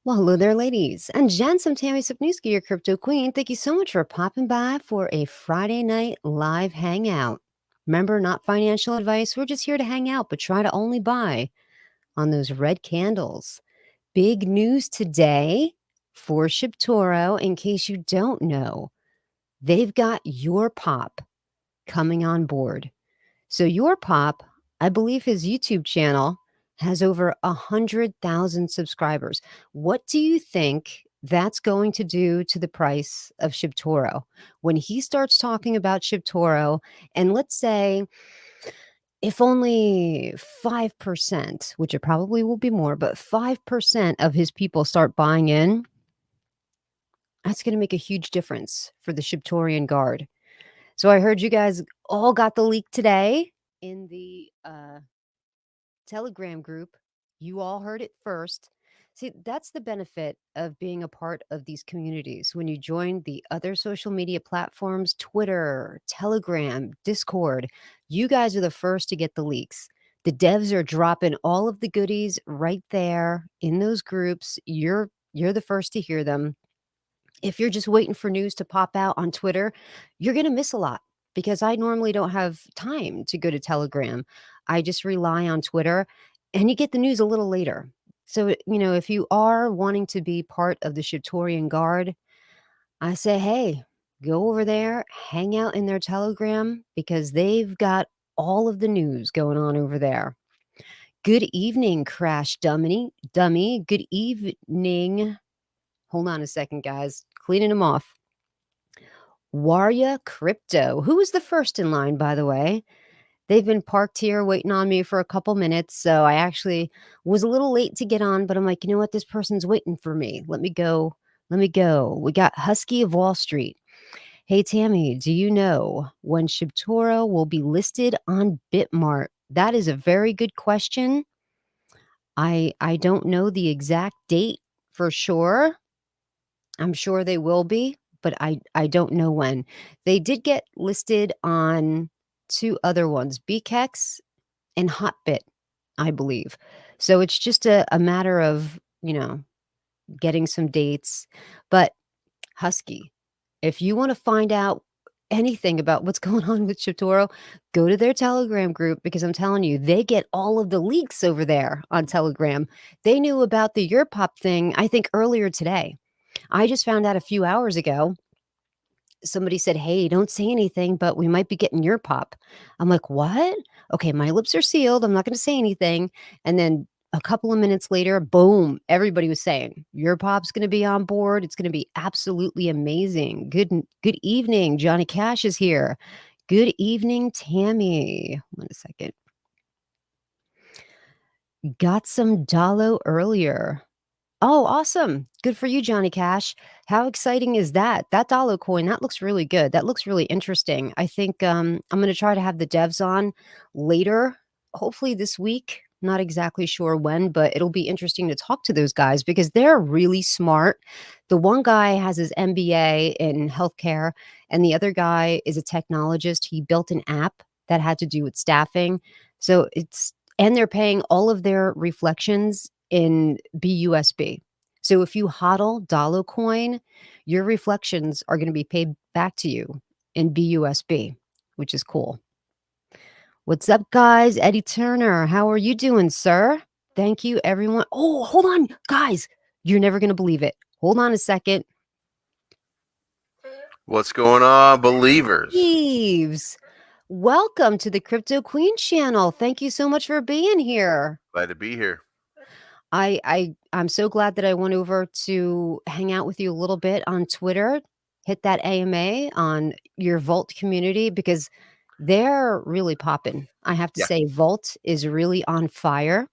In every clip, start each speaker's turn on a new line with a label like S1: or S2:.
S1: Well, hello there, ladies and gents. I'm Tammy Sipniewski, your crypto queen. Thank you so much for popping by for a Friday night live hangout. Remember, not financial advice. We're just here to hang out, but try to only buy on those red candles. Big news today for ShibToro. In case you don't know, they've got YourPop coming on board. So YourPop, I believe his YouTube channel has over 100,000 subscribers. What do you think that's going to do to the price of ShibToro? When he starts talking about ShibToro, and let's say if only 5%, which it probably will be more, but 5% of his people start buying in, that's going to make a huge difference for the ShibTorian guard. So I heard you guys all got the leak today in the Telegram group. You all heard it first. See, that's the benefit of being a part of these communities. When you join the other social media platforms, Twitter, Telegram, Discord, you guys are the first to get the leaks. The devs are dropping all of the goodies right there in those groups. You're the first to hear them. If you're just waiting for news to pop out on Twitter, you're going to miss a lot because I normally don't have time to go to Telegram. I just rely on Twitter and you get the news a little later. So, if you are wanting to be part of the ShibTorian guard, I say, hey, go over there, hang out in their Telegram because they've got all of the news going on over there. Good evening, Crash Dummy. Dummy. Good evening. Hold on a second, guys. Cleaning them off. Warya Crypto, who was the first in line, by the way. They've been parked here waiting on me for a couple minutes. So I actually was a little late to get on, but I'm like, you know what? This person's waiting for me. Let me go. Let me go. We got Husky of Wall Street. Hey, Tammy, do you know when ShibToro will be listed on Bitmart? That is a very good question. I don't know the exact date for sure. I'm sure they will be, but I don't know when. They did get listed on two other ones, BKEX and Hotbit, I believe. So it's just a matter of, getting some dates. But Husky, if you want to find out anything about what's going on with ShibToro, go to their Telegram group because I'm telling you, they get all of the leaks over there on Telegram. They knew about the YourPop thing, I think, earlier today. I just found out a few hours ago. Somebody said, hey, don't say anything, but we might be getting YourPop. I'm like, what? Okay, my lips are sealed. I'm not going to say anything. And then a couple of minutes later, boom, everybody was saying, YourPop's going to be on board. It's going to be absolutely amazing. Good evening. Johnny Cash is here. Good evening, Tammy. One second. Got some Dalo earlier. Oh, awesome. Good for you, Johnny Cash. How exciting is that? That dollar coin, that looks really good. That looks really interesting. I think I'm going to try to have the devs on later, hopefully this week. Not exactly sure when, but it'll be interesting to talk to those guys because they're really smart. The one guy has his MBA in healthcare, and the other guy is a technologist. He built an app that had to do with staffing. And they're paying all of their reflections in BUSB. So if you hodl dollar coin, your reflections are going to be paid back to you in BUSB, which is cool. What's up, guys? Eddie Turner, how are you doing, sir? Thank you, everyone. Oh, hold on, guys. You're never going to believe it. Hold on a second.
S2: What's going on, believers?
S1: Eves, welcome to the Crypto Queen channel. Thank you so much for being here.
S2: Glad to be here.
S1: I'm so glad that I went over to hang out with you a little bit on Twitter, hit that AMA on your Vault community because they're really popping. I have to say, Vault is really on fire.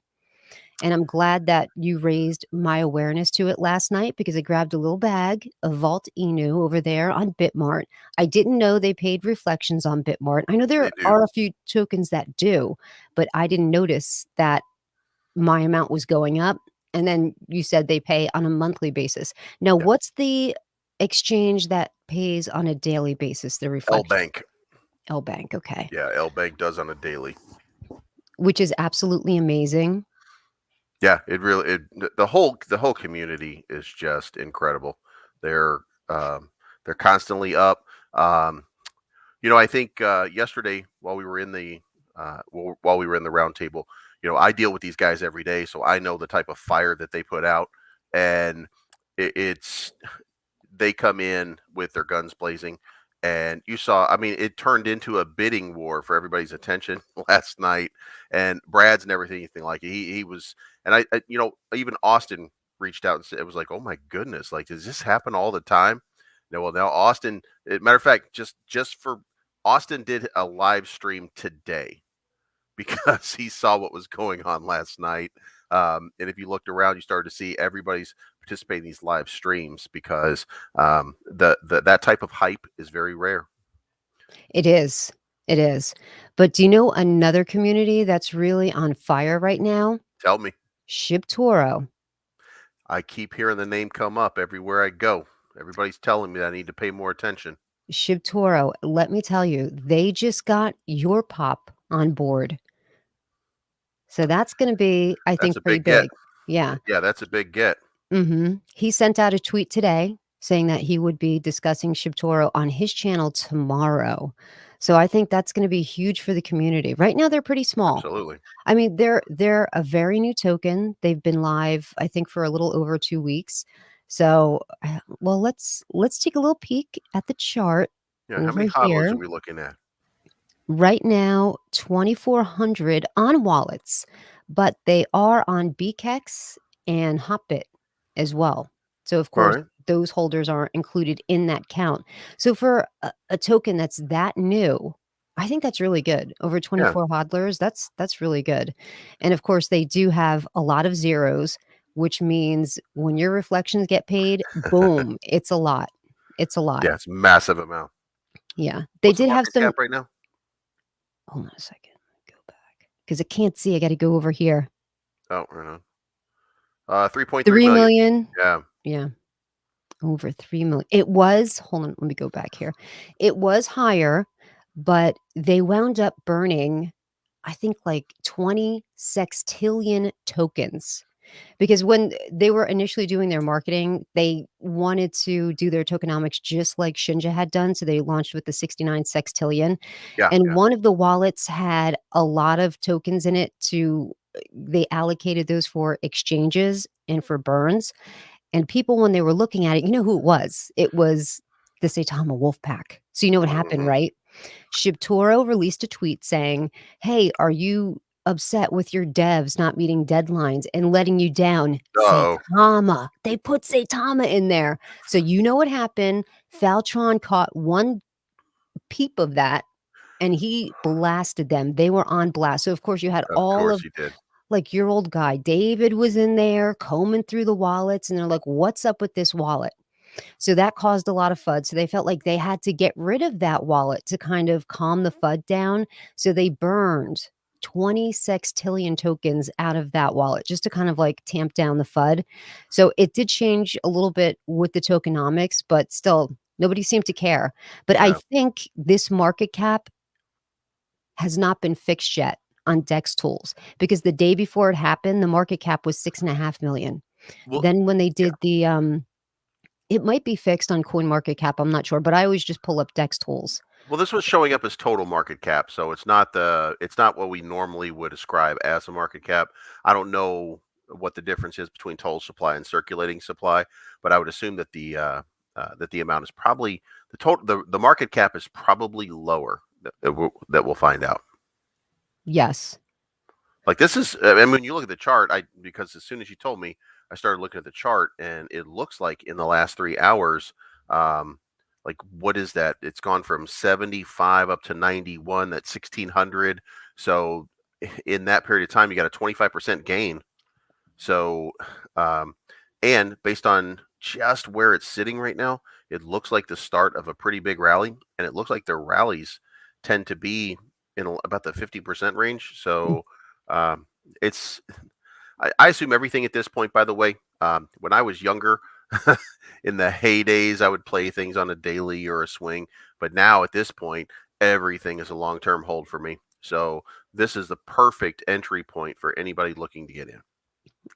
S1: And I'm glad that you raised my awareness to it last night because I grabbed a little bag of Vault Inu over there on Bitmart. I didn't know they paid reflections on Bitmart. I know there are a few tokens that do, but I didn't notice that my amount was going up. And then you said they pay on a monthly basis. Now, what's the exchange that pays on a daily basis? The reflection.
S2: LBank.
S1: LBank, okay.
S2: Yeah, LBank does on a daily.
S1: Which is absolutely amazing.
S2: Yeah, it really the whole community is just incredible. They're they're constantly up. Um, I think yesterday while we were in the round table, I deal with these guys every day, so I know the type of fire that they put out, and it's they come in with their guns blazing. And you saw, I mean, it turned into a bidding war for everybody's attention last night. And Brad's never seen anything like it. He was, and even Austin reached out and said, it was like, oh my goodness, like, does this happen all the time? No, well, now Austin, matter of fact, just for Austin did a live stream today because he saw what was going on last night. And if you looked around, you started to see everybody's participating in these live streams because that type of hype is very rare.
S1: It is. It is. But do you know another community that's really on fire right now?
S2: Tell me,
S1: ShibToro.
S2: I keep hearing the name come up everywhere I go. Everybody's telling me that I need to pay more attention.
S1: ShibToro, let me tell you, they just got YourPop on board. So that's gonna be, I
S2: That's a
S1: think, pretty
S2: big get.
S1: big. Yeah.
S2: Yeah, that's a big get.
S1: He sent out a tweet today saying that he would be discussing ShibToro on his channel tomorrow. So I think that's gonna be huge for the community. Right now, they're pretty small.
S2: Absolutely.
S1: I mean, they're a very new token. They've been live, I think, for a little over 2 weeks. So, well, let's take a little peek at the chart
S2: Yeah. How
S1: over
S2: many hodlers
S1: here.
S2: are we looking at?
S1: Right now, 2,400 on wallets, but they are on BKEX and Hotbit as well. So, of
S2: All
S1: course,
S2: right.
S1: those holders aren't included in that count. So, for a token that's that new, I think that's really good. Over
S2: Yeah.
S1: 24 hodlers, that's really good. And of course, they do have a lot of zeros, which means when your reflections get paid, boom, it's a lot. It's a lot.
S2: Yeah. It's a massive amount.
S1: Yeah. They
S2: What's the
S1: did have
S2: market
S1: some.
S2: cap right now?
S1: Hold on a second. Go back because I can't see. I got to go over here.
S2: Oh, right on. 3.3
S1: 3
S2: million.
S1: million.
S2: Yeah.
S1: Yeah, over 3 million. It was, hold on, let me go back here. It was higher, but they wound up burning, I think, like 20 sextillion tokens. Because when they were initially doing their marketing, they wanted to do their tokenomics just like Shinja had done. So they launched with the 69 sextillion.
S2: Yeah.
S1: And
S2: Yeah.
S1: one of the wallets had a lot of tokens in it to they allocated those for exchanges and for burns. And people, when they were looking at it, you know who it was? It was the Saitama wolf pack. So you know what happened,
S2: Mhm.
S1: right? ShibToro released a tweet saying, "Hey, are you upset with your devs not meeting deadlines and letting you down?"
S2: Uh-oh.
S1: Saitama. They put Saitama in there. So you know what happened? Faltron caught one peep of that and he blasted them. They were on blast. So of course you had
S2: Of
S1: all
S2: course
S1: of
S2: he did.
S1: like your old guy, David was in there combing through the wallets and they're like, "What's up with this wallet?" So that caused a lot of FUD. So they felt like they had to get rid of that wallet to kind of calm the FUD down. So they burned 20 sextillion tokens out of that wallet just to kind of like tamp down the FUD. So it did change a little bit with the tokenomics, but still nobody seemed to care. But I
S2: Yeah.
S1: think this market cap has not been fixed yet on Dex tools because the day before it happened, the market cap was 6.5 million.
S2: Well,
S1: Then when they
S2: yeah.
S1: did the it might be fixed on CoinMarketCap, I'm not sure, but I always just pull up Dex tools.
S2: Well, this was showing up as total market cap, so it's not what we normally would ascribe as a market cap. I don't know what the difference is between total supply and circulating supply, but I would assume that the amount is probably the market cap is probably lower. That we'll find out.
S1: Yes.
S2: Like this is, I mean, when you look at the chart, because as soon as you told me, I started looking at the chart, and it looks like in the last 3 hours, um, like what is that? It's gone from 75 up to 91. That's 1600. So in that period of time, you got a 25% gain. So, um, and based on just where it's sitting right now, it looks like the start of a pretty big rally, and it looks like their rallies tend to be in about the 50% range.
S1: Mm.
S2: So, um, it's I assume everything at this point. By the way, when I was younger, in the heydays, I would play things on a daily or a swing, but now at this point, everything is a long-term hold for me. So this is the perfect entry point for anybody looking to get in.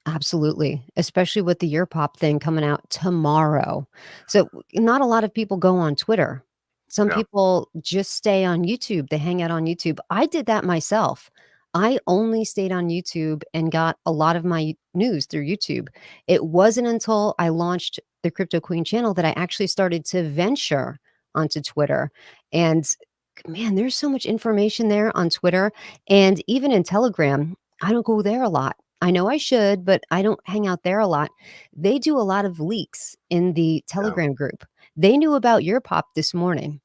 S1: Absolutely, especially with the YourPop thing coming out tomorrow. So, not a lot of people go on Twitter. Some
S2: Yeah.
S1: people just stay on YouTube, they hang out on YouTube. I did that myself. I only stayed on YouTube and got a lot of my news through YouTube. It wasn't until I launched the Crypto Queen channel that I actually started to venture onto Twitter, and man, there's so much information there on Twitter and even in Telegram. I don't go there a lot. I know I should, but I don't hang out there a lot. They do a lot of leaks in the
S2: Yeah.
S1: Telegram group. They knew about your pop this morning.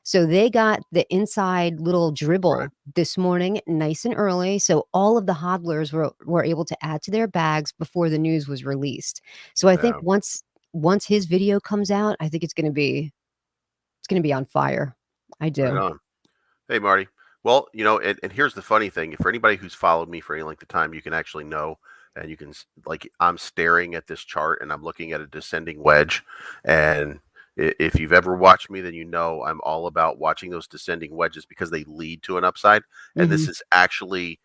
S1: So they got the inside little
S2: Right.
S1: dribble this morning nice and early. So all of the hodlers were able to add to their bags before the news was released. So I think
S2: Yeah.
S1: once his video comes out, I think it's gonna be on fire. I
S2: Right
S1: do.
S2: on. Hey, Marty. Well, and here's the funny thing. For anybody who's followed me for any length of time, you can actually know, and you can, like, I'm staring at this chart and I'm looking at a descending wedge. And if you've ever watched me, then you know I'm all about watching those descending wedges because they lead to an upside. And this
S1: Mhm.
S2: is actually,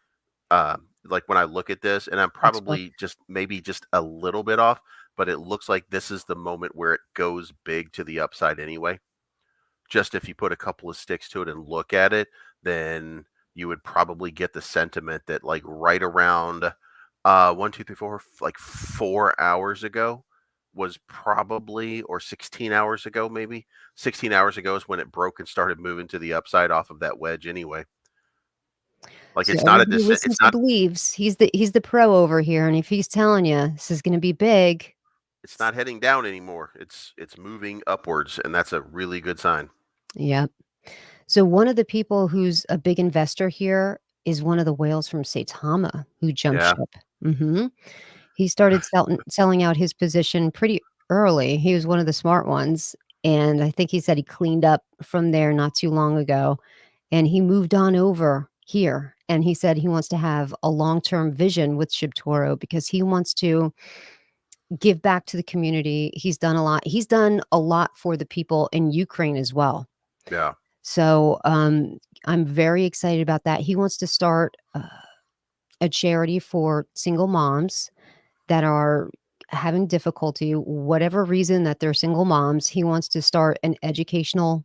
S2: like, when I look at this, and I'm
S1: That's what
S2: probably just maybe just a little bit off, but it looks like this is the moment where it goes big to the upside anyway. Just if you put a couple of sticks to it and look at it, then you would probably get the sentiment that, like, right around 1, 2, 3, 4, like 4 hours ago was probably, or 16 hours ago, maybe 16 hours ago is when it broke and started moving to the upside off of that wedge anyway. Like,
S1: so
S2: it's not a
S1: everybody
S2: descent.
S1: listens to believes. He's the pro over here, and if he's telling you this is gonna be big,
S2: It's not heading down anymore. It's moving upwards, and that's a really good sign.
S1: yep. So one of the people who's a big investor here is one of the whales from Saitama who jumped
S2: Yeah.
S1: ship. Mhm. He started selling out his position pretty early. He was one of the smart ones, and I think he said he cleaned up from there not too long ago, and he moved on over here, and he said he wants to have a long-term vision with ShibToro because he wants to give back to the community. He's done a lot for the people in Ukraine as well.
S2: Yeah.
S1: So, I'm very excited about that. He wants to start a charity for single moms that are having difficulty, whatever reason that they're single moms. He wants to start an educational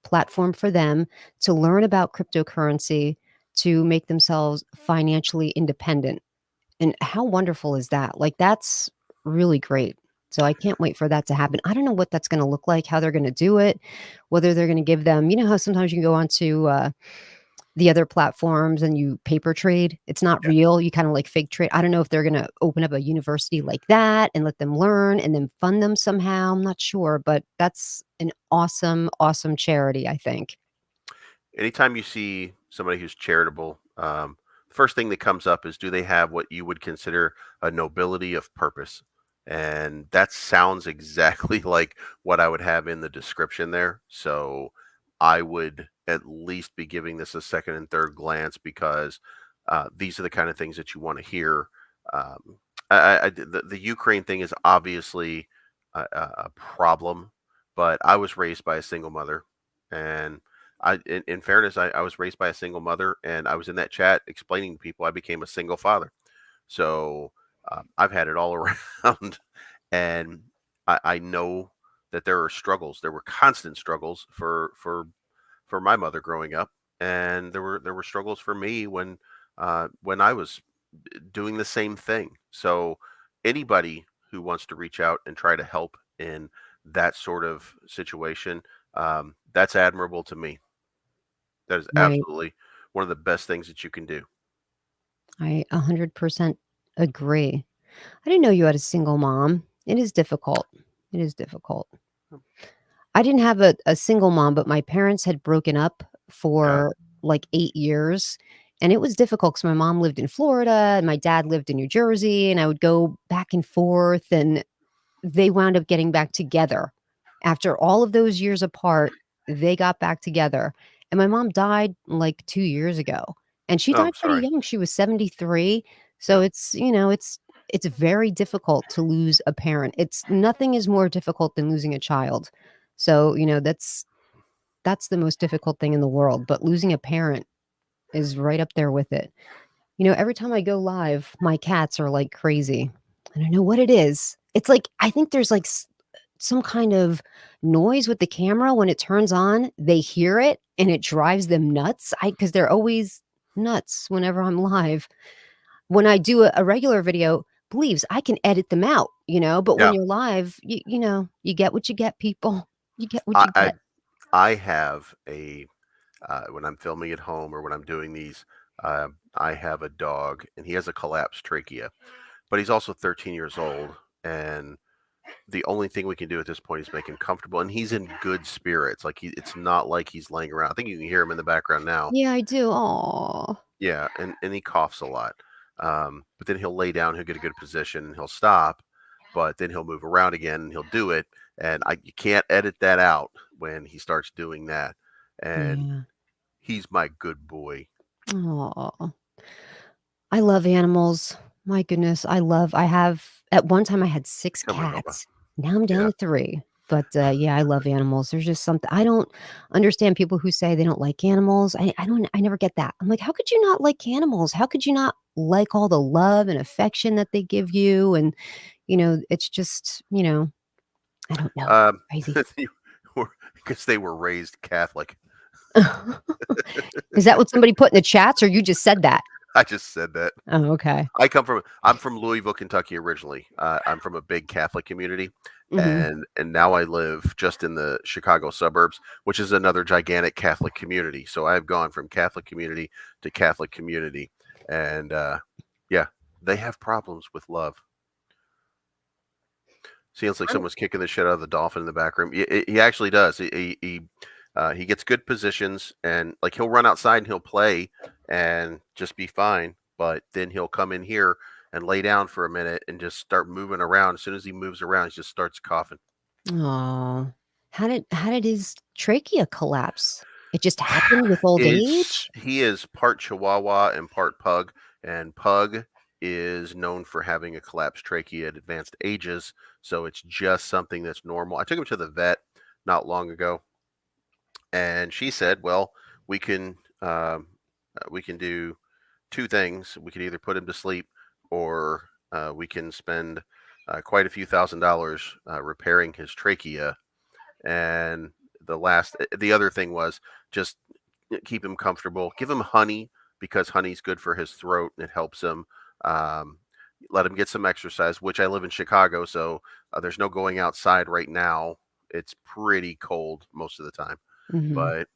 S1: platform for them to learn about cryptocurrency to make themselves financially independent. And how wonderful is that? Like, that's really great. So I can't wait for that to happen. I don't know what that's gonna look like, how they're gonna do it, whether they're gonna give them, you know how sometimes you can go onto, the other platforms and you paper trade? It's not
S2: Yeah.
S1: real, you kinda like fake trade. I don't know if they're gonna open up a university like that and let them learn and then fund them somehow, I'm not sure, but that's an awesome, awesome charity, I think.
S2: Anytime you see somebody who's charitable, the first thing that comes up is, do they have what you would consider a nobility of purpose? And that sounds exactly like what I would have in the description there. So I would at least be giving this a second and third glance because these are the kind of things that you want to hear. Um, the Ukraine thing is obviously a problem, but I was raised by a single mother, and in fairness, I was raised by a single mother, and I was in that chat explaining to people I became a single father. So I've had it all around, and I know that there are struggles. There were constant struggles for my mother growing up, and there were struggles for me when I was doing the same thing. So anybody who wants to reach out and try to help in that sort of situation, that's admirable to me. That is
S1: Right.
S2: absolutely one of the best things that you can do.
S1: I 100% agree. I didn't know you had a single mom. It is difficult. It is difficult. I didn't have a single mom, but my parents had broken up
S2: Yeah,
S1: for, like, 8 years, and it was difficult because my mom lived in Florida and my dad lived in New Jersey, and I would go back and forth, and they wound up getting back together. After all of those years apart, they got back together, and my mom died, like, 2 years ago, and she
S2: oh, I'm
S1: died pretty
S2: sorry.
S1: young, she was 73, so
S2: Yeah.
S1: it's very difficult to lose a parent. It's nothing is more difficult than losing a child. So, that's the most difficult thing in the world, but losing a parent is right up there with it. Every time I go live, my cats are like crazy. I don't know what it is. It's like I think there's like some kind of noise with the camera when it turns on. They hear it and it drives them nuts. I because they're always nuts whenever I'm live. When I do a regular video, believes I can edit them out, but when
S2: Yeah,
S1: you're live, you get what you get, people. You get what
S2: I
S1: you
S2: I,
S1: get.
S2: I have a when I'm filming at home or when I'm doing these, I have a dog and he has a collapsed trachea, but he's also 13 years old, and the only thing we can do at this point is make him comfortable, and he's in good spirits. Like it's not like he's laying around. I think you can hear him in the background now.
S1: Yeah, I do. Oh.
S2: Yeah, and he coughs a lot. But then he'll lay down, he'll get a good position, and he'll stop. But then he'll move around again, and he'll do it. And you can't edit that out when he starts doing that. And
S1: Yeah.
S2: he's my good boy.
S1: Oh. I love animals. My goodness, I have at one time, I had 6
S2: Come on, Bubba.
S1: cats. Now I'm down
S2: Yeah.
S1: to 3. But, yeah, I love animals. There's just something I don't understand people who say they don't like animals. I never get that. I'm like, "How could you not like animals? How could you not like all the love and affection that they give you?" And, it's just, I don't know.
S2: Um,
S1: Crazy.
S2: because they were raised Catholic.
S1: Is that what somebody put in the chats or you just said that?
S2: I just said that.
S1: Oh, okay.
S2: I'm from Louisville, Kentucky originally. I'm from a big Catholic community,
S1: Mhm.
S2: and now I live just in the Chicago suburbs, which is another gigantic Catholic community. So I've gone from Catholic community to Catholic community, and yeah, they have problems with love. Seems like
S1: I'm
S2: someone's kicking the shit out of the dolphin in the back room. He actually does. He gets good positions, and like he'll run outside and he'll play and just be fine. But then he'll come in here and lay down for a minute and just start moving around. As soon as he moves around, he just starts coughing.
S1: Aw. How did his trachea collapse? It just happened with old age?
S2: He is part Chihuahua and part Pug, and Pug is known for having a collapsed trachea at advanced ages. So it's just something that's normal. I took him to the vet not long ago, and she said, "Well, we can we can do two things. We can either put him to sleep, or we can spend quite a few $1,000s repairing his trachea." And the other thing was just keep him comfortable, give him honey because honey's good for his throat and it helps him. Um, Let him get some exercise, which I live in Chicago, so there's no going outside right now. It's pretty cold most of the time.
S1: Mhm.
S2: But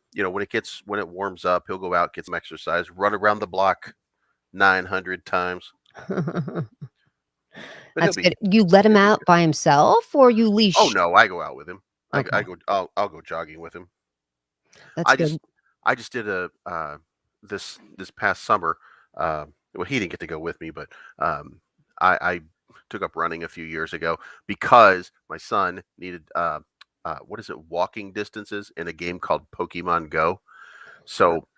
S2: when it warms up, he'll go out, get some exercise, run around the block 900 times, but
S1: That's good. You let him
S2: he'll be
S1: out
S2: good.
S1: by himself or you
S2: Oh
S1: leash?
S2: no, I go out with him. I
S1: Okay,
S2: go. I'll go jogging with him.
S1: that's
S2: I
S1: good.
S2: just I just did a this past summer. Well, he didn't get to go with me, but I took up running a few years ago because my son needed what is it, walking distances in a game called Pokemon Go. So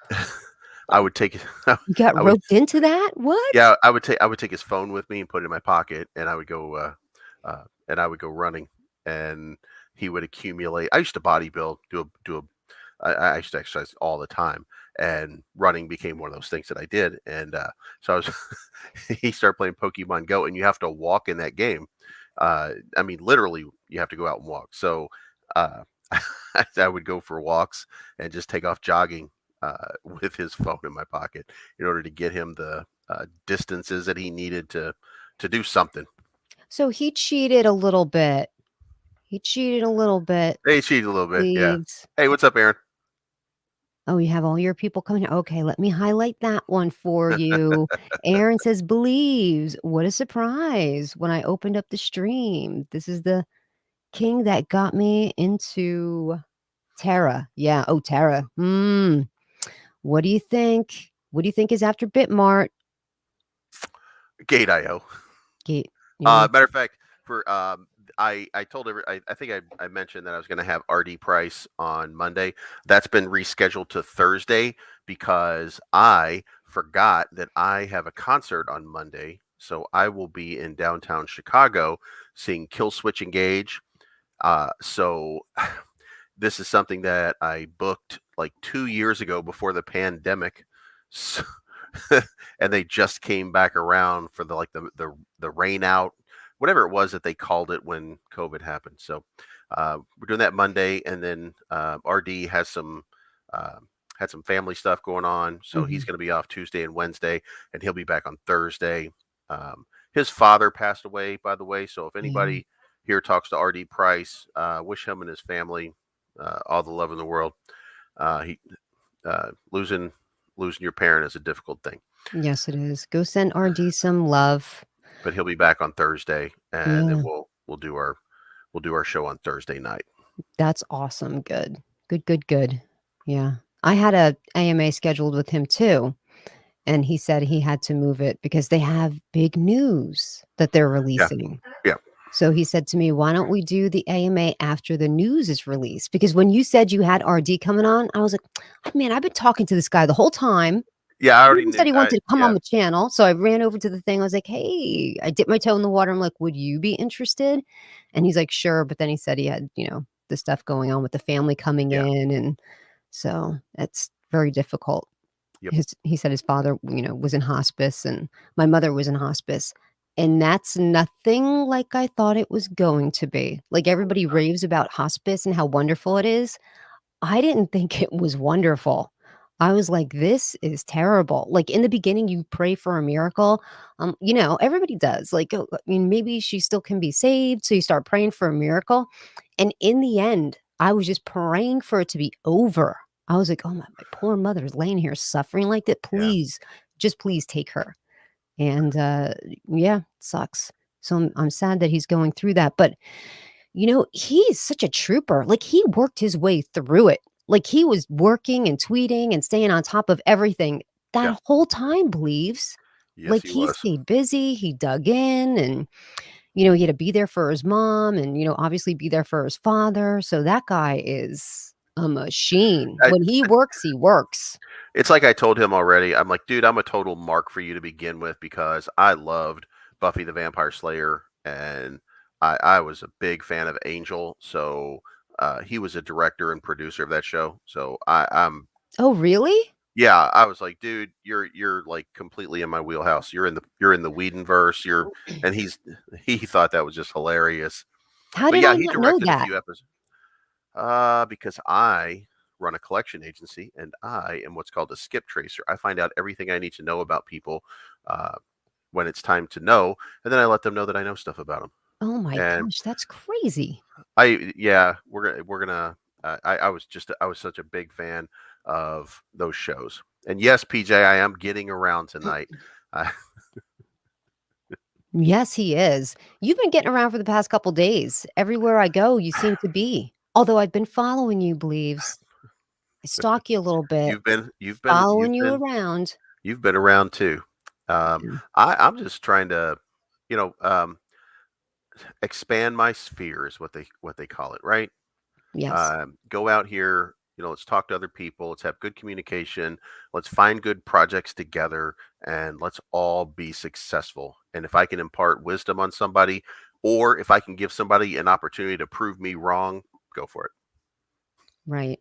S2: I would take
S1: You got
S2: I would
S1: roped into that? What?
S2: yeah, I would take his phone with me and put it in my pocket, and I would go running, and he would accumulate. I used to bodybuild, do a I used to exercise all the time, and running became one of those things that I did. And so I was, he started playing Pokemon Go, and you have to walk in that game. I mean, literally, you have to go out and walk. So uh, I would go for walks and just take off jogging with his phone in my pocket in order to get him the distances that he needed to do something.
S1: So he cheated a little bit. He cheated a little bit.
S2: Hey, cheat a little bit, yeah.
S1: Leaves.
S2: Hey, what's up, Aaron?
S1: Oh, you have all your people coming. Okay, let me highlight that one for you. Aaron says, believes. What a surprise when I opened up the stream. This is the king that got me into Terra. Yeah. Oh, Terra. What do you think? What do you think is after Bitmart?
S2: Gate.io.
S1: Gate. Yeah.
S2: Matter of fact, for I told I think I mentioned that I was going to have RD Price on Monday. That's been rescheduled to Thursday because I forgot that I have a concert on Monday. So I will be in downtown Chicago seeing Kill Switch Engage. So this is something that I booked like 2 years ago before the pandemic. So, and they just came back around for the rain out, whatever it was that they called it when COVID happened. So we're doing that Monday, and then RD uh, had some family stuff going on, so he's
S1: Mhm.
S2: going to be off Tuesday and Wednesday, and he'll be back on Thursday. Um, his father passed away, by the way, so if
S1: Yeah.
S2: anybody here talks to RD Price, wish him and his family all the love in the world. He losing your parent is a difficult thing,
S1: Yes, it is. Go send RD some love.
S2: but he'll be back on Thursday, and then
S1: Yeah.
S2: we'll do our show on Thursday night.
S1: That's awesome. Good. Good, good, good. Yeah. I had a AMA scheduled with him too, and he said he had to move it because they have big news that they're
S2: Yeah,
S1: releasing.
S2: yeah,
S1: So he said to me, "Why don't we do the AMA after the news is released?" Because when you said you had RD coming on, I was like, "Man, I've been talking to this guy the whole time."
S2: yeah. I
S1: He
S2: already
S1: even said
S2: knew.
S1: he wanted to come on
S2: Yeah,
S1: the channel, so I ran over to the thing. I was like, "Hey," I dipped my toe in the water. I'm like, "Would you be interested?" And he's like, "Sure," but then he said he had, the stuff going on with the family coming
S2: yeah,
S1: in, and so it's very difficult.
S2: yep,
S1: He said his father, was in hospice, and my mother was in hospice, and that's nothing like I thought it was going to be. Like, everybody raves about hospice and how wonderful it is. I didn't think it was wonderful. I was like, "This is terrible." Like, in the beginning, you pray for a miracle. Everybody does. Like, I mean, maybe she still can be saved, so you start praying for a miracle, and in the end, I was just praying for it to be over. I was like, "Oh, my poor mother is laying here suffering like that.
S2: yeah.
S1: Please, just please take her." And, yeah, it sucks. So I'm sad that he's going through that, but he's such a trooper. Like, he worked his way through it. Like, he was working and tweeting and staying on top of everything
S2: Yeah.
S1: that whole time, believes.
S2: Yes,
S1: Like,
S2: he
S1: he
S2: was.
S1: stayed busy, he dug in, and, he had to be there for his mom and, obviously be there for his father. So that guy is a machine.
S2: I,
S1: When he works, he works.
S2: it's like I told him already. I'm like, dude, I'm a total mark for you to begin with because I loved Buffy the Vampire Slayer, and I was a big fan of Angel. So he was a director and producer of that show. So I'm
S1: Oh, really?
S2: yeah, I was like, dude, you're like completely in my wheelhouse. You're in the Whedonverse. And he thought that was just hilarious.
S1: How
S2: But
S1: did
S2: yeah,
S1: I
S2: he
S1: not know
S2: directed a
S1: that?
S2: few episodes. Because I run a collection agency and I am what's called a skip tracer. I find out everything I need to know about people uh, when it's time to know, and then I let them know that I know stuff about them.
S1: Oh my
S2: And
S1: gosh, that's crazy.
S2: yeah, we're gonna. I was such a big fan of those shows. And yes, PJ, I am getting around tonight. I,
S1: Yes, he is. You've been getting around for the past couple days. Everywhere I go, you seem to be. Although I've been following you, believes. I stalk you a little bit, following you around.
S2: you've been around too.
S1: Yeah.
S2: I'm just trying to, you know, expand my sphere is what they call it, right?
S1: Yes,
S2: Go out here, let's talk to other people, let's have good communication, let's find good projects together, and let's all be successful. And if I can impart wisdom on somebody, or if I can give somebody an opportunity to prove me wrong, go for it.
S1: right.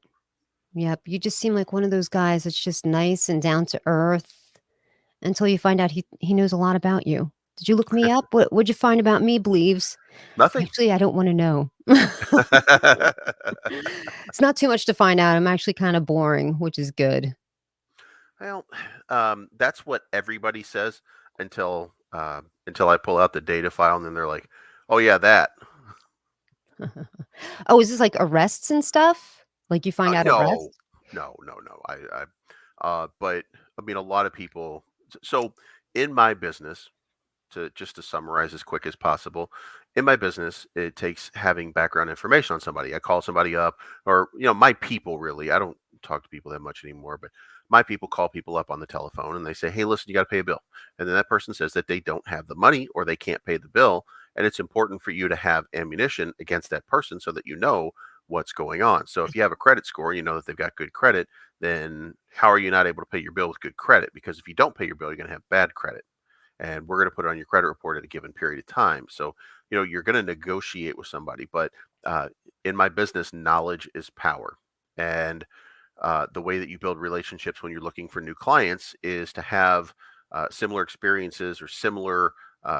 S1: Yep. You just seem like one of those guys that's just nice and down to earth until you find out he knows a lot about you. Did you look me up? What'd you find about me, believes?
S2: Nothing.
S1: Actually, I don't want to know. It's not too much to find out. I'm actually kind of boring, which is good.
S2: Well, that's what everybody says until I pull out the data file, and then they're like, "Oh yeah, that."
S1: Oh, is this like arrests and stuff? Like, you find out
S2: No,
S1: arrests?
S2: no. But I mean, a lot of people. So in my business, to just to summarize as quick as possible, in my business, it takes having background information on somebody. I call somebody up, or my people really. I don't talk to people that much anymore, but my people call people up on the telephone and they say, "Hey, listen, you got to pay a bill," and then that person says that they don't have the money or they can't pay the bill, and it's important for you to have ammunition against that person so that you know what's going on. So if you have a credit score, you know that they've got good credit, then how are you not able to pay your bill with good credit? Because if you don't pay your bill, you're going to have bad credit, and we're going to put it on your credit report at a given period of time. So, you're going to negotiate with somebody, but in my business, knowledge is power. And the way that you build relationships when you're looking for new clients is to have similar experiences or similar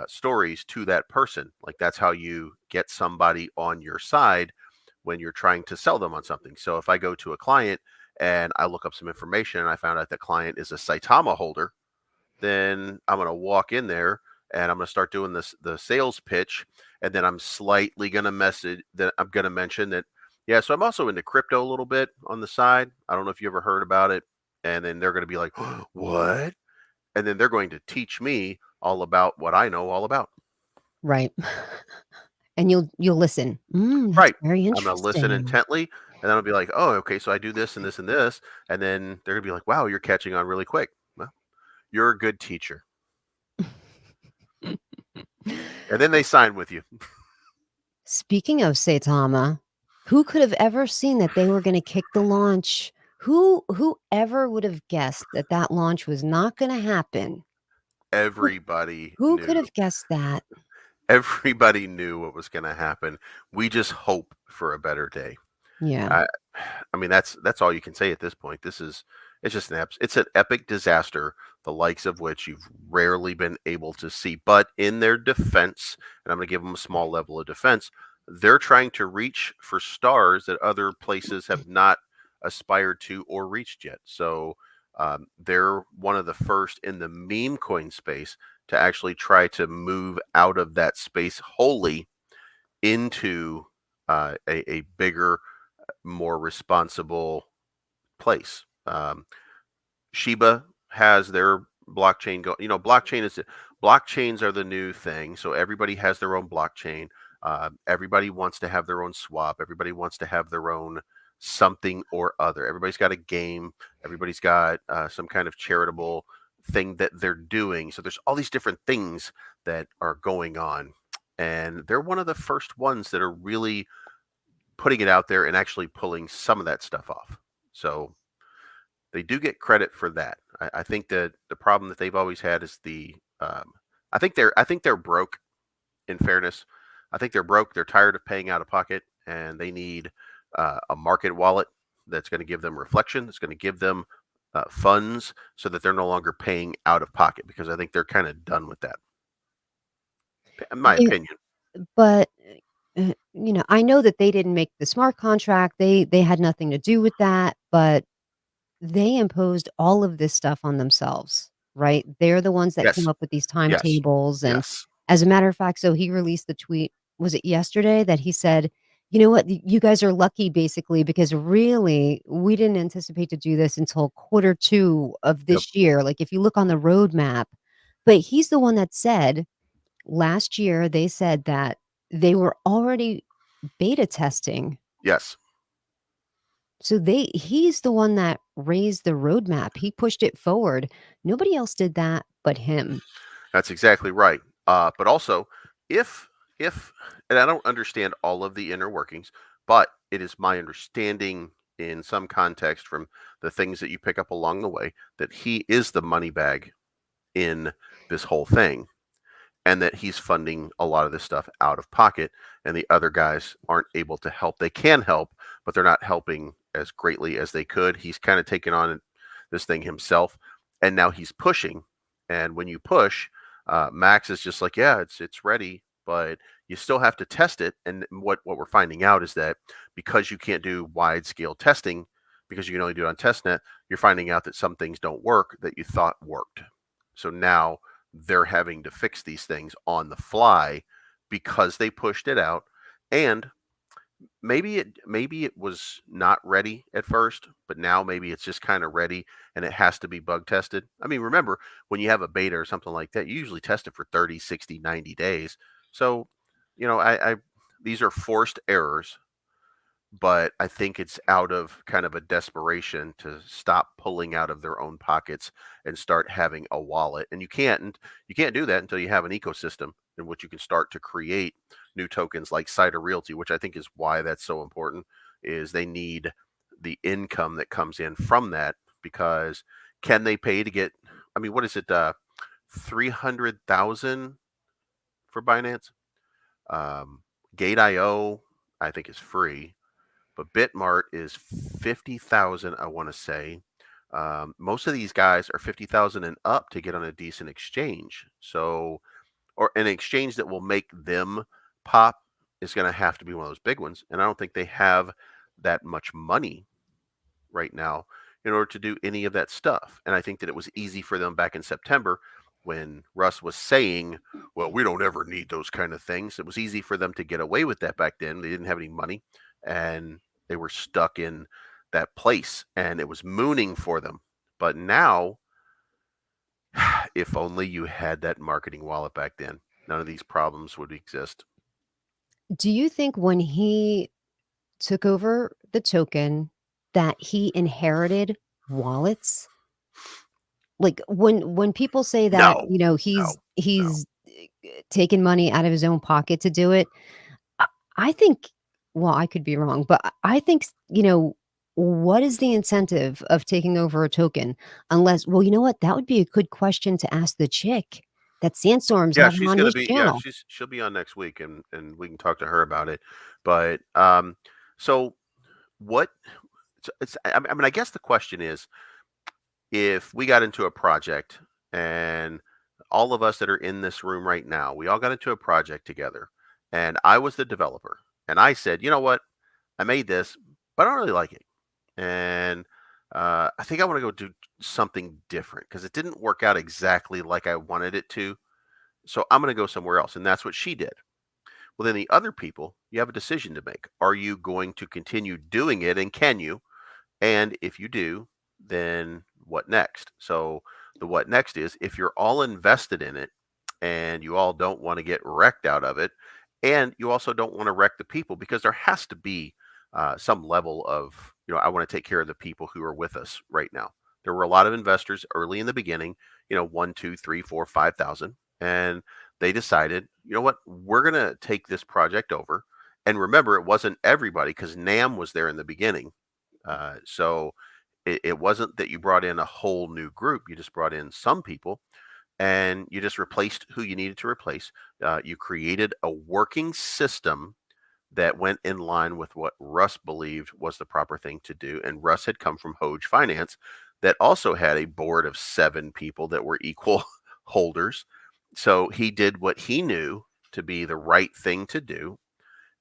S2: stories to that person. Like that's how you get somebody on your side when you're trying to sell them on something. So if I go to a client and I look up some information and I found out the client is a Saitama holder, then I'm going to walk in there and I'm going to start doing the sales pitch, and then I'm slightly going to message that I'm going to mention that, yeah, so I'm also into crypto a little bit on the side. I don't know if you ever heard about it. And then they're going to be like, what? And then they're going to teach me all about what I know all about.
S1: Right. And you'll listen. That's
S2: Right.
S1: very
S2: I'm going to listen
S1: interesting.
S2: intently, and then I'll be like, oh, okay, so I do this and this and this. And then they're going to be like, wow, you're catching on really quick. Well, you're a good teacher. And then they sign with you.
S1: Speaking of Saitama, who could have ever seen that they were gonna kick the launch? Whoever would have guessed that that launch was not gonna happen? Who
S2: Everybody
S1: who could
S2: knew.
S1: have guessed that?
S2: Everybody knew what was going to happen. We just hope for a better day.
S1: Yeah.
S2: I, I mean, that's all you can say at this point. It's just it's an epic disaster, the likes of which you've rarely been able to see. But in their defense, and I'm going to give them a small level of defense, they're trying to reach for stars that other places have not aspired to or reached yet. So they're one of the first in the meme coin space to actually try to move out of that space wholly into a bigger, more responsible place. Shiba has their blockchain go. Blockchains are the new thing. So everybody has their own blockchain. Everybody wants to have their own swap. Everybody wants to have their own something or other. Everybody's got a game. Everybody's got some kind of charitable thing that they're doing. So there's all these different things that are going on, and they're one of the first ones that are really putting it out there and actually pulling some of that stuff off. So they do get credit for that. I think that the problem that they've always had is I think they're broke. In fairness, I think they're broke. They're tired of paying out of pocket, and they need a market wallet that's going to give them reflection. That's going to give them funds so that they're no longer paying out of pocket. Because I think they're kind of done with that, in my
S1: Yeah,
S2: opinion.
S1: but, I know that they didn't make the smart contract. They had nothing to do with that, but they imposed all of this stuff on themselves, right? They're the ones that came
S2: Yes,
S1: up with these
S2: yes,
S1: timetables, and
S2: yes.
S1: as a matter of fact, so he released the tweet, was it yesterday, that he said, "You know what? You guys are lucky basically because really we didn't anticipate to do this until quarter 2 of
S2: Yep.
S1: this year." Like, if you look on the roadmap, but he's the one that said last year, they said that they were already beta testing.
S2: Yes.
S1: So he's the one that raised the roadmap. He pushed it forward. Nobody else did that but him.
S2: That's exactly right. But also, if if and I don't understand all of the inner workings, but it is my understanding in some context from the things that you pick up along the way that he is the money bag in this whole thing, and that he's funding a lot of this stuff out of pocket, and the other guys aren't able to help. They can help, but they're not helping as greatly as they could. He's kind of taken on this thing himself, and now he's pushing. And when you push, Max is just like, yeah, it's ready, but you still have to test it. And what we're finding out is that because you can't do wide scale testing, because you can only do it on testnet, you're finding out that some things don't work that you thought worked. So now they're having to fix these things on the fly because they pushed it out. And maybe it was not ready at first, but now maybe it's just kind of ready and it has to be bug tested. I mean, remember when you have a beta or something like that, you usually test it for 30, 60, 90 days. So, I these are forced errors, but I think it's out of kind of a desperation to stop pulling out of their own pockets and start having a wallet. And you can't do that until you have an ecosystem in which you can start to create new tokens like SaitaRealty, which I think is why that's so important. Is they need the income that comes in from that, because can they pay to get? I mean, what is it? 300,000 for Binance. Um, Gate.io, I think, is free. but Bitmart is 50,000, I want to say. Most of these guys are 50,000 and up to get on a decent exchange. So, or an exchange that will make them pop is going to have to be one of those big ones. And I don't think they have that much money right now in order to do any of that stuff. And I think that it was easy for them back in September when Russ was saying, well, we don't ever need those kind of things. It was easy for them to get away with that back then. They didn't have any money and they were stuck in that place and it was mooning for them. But now, if only you had that marketing wallet back then, none of these problems would exist.
S1: Do you think when he took over the token that he inherited wallets? Like, when people say that,
S2: No,
S1: he's
S2: no, no.
S1: taken money out of his own pocket to do it, I I think well, I could be wrong, but I think, what is the incentive of taking over a token unless well, you know what? That would be a good question to ask the chick that Sandstorm's
S2: Yeah,
S1: having
S2: she's
S1: on
S2: gonna
S1: his
S2: be yeah,
S1: channel.
S2: she'll be on next week and we can talk to her about it. But so what I mean I guess the question is if we got into a project and all of us that are in this room right now, we all got into a project together and I was the developer and I said, "You know what? I made this, but I don't really like it." And I think I want to go do something different because it didn't work out exactly like I wanted it to. So I'm going to go somewhere else. And that's what she did. Well, then the other people, you have a decision to make. Are you going to continue doing it? And can you? And if you do, then what next? So the what next is if you're all invested in it and you all don't want to get wrecked out of it, and you also don't want to wreck the people because there has to be some level of, I want to take care of the people who are with us right now. There were a lot of investors early in the beginning, one, two, three, four, 5,000, and they decided, you know what, we're going to take this project over. And remember, it wasn't everybody because Nam was there in the beginning, so it wasn't that you brought in a whole new group. You just brought in some people and you just replaced who you needed to replace. You created a working system that went in line with what Russ believed was the proper thing to do. And Russ had come from Hoge Finance that also had a board of 7 people that were equal holders. So he did what he knew to be the right thing to do.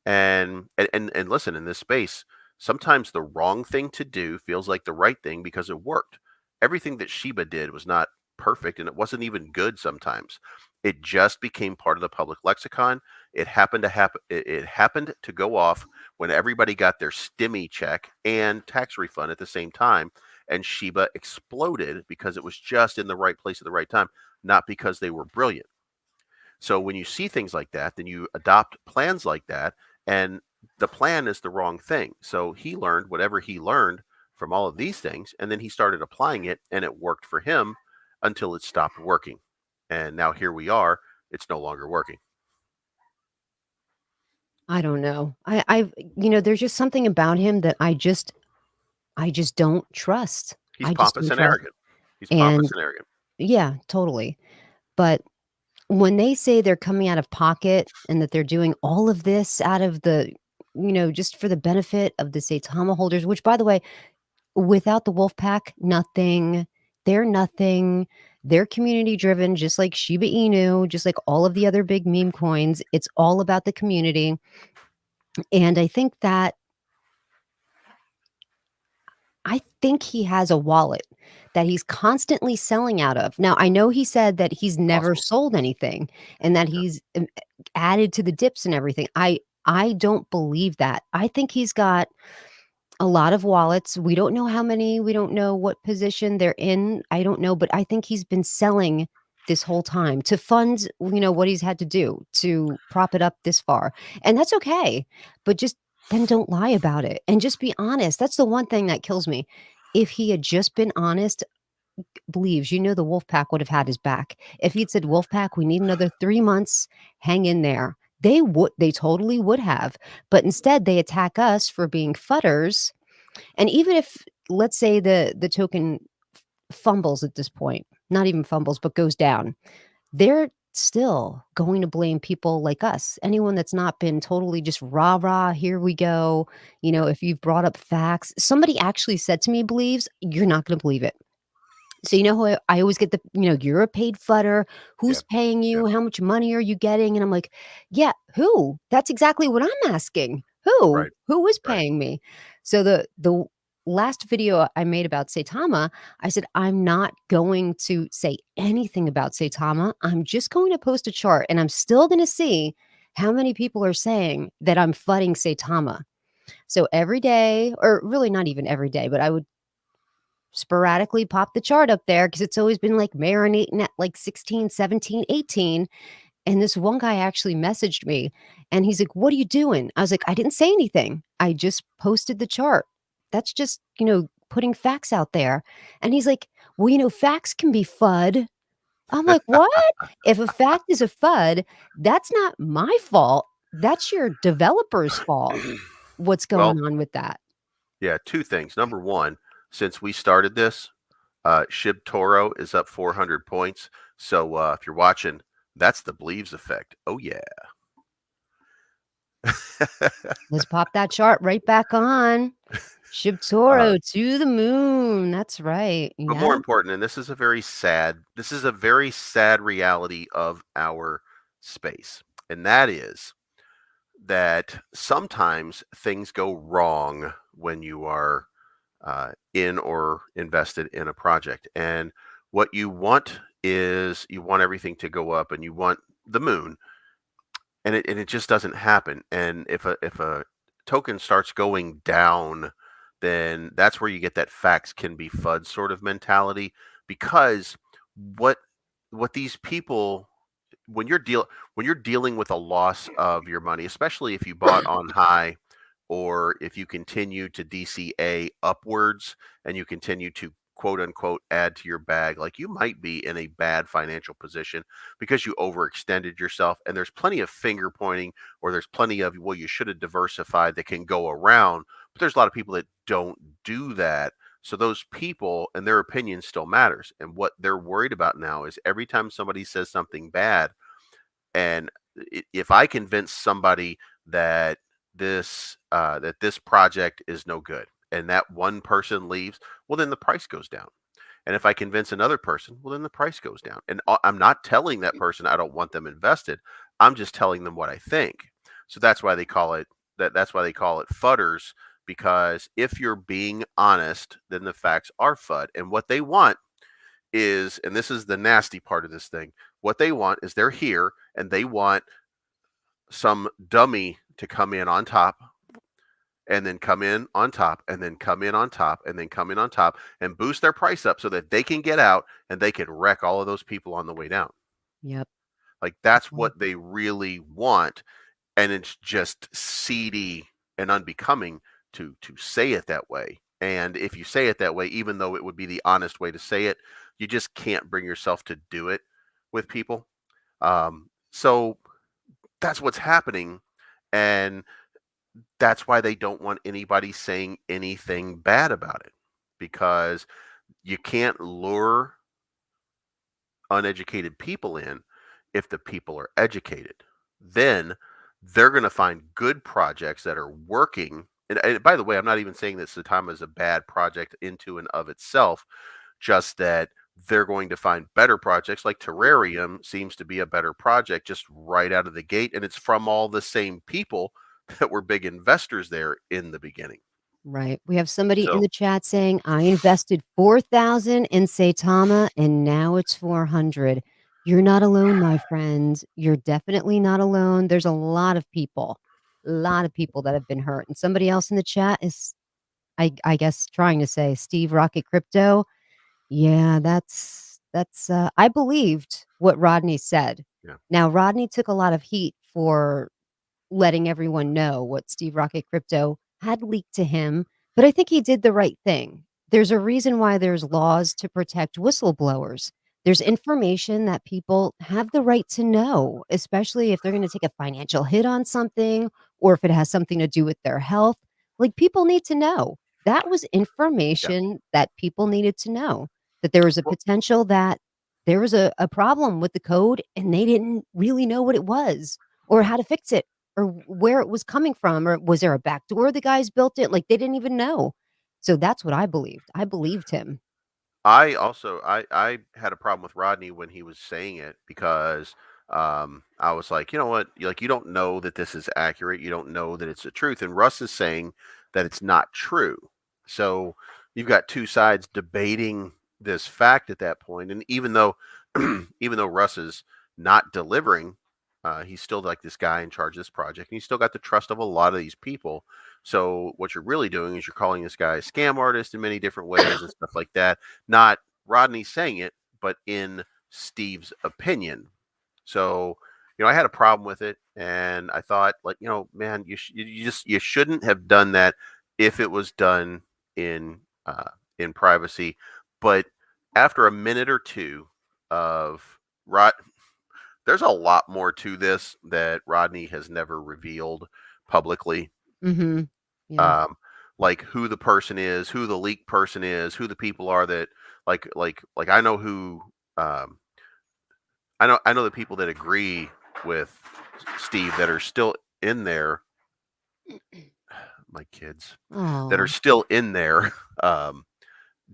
S2: And listen, in this space, sometimes the wrong thing to do feels like the right thing because it worked. Everything that Sheba did was not perfect and it wasn't even good sometimes. It just became part of the public lexicon. It happened to go off when everybody got their stimmy check and tax refund at the same time. And Sheba exploded because it was just in the right place at the right time, not because they were brilliant. So when you see things like that, then you adopt plans like that, and the plan is the wrong thing. So he learned whatever he learned from all of these things, and then he started applying it, and it worked for him until it stopped working. And now here we are, it's no longer working.
S1: I don't know. There's just something about him that I just don't trust.
S2: He's
S1: I just
S2: pompous
S1: don't
S2: and
S1: trust.
S2: arrogant. He's pompous
S1: And
S2: and arrogant.
S1: yeah, totally. But when they say they're coming out of pocket and that they're doing all of this out of just for the benefit of the Saitama holders, which by the way, without the wolf pack, nothing. They're nothing. They're community driven, just like Shiba Inu, just like all of the other big meme coins. It's all about the community. And I think he has a wallet that he's constantly selling out of. Now, I know he said that he's never
S2: Possible.
S1: sold anything and that
S2: Yeah.
S1: he's added to the dips and everything. I don't believe that. I think he's got a lot of wallets. We don't know how many, we don't know what position they're in. I don't know, but I think he's been selling this whole time to fund, what he's had to do to prop it up this far. And that's okay. But just then don't lie about it and just be honest. That's the one thing that kills me. If he had just been honest, believes, the Wolfpack would have had his back. If he'd said, Wolfpack, we need another 3 months, hang in there. They totally would have. But instead, they attack us for being fudders. And even if, let's say, the token fumbles at this point, not even fumbles, but goes down, they're still going to blame people like us. Anyone that's not been totally just rah rah, here we go.
S2: Yeah.
S1: If you've brought up facts, somebody actually said to me, believes, you're not going to believe it. So, who I always get you're a paid footer.
S2: Yeah.
S1: Who's paying
S2: Yeah.
S1: you? How much money are you getting? And I'm like, yeah, who? That's exactly what I'm asking. Who?
S2: Right.
S1: Who is
S2: Right.
S1: paying me? So the last video I made about Saitama, I said, I'm not going to say anything about Saitama. I'm just going to post a chart and I'm still going to see how many people are saying that I'm fudding Saitama. So every day, or really not even every day, but I would sporadically pop the chart up there because it's always been like marinating at like 16, 17, 18. And this one guy actually messaged me and he's like, what are you doing? I was like, I didn't say anything. I just posted the chart. That's just, putting facts out there. And he's like, well, facts can be FUD. I'm like, what? If a fact is a FUD, that's not my fault. That's your developer's fault. What's
S2: Well,
S1: going on with that?
S2: yeah, two things. Number one, since we started this, ShibToro is up 400 points. So if you're watching, that's the believes effect. Oh yeah.
S1: Let's pop that chart right back on.
S2: uh,
S1: ShibToro to the moon. That's right.
S2: but more
S1: Yeah.
S2: important, and this is a very sad reality of our space, and that is that sometimes things go wrong when you are in or invested in a project. And what you want is you want everything to go up and you want the moon, and it just doesn't happen. And if a token starts going down, then that's where you get that facts can be FUD sort of mentality. Because what what these people, when you're dealing with a loss of your money, especially if you bought on high or if you continue to DCA upwards and you continue to quote unquote add to your bag, like you might be in a bad financial position because you overextended yourself. And there's plenty of finger pointing, or there's plenty of, well, you should have diversified, that can go around. But there's a lot of people that don't do that. So those people and their opinion still matters. And what they're worried about now is every time somebody says something bad, and if I convince somebody that this project is no good, and that one person leaves, well, then the price goes down. And if I convince another person, well, then the price goes down. And I'm not telling that person I don't want them invested. I'm just telling them what I think. So that's why they call it That's why they call it fudders, because if you're being honest, then the facts are FUD. And what they want is, and this is the nasty part of this thing, what they want is they're here and they want some dummy to come in on top, and then come in on top, and then come in on top, and then come in on top, and boost their price up so that they can get out and they can wreck all of those people on the way down.
S1: Yep.
S2: Like that's
S1: Mhm.
S2: what they really want. And it's just seedy and unbecoming to say it that way. And if you say it that way, even though it would be the honest way to say it, you just can't bring yourself to do it with people. So that's what's happening. And that's why they don't want anybody saying anything bad about it, because you can't lure uneducated people in if the people are educated. Then they're going to find good projects that are working. And by the way, I'm not even saying that Saitama is a bad project into and of itself, just that they're going to find better projects. Like Terrarium seems to be a better project just right out of the gate. And it's from all the same people that were big investors there in the beginning.
S1: Right. We have somebody in
S2: So,
S1: the chat saying, I invested 4,000 in Saitama and now it's 400. You're not alone, my friend. You're definitely not alone. There's a lot of people that have been hurt. And somebody else in the chat is, I guess, trying to say Steve Rocket Crypto. Yeah, I believed what Rodney said.
S2: yeah,
S1: Now, Rodney took a lot of heat for letting everyone know what Steve Rocket Crypto had leaked to him, but I think he did the right thing. There's a reason why there's laws to protect whistleblowers. There's
S2: yeah,
S1: information that people have the right to know, especially if they're going to take a financial hit on something or if it has something to do with their health. Like, people need to know. That was
S2: yeah.
S1: information that people needed to know, that there was a
S2: Well,
S1: potential that there was a problem with the code and they didn't really know what it was or how to fix it or where it was coming from or was there a back door the guys built it? Like, they didn't even know. So that's what I believed. I believed him.
S2: I had a problem with Rodney when he was saying it because I was like, you know what? Like, you don't know that this is accurate. You don't know that it's the truth. And Russ is saying that it's not true. So you've got two sides debating this fact at that point. And even though even though Russ is not delivering, he's still like this guy in charge of this project, and he's still got the trust of a lot of these people. So what you're really doing is you're calling this guy a scam artist in many different ways and stuff like that. Not Rodney saying it, but in Steve's opinion. So, I had a problem with it, and I thought, like, man, you shouldn't have done that if it was done in in privacy. But after a minute or two of Rod, there's a lot more to this that Rodney has never revealed publicly.
S1: Mhm. Yeah.
S2: um, like who the person is, who the leaked person is, who the people are that like I know who um, I know the people that agree with Steve that are still in there. My kids that are
S1: Oh.
S2: still in there um,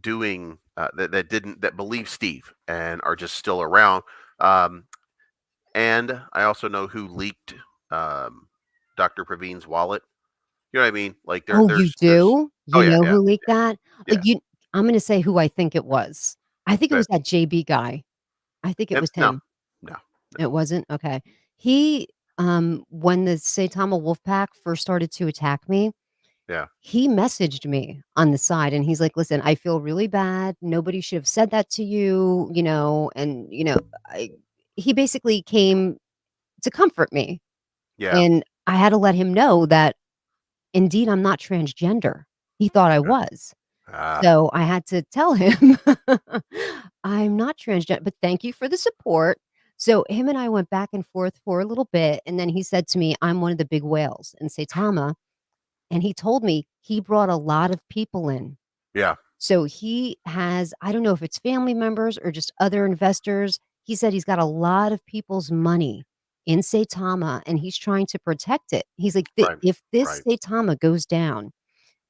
S2: doing that believe Steve and are just still around. Um, and I also know who leaked um, Dr. Praveen's wallet. You know what I mean? Like
S1: Oh, you
S2: there's
S1: do?
S2: oh
S1: You
S2: yeah,
S1: know
S2: yeah,
S1: who leaked that?
S2: yeah.
S1: You I'm gonna say who I think it was. I think it
S2: But
S1: was that JB guy. I think it was
S2: no,
S1: him.
S2: no, no.
S1: It wasn't? Okay. He, when the Saitama wolf pack first started to attack me,
S2: Yeah,
S1: he messaged me on the side and he's like, "Listen, I feel really bad. Nobody should have said that to you, and, I he basically came to comfort me,
S2: yeah.
S1: and I had to let him know that indeed I'm not transgender. He thought I was.
S2: Ah,
S1: So I had to tell him, "I'm not transgender, but thank you for the support." So him and I went back and forth for a little bit, and then he said to me, "I'm one of the big whales in Saitama," and he told me he brought a lot of people in.
S2: yeah,
S1: So he has I don't know if it's family members or just other investors. He said he's got a lot of people's money in Saitama, and he's trying to protect it. He's like,
S2: right,
S1: If this
S2: right.
S1: Saitama goes down,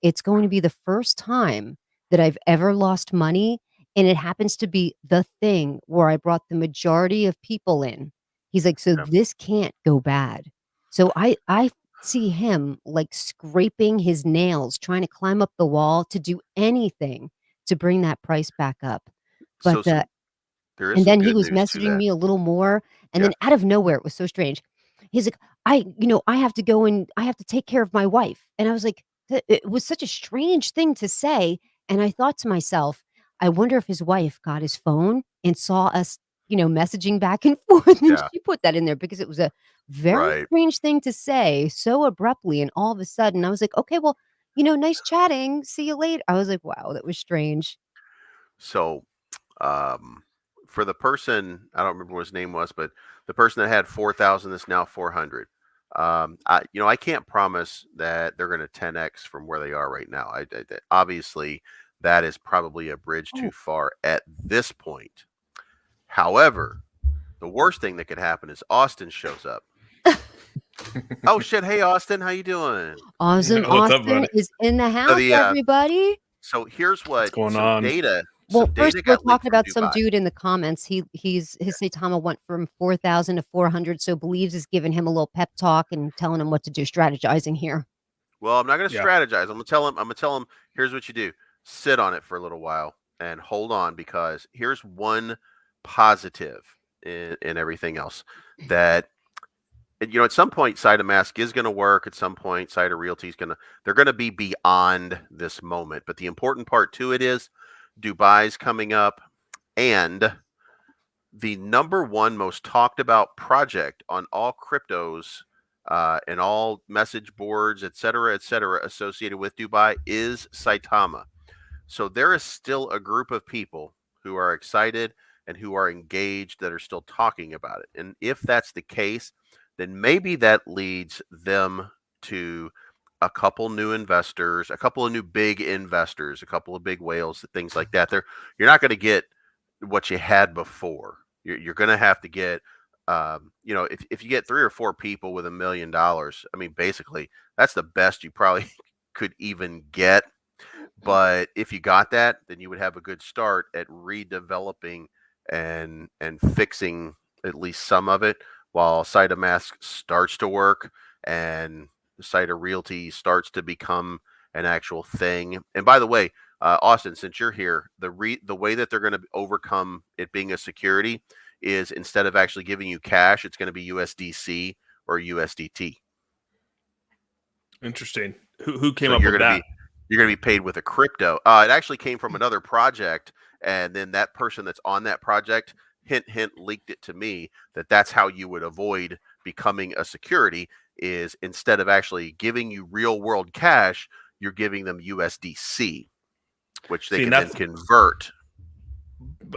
S1: it's going to be the first time that I've ever lost money, and it happens to be the thing where I brought the majority of people in. He's like, "So
S2: Yeah.
S1: this can't go bad." So I see him, like, scraping his nails, trying to climb up the wall to do anything to bring that price back up. But,
S2: So there is
S1: and
S2: some
S1: then he
S2: good
S1: was
S2: news to
S1: messaging
S2: that.
S1: me a little more, and
S2: Yeah,
S1: then out of nowhere, it was so strange. He's like, I have to go and I have to take care of my wife." And I was like, it was such a strange thing to say, and I thought to myself, "I wonder if his wife got his phone and saw us, messaging back and forth, and
S2: yeah,
S1: she put that in there," because it was a very
S2: right.
S1: strange thing to say so abruptly, and all of a sudden, I was like, "Okay, well, nice chatting. See you later." I was like, "Wow, that was strange."
S2: So um, for the person, I don't remember what his name was, but the person that had 4,000 is now 400. I can't promise that they're going to 10x from where they are right now. Obviously, that is probably a bridge too
S1: Oh.
S2: far at this point. However, the worst thing that could happen is Austin shows up. Oh shit! Hey Austin, how you doing?
S1: Awesome
S3: What's up,
S1: Austin
S3: buddy?
S1: is in the
S2: So
S1: house,
S2: the
S1: everybody.
S2: so here's
S3: What's
S2: what
S3: going
S2: some
S3: on?
S2: data
S1: Well,
S2: some
S1: first
S2: data
S1: we're
S2: got leaked
S1: talking
S2: from
S1: about some
S2: Dubai.
S1: dude in the comments. His Saitama went from 4,000 to 400, so believes is giving him a little pep talk and telling him what to do, strategizing here.
S2: Well, I'm not going to
S3: Yeah.
S2: strategize. I'm going to tell him. Here's what you do: sit on it for a little while and hold on, because here's one positive in everything else that at some point Saitamask is going to work. At some point, SaitaRealty is going to they're going to be beyond this moment. But the important part to it is Dubai's coming up, and the number one most talked about project on all cryptos and all message boards, et cetera, associated with Dubai is Saitama. So there is still a group of people who are excited and who are engaged that are still talking about it. And if that's the case, then maybe that leads them to a couple new investors, a couple of new big investors, a couple of big whales, things like that. You're not going to get what you had before. You're going to have to get, if you get 3 or 4 people with $1 million, I mean, basically, that's the best you probably could even get. But if you got that, then you would have a good start at redeveloping and fixing at least some of it while Saitama starts to work and SaitaRealty starts to become an actual thing. And by the way, Austin, since you're here, the way that they're going to overcome it being a security is instead of actually giving you cash, it's going to be USDC or USDT.
S3: Interesting. Who came
S2: So
S3: up with that?
S2: you're gonna be paid with a crypto. It actually came from another project, and then that person that's on that project, hint hint, leaked it to me that that's how you would avoid becoming a security. Is instead of actually giving you real world cash, you're giving them USDC, which they
S3: See, and
S2: can then
S3: that's
S2: convert.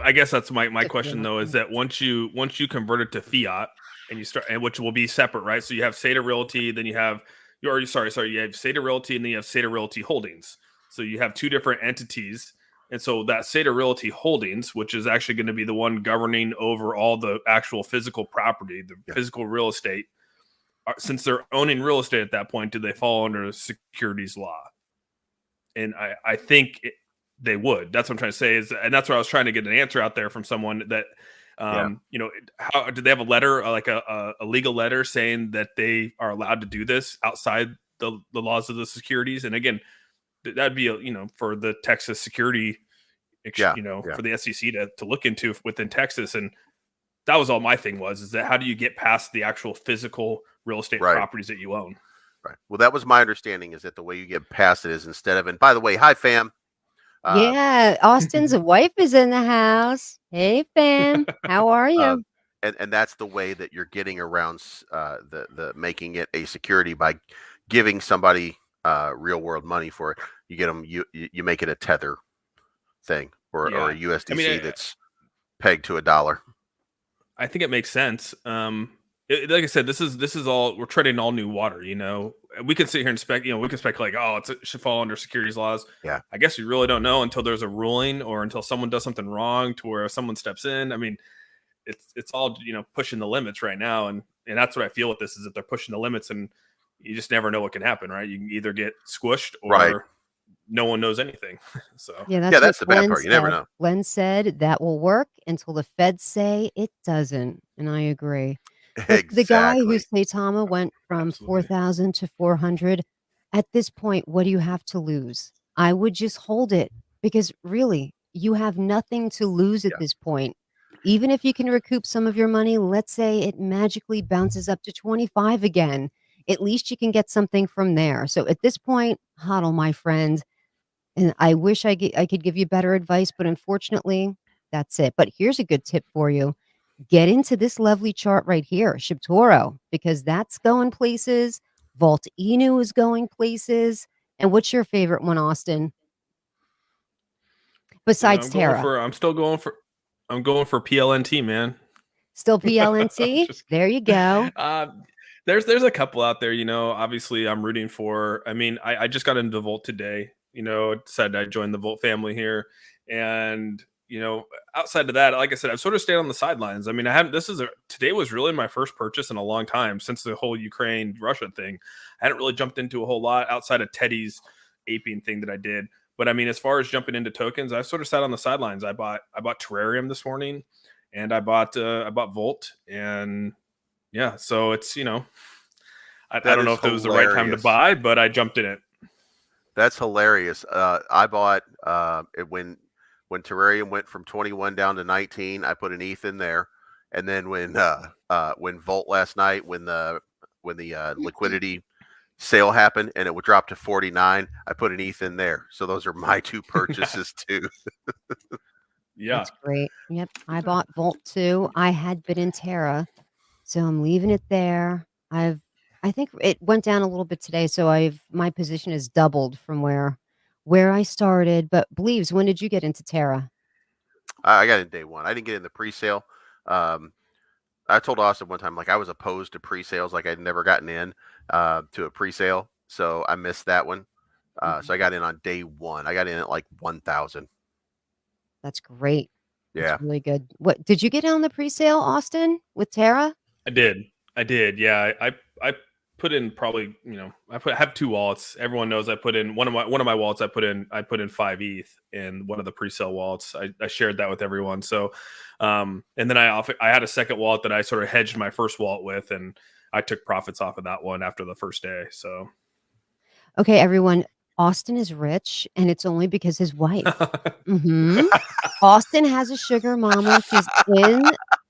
S3: I guess that's my
S1: Good for
S3: question though, is
S1: them.
S3: that once you convert it to fiat and you start, and which will be separate, right? So you have SaitaRealty, then you have you have SaitaRealty, and then you have SaitaRealty Holdings. So you have two different entities. And so that SaitaRealty Holdings, which is actually going to be the one governing over all the actual physical property, the
S2: Yeah.
S3: physical real estate, since they're owning real estate at that point, do they fall under securities law? And I think they would. That's what I'm trying to say and that's what I was trying to get an answer out there from someone that,
S2: Yeah.
S3: how did they have a letter, like a legal letter saying that they are allowed to do this outside the laws of the securities? And again, that'd be, for the Texas security,
S2: Yeah. Yeah.
S3: for the SEC to look into within Texas. And that was all my thing is that how do you get past the actual physical real estate
S2: Right.
S3: properties that you own?
S2: Right. Well, that was my understanding, is that the way you get past it is instead of, and by the way, hi fam.
S1: Yeah, Austin's wife is in the house. Hey, fam. How are
S2: Uh,
S1: you?
S2: and that's the way that you're getting around the making it a security by giving somebody real world money for it. You get them, you make it a tether thing, or
S3: Yeah.
S2: a USDC
S3: I
S2: that's pegged to $1.
S3: I think it makes sense. Like I said, this is all, we're treading all new water. We can sit here and we can speculate. Oh, it should fall under securities laws.
S2: Yeah.
S3: I guess we really don't know until there's a ruling or until someone does something wrong to where someone steps in. I mean, it's all pushing the limits right now, and that's what I feel with this, is that they're pushing the limits, and you just never know what can happen. Right? You can either get squished
S2: Right.
S3: or no one knows anything. So
S1: Yeah,
S2: Yeah,
S1: that's what
S2: that's the bad
S1: Glenn
S2: part. You never
S1: said.
S2: know.
S1: Glenn said that will work until the feds say it doesn't, and I agree. But the guy who
S2: Exactly.
S1: Saitama went from
S3: absolutely.
S1: 4,000 to 400, at this point, what do you have to lose? I would just hold it because really, you have nothing to lose at
S2: Yeah.
S1: this point. Even if you can recoup some of your money, let's say it magically bounces up to 25 again. At least you can get something from there. So at this point, hodl, my friend. And I wish I could give you better advice, but unfortunately, that's it. But here's a good tip for you. Get into this lovely chart right here, ShibToro, because that's going places. Vault Inu is going places. And what's your favorite one, Austin? Besides Terra?
S3: I'm going for PLNT, man.
S1: Still PLNT?
S3: Just
S1: There you go.
S3: there's a couple out there, obviously I'm rooting for. I mean, I just got into Volt today, decided I joined the Volt family here. And, outside of that, like I said, I've sort of stayed on the sidelines. I mean, I haven't, today was really my first purchase in a long time since the whole Ukraine Russia thing. I hadn't really jumped into a whole lot outside of Teddy's aping thing that I did. But I mean, as far as jumping into tokens, I sort of sat on the sidelines. I bought Terrarium this morning, and I bought Volt, and yeah, so it's I
S2: That
S3: don't know
S2: is
S3: if it was the right time to
S2: hilarious.
S3: buy, but I jumped in it.
S2: That's hilarious. I bought it when Terrarium went from 21 down to 19. I put an ETH in there, and then when Volt last night, when the liquidity sale happened and it would drop to 49, I put an ETH in there. So those are my two purchases too.
S3: Yeah.
S1: That's great. Yep. I bought Volt too. I had been in Terra, so I'm leaving it there. I think it went down a little bit today, so my position is doubled from where I started. But believes, when did you get into Terra?
S2: I got in day one. I didn't get in the pre-sale. Um, I told Austin one time, like, I was opposed to pre-sales, like I'd never gotten in to a pre-sale, so I missed that one. So
S1: Mhm.
S2: I got in on day one. I got in at like 1,000.
S1: That's great. It's
S2: Yeah.
S1: really good. What did you get on the presale, Austin, with Tara?
S3: I did. I did. Yeah. I put in probably, I have two wallets. Everyone knows I put in one of my wallets. I put in 5 ETH in one of the pre-sale wallets. I shared that with everyone. So, and then I had a second wallet that I sort of hedged my first wallet with, and I took profits off of that one after the first day. So,
S1: Okay, everyone, Austin is rich, and it's only because his wife. Mhm. Austin has a sugar mama. She's in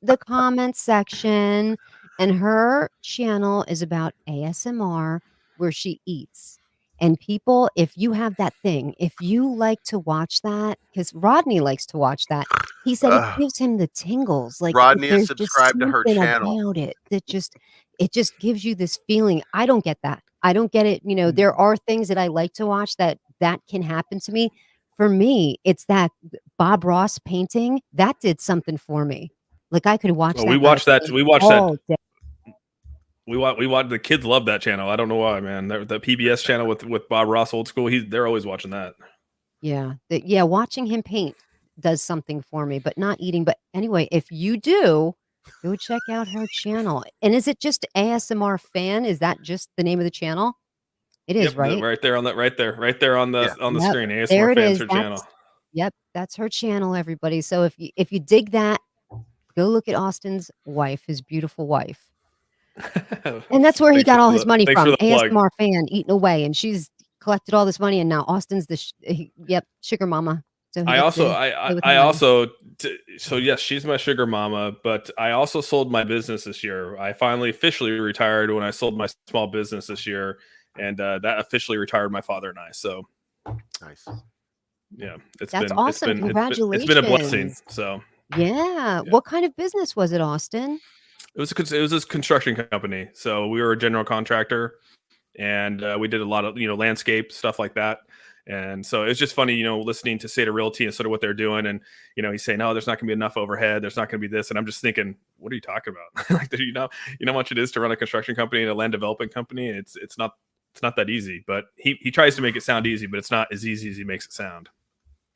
S1: the comments section, and her channel is about ASMR where she eats. And people, if you have that thing, if you like to watch that, because Rodney likes to watch that, he said it
S2: Uh,
S1: gives him the tingles. Like
S2: Rodney is
S1: there's just
S2: subscribed to her
S1: something
S2: channel.
S1: about it that just it just gives you this feeling. I don't get that. I don't get it. There are things that I like to watch that can happen to me. For me, it's that Bob Ross painting, that did something for me. Like, I could watch
S3: well, we
S1: that guy
S3: watched that.
S1: paint
S3: We watched that.
S1: all day.
S3: We watch. The kids love that channel. I don't know why, man. The PBS channel with Bob Ross, old school. They're always watching that.
S1: Yeah, watching him paint does something for me, but not eating. But anyway, if you do, go check out her channel. And is it just ASMR Fan? Is that just the name of the channel? It is,
S3: Yep,
S1: right?
S3: right there on that, right there on
S2: Yeah.
S3: the
S1: Yep.
S3: screen. ASMR
S1: There it
S3: fans
S1: is.
S3: her channel.
S1: That's her channel, everybody. So if you dig that, go look at Austin's wife, his beautiful wife. And that's where he got all his money
S3: Thanks for
S1: from,
S3: the plug.
S1: ASMR Fan eating away, and she's collected all this money, and now Austin's sugar mama. So he
S3: I
S1: gets
S3: also
S1: to
S3: I
S1: play with her
S3: I
S1: money.
S3: also so yes, she's my sugar mama, but I also sold my business this year. I finally officially retired when I sold my small business this year, and that officially retired my father and I. So
S2: Nice.
S3: yeah,
S1: That's awesome,
S3: it's been a blessing.
S1: congratulations.
S3: So
S1: Yeah.
S3: yeah,
S1: What kind of business was it, Austin?
S3: it was this construction company. So we were a general contractor, and we did a lot of landscape stuff like that. And so it's just funny, listening to SaitaRealty and sort of what they're doing, and he's saying, "No, there's not going to be enough overhead. There's not going to be this," and I'm just thinking, "What are you talking about? Like, you know how much it is to run a construction company and a land development company? It's not that easy." But he tries to make it sound easy, but it's not as easy as he makes it sound.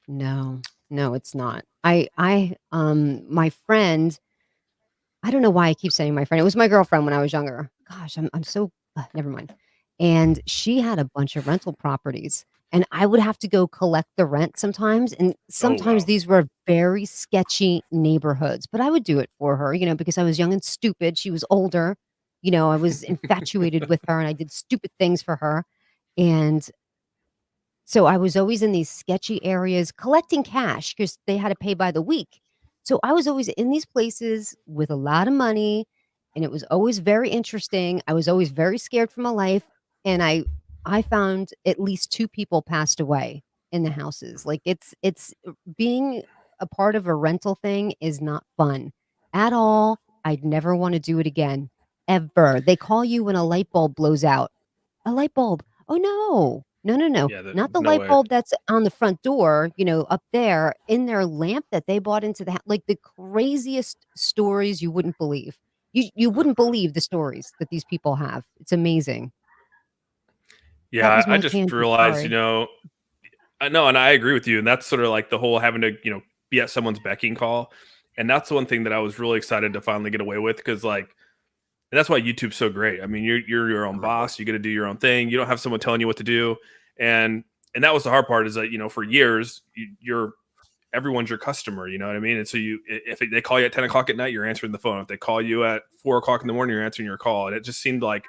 S1: No. No, it's not. My friend, I don't know why I keep saying my friend. It was my girlfriend when I was younger. Gosh, I'm so never mind. And she had a bunch of rental properties, and I would have to go collect the rent sometimes, and
S3: Oh
S1: sometimes
S3: wow.
S1: these were very sketchy neighborhoods, but I would do it for her, because I was young and stupid. She was older. I was infatuated with her, and I did stupid things for her. And so I was always in these sketchy areas collecting cash because they had to pay by the week. So I was always in these places with a lot of money, and it was always very interesting. I was always very scared for my life, and I found at least 2 people passed away in the houses. Like it's being a part of a rental thing is not fun at all. I'd never want to do it again, ever. They call you when a light bulb blows out. A light bulb. Oh, no. No, no, no.
S3: Yeah,
S1: Not the
S3: no
S1: light
S3: way.
S1: bulb that's on the front door, up there in their lamp that they bought into like, the craziest stories you wouldn't believe. You wouldn't believe the stories that these people have. It's amazing.
S3: Yeah,
S1: That was
S3: I
S1: my
S3: just
S1: tangent,
S3: realized,
S1: sorry.
S3: I know, and I agree with you. And that's sort of like the whole having to, be at someone's becking call. And that's one thing that I was really excited to finally get away with, because and that's why YouTube's so great. I mean, you're your own
S2: Mhm.
S3: boss. You get to do your own thing. You don't have someone telling you what to do. And that was the hard part, is that for years you're everyone's your customer. You know what I mean? And so if they call you at 10 o'clock at night, you're answering the phone. If they call you at 4 o'clock in the morning, you're answering your call. And it just seemed like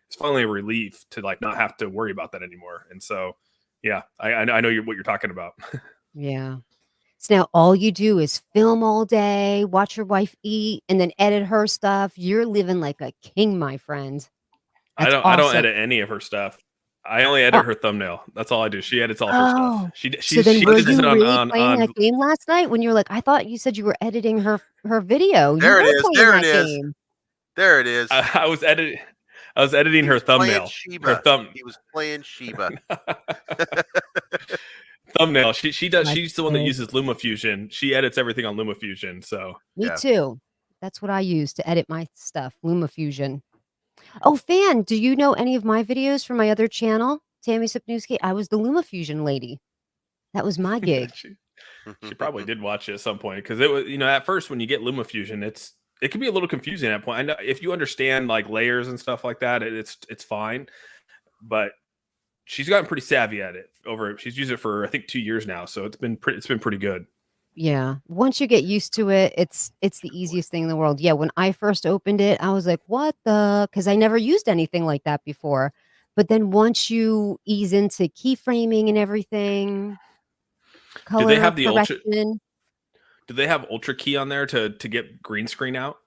S3: it's finally a relief to like not have to worry about that anymore. And so, yeah, I know what you're talking about.
S1: Yeah. So now all you do is film all day, watch your wife eat, and then edit her stuff. You're living like a king, my friend. That's
S3: I don't
S1: awesome.
S3: edit any of her stuff. I only edit
S1: Uh,
S3: her thumbnail. That's all I do. She edits all of her stuff.
S1: Oh,
S3: She
S1: so
S3: she
S1: then
S3: she
S1: were
S3: does it
S1: you really playing
S3: on
S1: that game last night when you're like, "I thought you said you were editing her video." You
S2: There it
S1: were
S2: is.
S1: playing
S2: There it
S1: that
S2: is.
S1: game.
S2: There it is.
S3: I was editing
S2: He
S3: her
S2: was playing
S3: thumbnail. Her
S2: Sheba.
S3: thumb
S2: He was playing Sheba.
S3: thumbnail.
S1: My
S3: She's the one that
S1: kid.
S3: uses LumaFusion. She edits everything on LumaFusion. So
S1: Me
S2: Yeah.
S1: too. That's what I use to edit my stuff, LumaFusion. Oh, Fan, do you know any of my videos from my other channel, Tammy Sipniewski? I was the LumaFusion lady. That was my gig.
S3: She probably did watch it at some point because it was, at first when you get LumaFusion, it can be a little confusing at that point. I know if you understand like layers and stuff like that, it's fine. But she's gotten pretty savvy at it. She's used it for I think 2 years now, so it's been pretty good.
S1: Yeah. Once you get used to it, it's the easiest thing in the world. Yeah, when I first opened it, I was like, "What the?" Because I never used anything like that before. But then once you ease into keyframing and everything,
S3: Do they
S1: color
S3: have the ultra?
S1: correction.
S3: Do they have Ultra Key on there to get green screen out?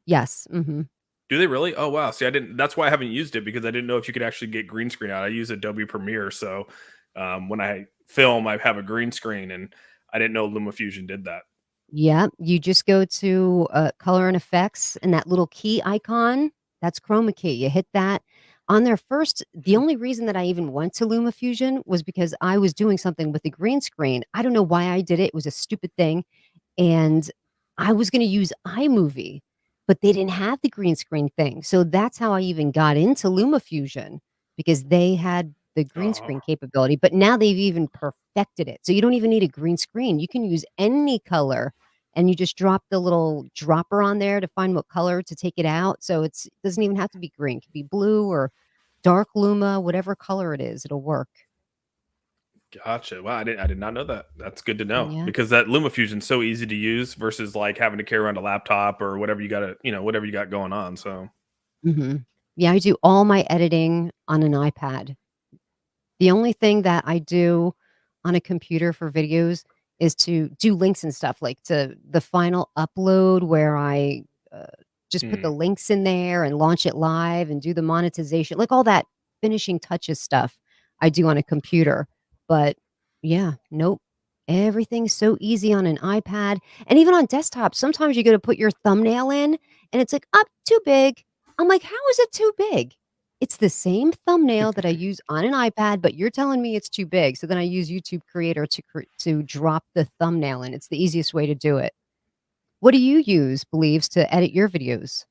S1: Yes. Mhm.
S3: Do they really? Oh wow! See, I didn't. That's why I haven't used it because I didn't know if you could actually get green screen out. I use Adobe Premiere, so when I film, I have a green screen, and I didn't know LumaFusion did that.
S1: Yeah, you just go to, color and effects and that little key icon, that's chroma key. You hit that. On there first, the only reason that I even went to LumaFusion was because I was doing something with the green screen. I don't know why I did it. It was a stupid thing. And I was gonna use iMovie, but they didn't have the green screen thing, so that's how I even got into LumaFusion, because they had the green
S3: Oh,
S1: screen capability, but now they've even perfected it, so you don't even need a green screen, you can use any color, and you just drop the little dropper on there to find what color to take it out, so it doesn't even have to be green, it could be blue or dark Luma, whatever color it is, it'll work.
S3: gotcha. Wow, I did not know that. That's good to know
S1: Yeah.
S3: because that LumaFusion's so easy to use versus like having to carry around a laptop or whatever you got to, whatever you got going on. So
S1: Mhm. Yeah, I do all my editing on an iPad. The only thing that I do on a computer for videos is to do links and stuff, like to the final upload where I, uh, just put the
S3: hmm.
S1: links in there and launch it live and do the monetization, like all that finishing touches stuff I do on a computer. But yeah, nope. Everything's so easy on an iPad and even on desktop. Sometimes you go to put your thumbnail in and it's like, "Up, too big." I'm like, "How is it too big?" It's the same thumbnail that I use on an iPad, but you're telling me it's too big, so then I use YouTube Creator to drop the thumbnail in, it's the easiest way to do it. What do you use, Believes, to edit your videos?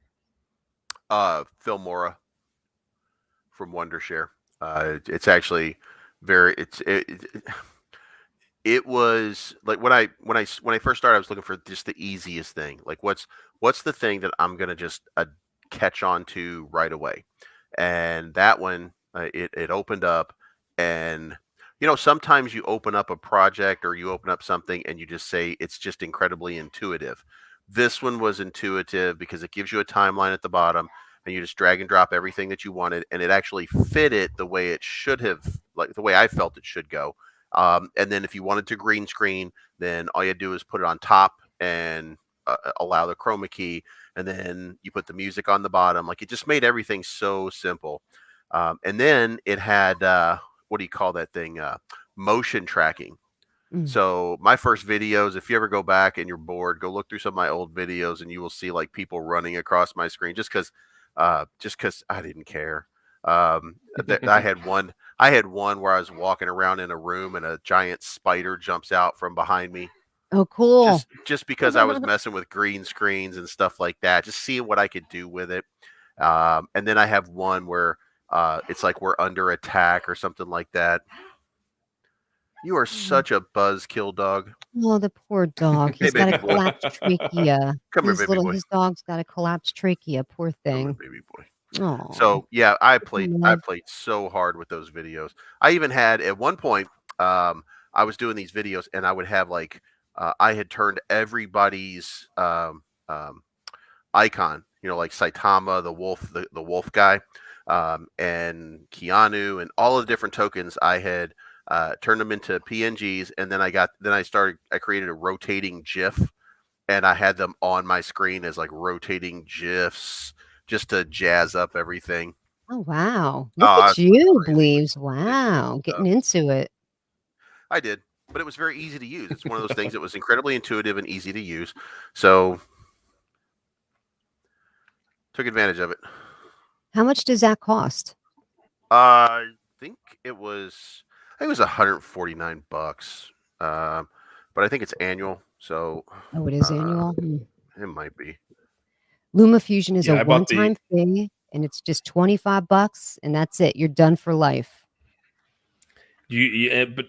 S2: Filmora from Wondershare. It's actually very it was like when I first started, I was looking for just the easiest thing. Like what's the thing that I'm gonna just catch on to right away, and that one it opened up, and sometimes you open up a project or you open up something and you just say it's just incredibly intuitive. This one was intuitive because it gives you a timeline at the bottom and you just drag and drop everything that you wanted and it actually fit it the way it should have, like the way I felt it should go. And then if you wanted to green screen, then all you had to do is put it on top and allow the chroma key, and then you put the music on the bottom. Like it just made everything so simple. And then it had what do you call that thing? Motion tracking.
S1: Mm.
S2: So my first videos, if you ever go back and you're bored, go look through some of my old videos, and you will see like people running across my screen just because I didn't care. I had one. I had one where I was walking around in a room and a giant spider jumps out from behind me.
S1: Oh, cool.
S2: Just because I was messing with green screens and stuff like that, just seeing what I could do with it. And then I have one where it's like we're under attack or something like that. You are
S1: Mm.
S2: such a buzzkill, dog.
S1: Oh, the poor dog,
S2: Hey,
S1: he's got a
S2: baby boy.
S1: collapsed trachea.
S2: Come here, baby boy.
S1: His dog's got a collapsed trachea, poor
S2: Come here,
S1: thing.
S2: baby boy.
S1: Oh,
S2: So yeah, I played so hard with those videos. I even had at one point, I was doing these videos and I would have like I had turned everybody's icon, like Saitama, the wolf, the wolf guy, and Keanu, and all of the different tokens. I had turned them into PNGs, and then I created a rotating GIF, and I had them on my screen as like rotating GIFs just to jazz up everything.
S1: oh, wow.
S2: Oh,
S1: Look
S2: I
S1: at
S2: was going
S1: you,
S2: crazy
S1: Believes.
S2: with doing
S1: Wow,
S2: stuff.
S1: getting into it.
S2: I did, but it was very easy to use. It's one of those things that was incredibly intuitive and easy to use. So took advantage of it.
S1: How much does that cost?
S2: I think it was $149. But I think it's annual, so
S1: Oh, it is
S2: uh,
S1: annual? Hmm.
S2: it might be.
S1: LumaFusion is a
S3: Yeah, I bought the
S1: one-time thing, and it's just 25 bucks, and that's it. You're done for life.
S3: But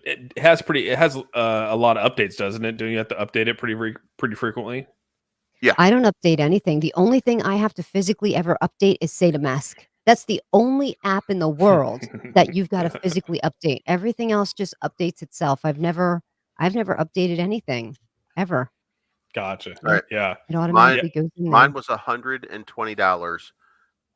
S3: it has a lot of updates, doesn't it? Don't you have to update it pretty frequently?
S2: Yeah.
S1: I don't update anything. The only thing I have to physically ever update is SaitaMask. That's the only app in the world that you've got to physically update. Everything else just updates itself. I've never updated anything ever.
S3: Gotcha.
S2: All right.
S3: Yeah.
S1: It
S2: Mine
S1: automatically goes in
S2: mine
S1: there.
S2: was $120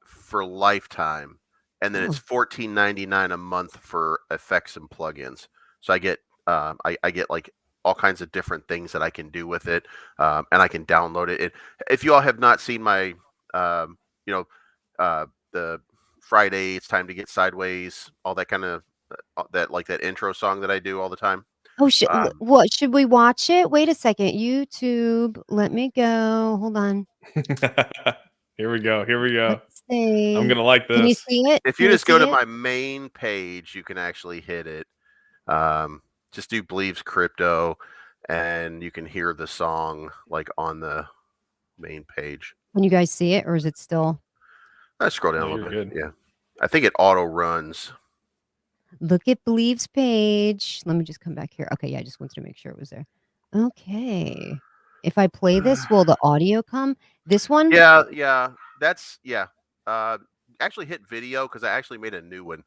S2: for lifetime, and then it's
S1: Oh,
S2: $14.99 a month for effects and plugins. So I get I get like all kinds of different things that I can do with it, and I can download it. If you all have not seen my you know the Friday it's time to get sideways, all that kind of that intro song that I do all the time.
S1: oh,
S2: Um,
S1: what should we watch it? Wait a second. YouTube. Let me go. Hold on.
S3: Here we go. Here we go.
S1: Let's
S3: I'm
S1: see.
S3: gonna like
S1: Can you
S3: this.
S1: see it?
S2: if you
S1: Can you
S2: just go to
S1: see it?
S2: my main page, you can actually hit it. Just do believes crypto, and you can hear the song like on the main page.
S1: Can you guys see it, or is it still?
S2: Let's scroll down
S3: No,
S2: a
S3: you're
S2: little bit.
S3: good.
S2: Yeah, I think it auto runs.
S1: Look at Believe's page. Let me just come back here. Okay, yeah, I just wanted to make sure it was there. Okay. If I play this, will the audio come? This one?
S2: Yeah. That's yeah. Uh, Actually hit video because I actually made a new one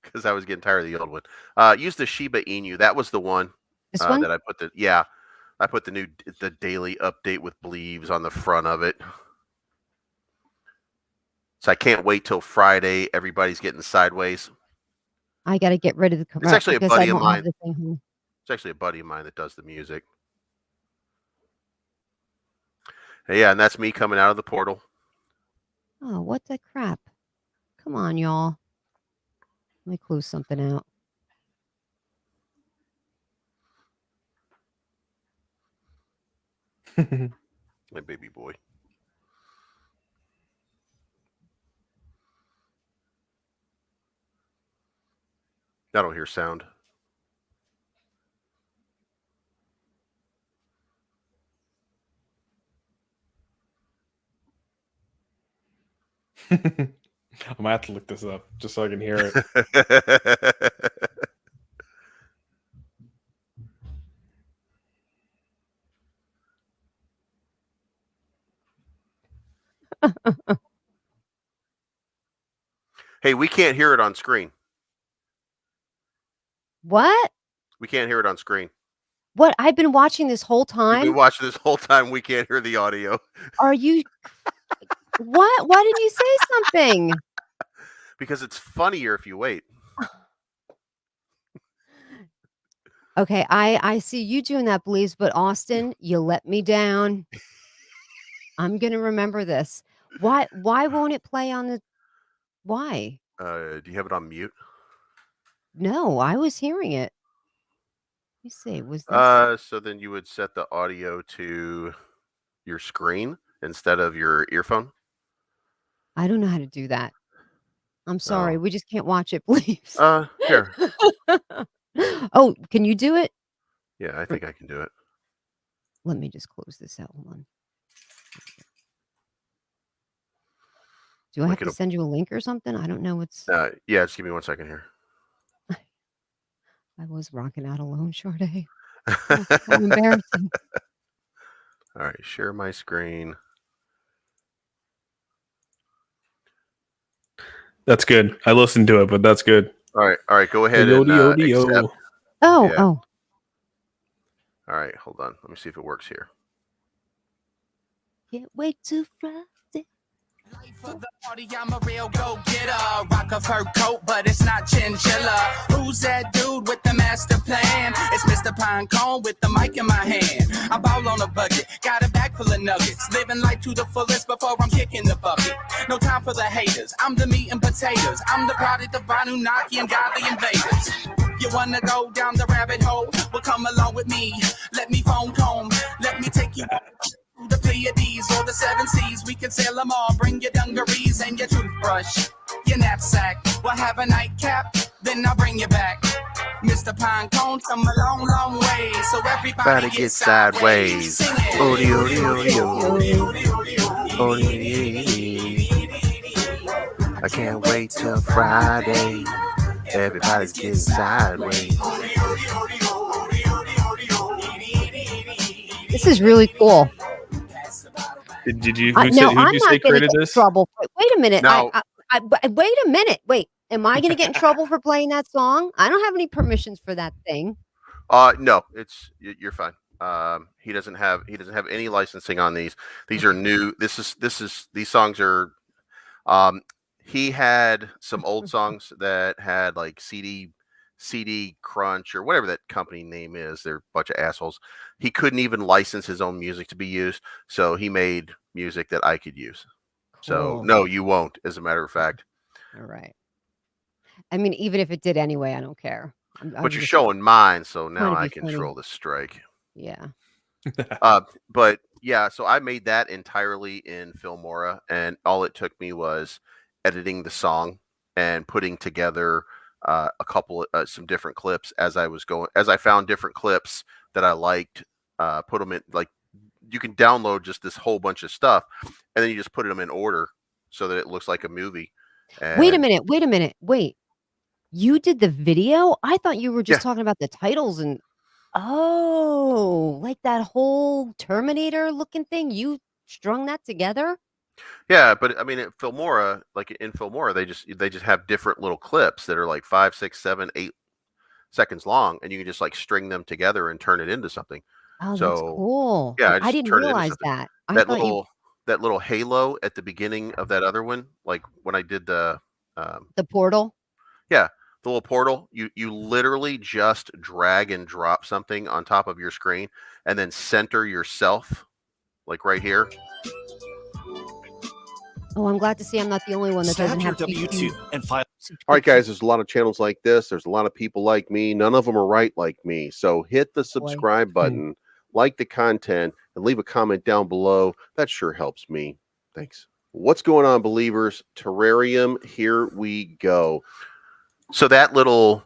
S2: because I was getting tired of the old one. Use the Shiba Inu. That was the one
S1: This one?
S2: that I put I put the daily update with believes on the front of it. So I can't wait till Friday. Everybody's getting sideways.
S1: I gotta get rid of the
S2: It's actually a
S1: because I
S2: buddy of
S1: don't have
S2: mine.
S1: the thing here.
S2: It's actually a buddy of mine that does the music. Yeah, and that's me coming out of the portal.
S1: Oh, what the crap? Come on, y'all. Let me close something out.
S2: My baby boy. I don't hear sound.
S3: I might have to look this up just so I can hear it.
S2: Hey, we can't hear it on screen.
S1: What?
S2: We can't hear it on screen.
S1: What? I've been watching this whole
S2: You've been
S1: time?
S2: watching this whole time. We can't hear the audio
S1: Are you what? Why didn't you say something?
S2: because it's funnier if you wait.
S1: Okay, I see you doing that, Believes, but Austin, you let me down. I'm gonna remember this. Why won't it play on the why?
S2: Do you have it on mute?
S1: No, I was hearing it. Let me see. Was this
S2: So then you would set the audio to your screen instead of your earphone.
S1: I don't know how to do that. I'm sorry. We just can't watch it, please.
S2: Here.
S1: Oh, can you do it?
S2: Yeah, I think I can do it.
S1: Let me just close this out. Hold on. Do I have
S2: Like
S1: to
S2: it'll.
S1: send you a link or something? I don't know what's
S2: Yeah, just give me 1 second here.
S1: I was rocking out alone, Sade. Oh, how embarrassing.
S2: All right, share my screen.
S3: That's good. I listened to it, but that's good.
S2: All right. Go ahead
S3: Yo,
S2: and
S3: yo, yo.
S2: accept.
S1: Oh,
S2: Yeah.
S1: oh.
S2: All right, hold on. Let me see if it works here.
S1: Can't wait to Friday.
S4: For the party, I'm a real go-getter. Rock a fur coat, but it's not chinchilla. Who's that dude with the master plan? It's Mr. Pinecone with the mic in my hand. I ball on a budget, got a bag full of nuggets. Living life to the fullest before I'm kicking the bucket. No time for the haters, I'm the meat and potatoes. I'm the product of Anunnaki and godly invaders. You wanna go down the rabbit hole? Well, come along with me. Let me phone comb. Let me take you the Pleiades or the 7 seas. We can sail them all. Bring your dungarees and your toothbrush, your knapsack. We'll have a nightcap, then I'll bring you back. Mr. Pinecone come a long, long way, so everybody get sideways. Sing it.
S2: Odie, odie, odie, I can't wait till Friday. Everybody's getting sideways.
S1: This is really cool.
S3: Did you?
S1: No,
S3: Who
S1: I'm
S3: did you say
S1: not going to
S3: created
S1: get in
S3: this?
S1: trouble. Wait a minute.
S2: Now,
S1: Wait a minute. Wait, am I going to get in trouble for playing that song? I don't have any permissions for that thing.
S2: no, you're fine. He doesn't have any licensing on these. These are new. These songs are. He had some old songs that had like CD Crunch or whatever that company name is. They're a bunch of assholes. He couldn't even license his own music to be used, so he made music that I could use. So
S1: Cool.
S2: no, you won't. As a matter of fact.
S1: All right. I mean, even if it did anyway, I don't care.
S2: But you're showing mine, so now
S1: trying to
S2: I
S1: be funny.
S2: control the strike.
S1: Yeah.
S2: But yeah, so I made that entirely in Filmora, and all it took me was editing the song and putting together a couple some different clips as I found different clips that I liked, put them in, like, you can download just this whole bunch of stuff and then you just put them in order so that it looks like a movie.
S1: Wait a minute. Wait. You did the video? I thought you were just talking about the titles and like that whole Terminator looking thing. You strung that together?
S2: Yeah, but I mean, in Filmora, they just have different little clips that are like 5, 6, 7, 8 seconds long, and you can just like string them together and turn it into something.
S1: Oh,
S2: So
S1: that's cool.
S2: yeah,
S1: I
S2: just
S1: didn't
S2: turn it into
S1: realize
S2: something.
S1: that. I
S2: That
S1: thought you
S2: little halo at the beginning of that other one, like when I did the
S1: portal.
S2: yeah, the little portal, you literally just drag and drop something on top of your screen and then center yourself, like right here.
S1: Oh, I'm glad to see I'm not the only one that doesn't have
S5: W2 and file.
S6: All right, guys, there's a lot of channels like this. There's a lot of people like me. None of them are right like me. So hit the subscribe button, like the content, and leave a comment down below. That sure helps me. Thanks. What's going on, believers? Terrarium, here we go.
S2: So that little,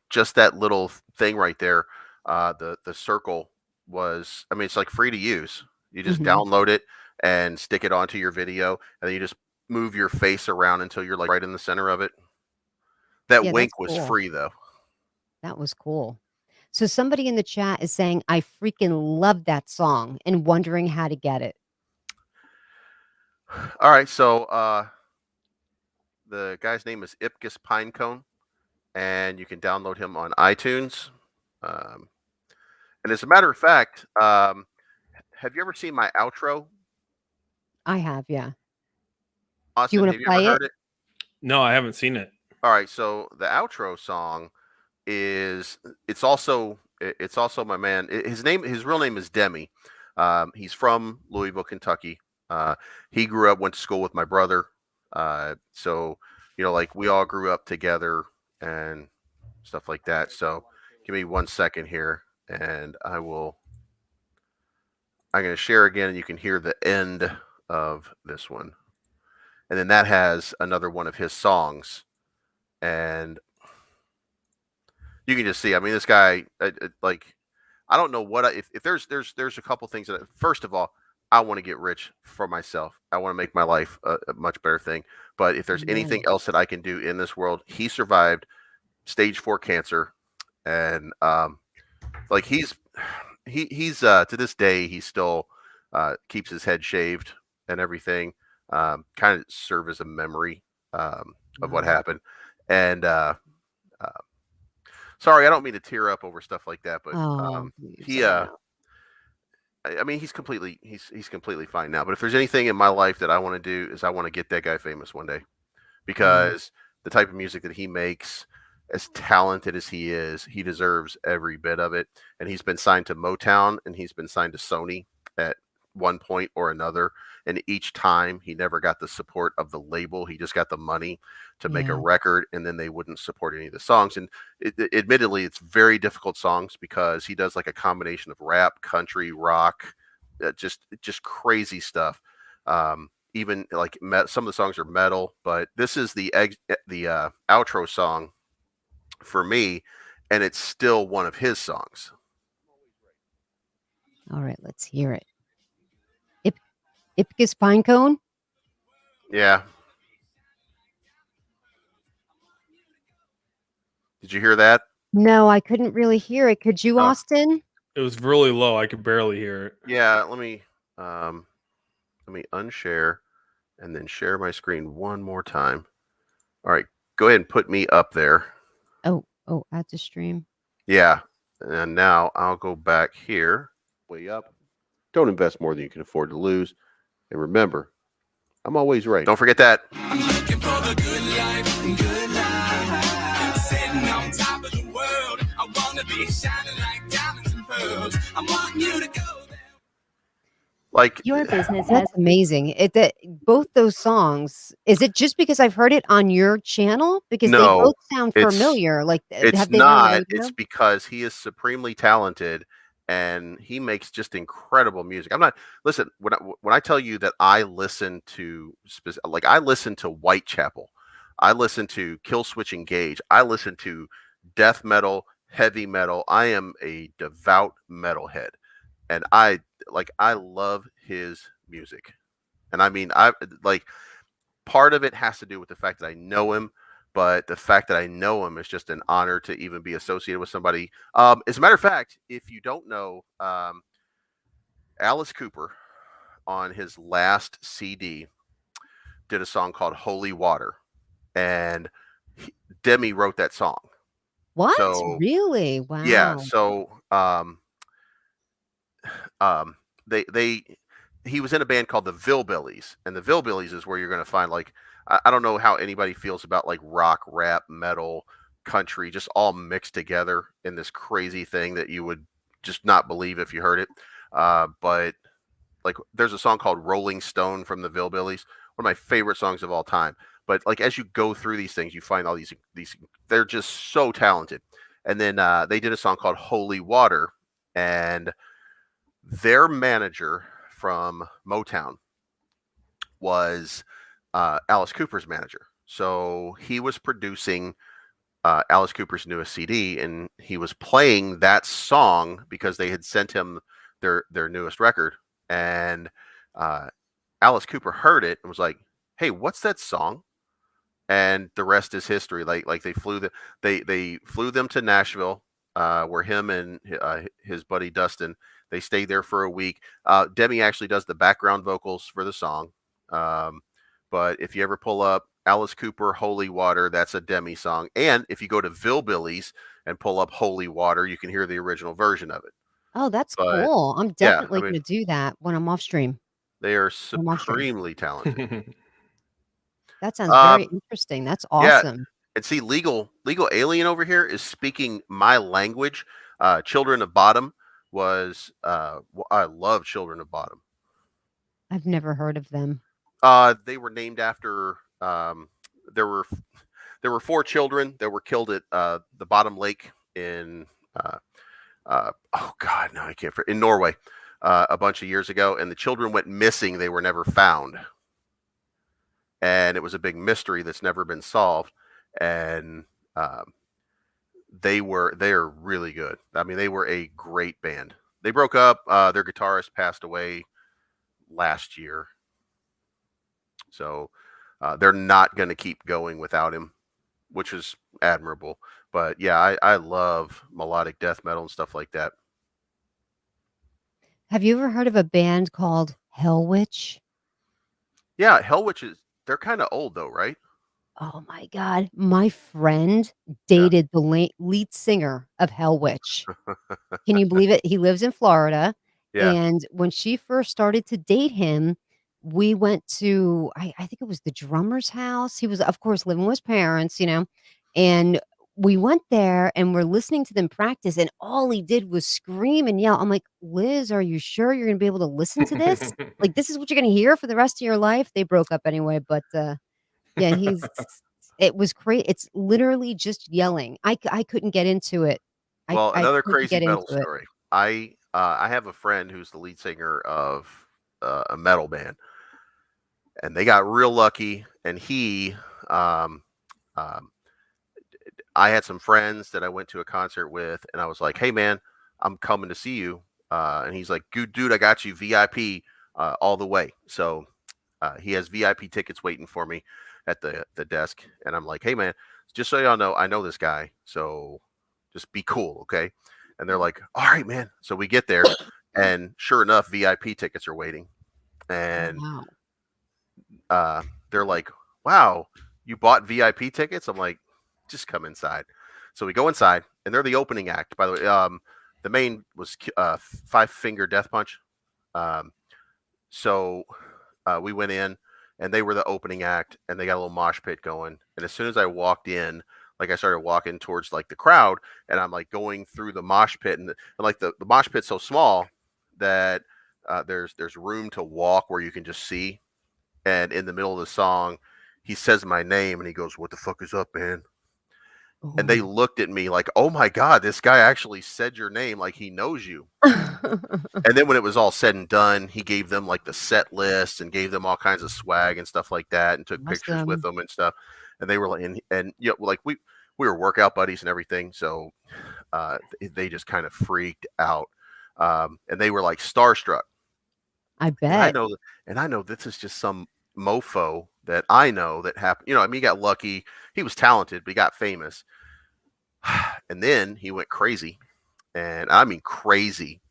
S2: just that little thing right there, the circle was, I mean, it's like free to use. You just download it and stick it onto your video, and then you just move your face around until you're like right in the center of it. That wink was free though.
S1: That was cool. So somebody in the chat is saying, I freaking love that song and wondering how to get it.
S2: All right, so the guy's name is Ipkiss Pinecone, and you can download him on iTunes. And as a matter of fact, have you ever seen my outro?
S1: I have, yeah.
S2: Austin,
S1: Do you want
S2: have
S1: to
S2: you ever
S1: play
S2: heard
S1: it?
S2: it?
S3: No, I haven't seen it.
S2: All right, so the outro song it's also my man. His real name is Demi. He's from Louisville, Kentucky. He went to school with my brother. So like we all grew up together and stuff like that. So give me 1 second here, and I'm going to share again, and you can hear the end of this one. And then that has another one of his songs, and you can just see. I mean, this guy, like, I don't know what if there's a couple things that. First of all, I want to get rich for myself. I want to make my life a much better thing. But if there's anything else that I can do in this world, he survived stage 4 cancer, and like he's to this day he still keeps his head shaved and everything. Kind of serve as a memory of what happened. And sorry, I don't mean to tear up over stuff like that, but he I mean, he's completely fine now. But if there's anything in my life that I want to do, is I want to get that guy famous one day, because the type of music that he makes, as talented as he is, he deserves every bit of it. And he's been signed to Motown, and he's been signed to Sony at one point or another, and each time he never got the support of the label. He just got the money to make a record, and then they wouldn't support any of the songs. And admittedly, it's very difficult songs, because he does like a combination of rap, country, rock, just crazy stuff. Even like some of the songs are metal, but this is the outro song for me, and it's still one of his songs.
S1: All right, let's hear it. Ipkiss Pinecone?
S2: Yeah. Did you hear that?
S1: No, I couldn't really hear it. Could you,
S3: Oh.
S1: Austin?
S3: It was really low. I could barely hear it.
S2: Yeah, let me unshare and then share my screen one more time. All right, go ahead and put me up there.
S1: Oh, add to stream.
S2: Yeah, and now I'll go back here.
S6: Way up. Don't invest more than you can afford to lose. And remember, I'm always right.
S2: Don't forget that.
S4: I'm looking for the good life, good life. Sitting on top of the world. I wanna be shining like diamonds and pearls. I want you to go there.
S2: Like,
S5: Your business has
S1: That's amazing. Both those songs, is it just because I've heard it on your channel? Because they
S2: No,
S1: both sound
S2: it's-
S1: familiar. Like,
S2: it's
S1: have they been on the
S2: not.
S1: radio?
S2: It's because he is supremely talented and he makes just incredible music. Listen, when I tell you that I listen to I listen to Whitechapel, I listen to Killswitch Engage, I listen to death metal, heavy metal. I am a devout metalhead, and I love his music. And I mean, part of it has to do with the fact that I know him, but the fact that I know him is just an honor to even be associated with somebody. As a matter of fact, if you don't know, Alice Cooper on his last CD did a song called Holy Water, and Demi wrote that song.
S1: What?
S2: So,
S1: Really? Wow.
S2: yeah, so he was in a band called the Villbillies, and the Villbillies is where you're going to find, like, I don't know how anybody feels about like rock, rap, metal, country, just all mixed together in this crazy thing that you would just not believe if you heard it. But like, there's a song called Rolling Stone from the Villbillies, one of my favorite songs of all time. But like, as you go through these things, you find all these they're just so talented. And then they did a song called Holy Water, and their manager from Motown was Alice Cooper's manager. So he was producing Alice Cooper's newest CD, and he was playing that song because they had sent him their newest record. And Alice Cooper heard it and was like, "Hey, what's that song?" And the rest is history. Like they flew them to Nashville, where him and his buddy Dustin, they stayed there for a week. Demi actually does the background vocals for the song. But if you ever pull up Alice Cooper, Holy Water, that's a Demi song. And if you go to Villbillies and pull up Holy Water, you can hear the original version of it.
S1: Oh, that's
S2: But,
S1: cool. I'm
S2: yeah,
S1: definitely going to do that when I'm off stream.
S2: They are
S1: I'm not sure.
S2: supremely talented.
S1: That sounds very
S2: Um,
S1: interesting. That's
S2: yeah.
S1: awesome.
S2: And see, legal alien over here is speaking my language. Children of Bottom was I love Children of Bottom.
S1: I've never heard of them.
S2: They were named after there were 4 children that were killed at the Bottom Lake in oh god, no, I can't in Norway a bunch of years ago, and the children went missing. They were never found, and it was a big mystery that's never been solved. And they are really good. I mean, they were a great band. They broke up. Their guitarist passed away last year, so they're not going to keep going without him, which is admirable. But yeah, I love melodic death metal and stuff like that.
S1: Have you ever heard of a band called Hellwitch?
S2: Yeah, Hellwitch they're kind of old though, right?
S1: Oh my God. My friend dated the lead singer of Hellwitch. Can you believe it? He lives in Florida.
S2: Yeah.
S1: And when she first started to date him, we went to, I think it was the drummer's house. He was, of course, living with his parents, and we went there and we're listening to them practice. And all he did was scream and yell. I'm like, Liz, are you sure you're going to be able to listen to this? Like, this is what you're going to hear for the rest of your life? They broke up anyway, but yeah, it was great. It's literally just yelling. I couldn't get into it.
S2: Well,
S1: I
S2: another
S1: couldn't
S2: crazy
S1: get
S2: metal
S1: into it.
S2: story. I have a friend who's the lead singer of a metal band, and they got real lucky. And I had some friends that I went to a concert with, and I was like, "Hey, man, I'm coming to see you." And he's like, "Good dude, I got you VIP all the way." So he has VIP tickets waiting for me. at the desk, and I'm like, "Hey, man, just so y'all know, I know this guy, so just be cool, okay?" And they're like, "All right, man." So we get there, and sure enough, VIP tickets are waiting,
S1: Oh,
S2: and
S1: wow.
S2: they're like, "Wow, you bought VIP tickets?" I'm like, "Just come inside." So we go inside, and they're the opening act. By the way, the main was Five Finger Death Punch. Um, so we went in, and they were the opening act, and they got a little mosh pit going. And as soon as I walked in, like I started walking towards like the crowd, and I'm like going through the mosh pit, and like the mosh pit's so small that there's room to walk where you can just see. And in the middle of the song, he says my name, and he goes, "What the fuck is up, man?" And they
S1: Oh.
S2: looked at me like, "Oh my god, this guy actually said your name, like he knows you." And then when it was all said and done, he gave them like the set list and gave them all kinds of swag and stuff like that, and took pictures with
S1: Awesome.
S2: them and stuff. And they were like, and you know, like we were workout buddies and everything, so they just kind of freaked out, and they were like starstruck.
S1: I
S2: And I
S1: bet.
S2: know, and I know this is just some mofo that I know that happened. You know, I mean, he got lucky. He was talented, but he got famous, and then he went crazy, and I mean crazy.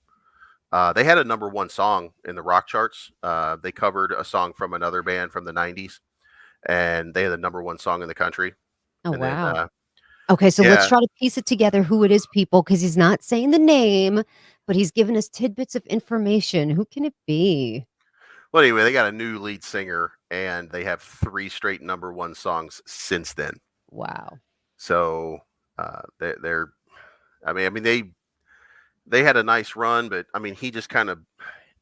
S2: They had a number one song in the rock charts. They covered a song from another band from the '90s, and they had the number one song in the country.
S1: Oh,
S2: And then,
S1: wow. Okay, so let's
S2: yeah.
S1: try to piece it together who it is, people, because he's not saying the name, but he's giving us tidbits of information. Who can it be?
S2: Well, anyway, they got a new lead singer, and they have 3 straight number one songs since then.
S1: Wow.
S2: So they're, I mean, they had a nice run, but I mean, he just kind of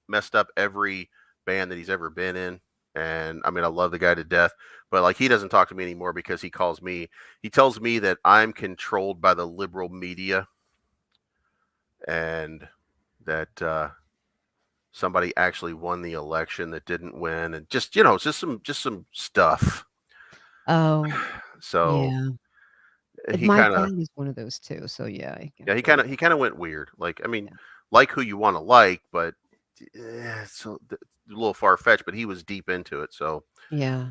S2: messed up every band that he's ever been in. And I mean, I love the guy to death, but like he doesn't talk to me anymore because he tells me that I'm controlled by the liberal media, and that somebody actually won the election that didn't win, and just it's just some stuff.
S1: Oh,
S2: So
S1: yeah.
S2: he
S1: My
S2: kind of
S1: dad is one of those too, so yeah, I
S2: yeah
S1: feel you.
S2: he kind of went weird. Like I mean,
S1: Yeah.
S2: like who you want to like, but it's a little far fetched. But he was deep into it, so
S1: Yeah.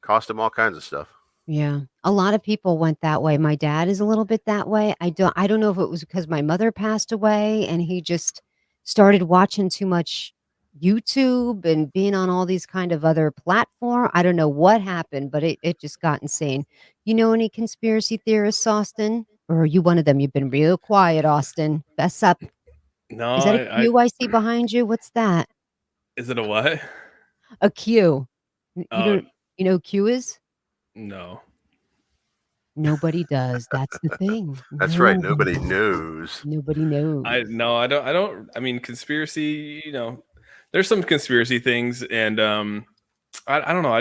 S2: cost him all kinds of stuff.
S1: Yeah. A lot of people went that way. My dad is a little bit that way. I don't know if it was because my mother passed away and he just started watching too much YouTube and being on all these kind of other platform. I don't know what happened, but it just got insane. You know any conspiracy theorists, Austin? Or are you one of them? You've been real quiet, Austin. Fess up. Is
S3: No,
S1: that a
S3: I
S1: Q I see behind you? What's that?
S3: is it a what?
S1: A Q. You
S3: Oh
S1: don't you know who Q is?
S3: no.
S1: Nobody does. That's the thing.
S2: That's right.
S1: Nobody
S2: Nobody
S1: does.
S2: knows.
S1: Nobody knows.
S3: I don't. I mean, conspiracy. There's some conspiracy things, and I don't know.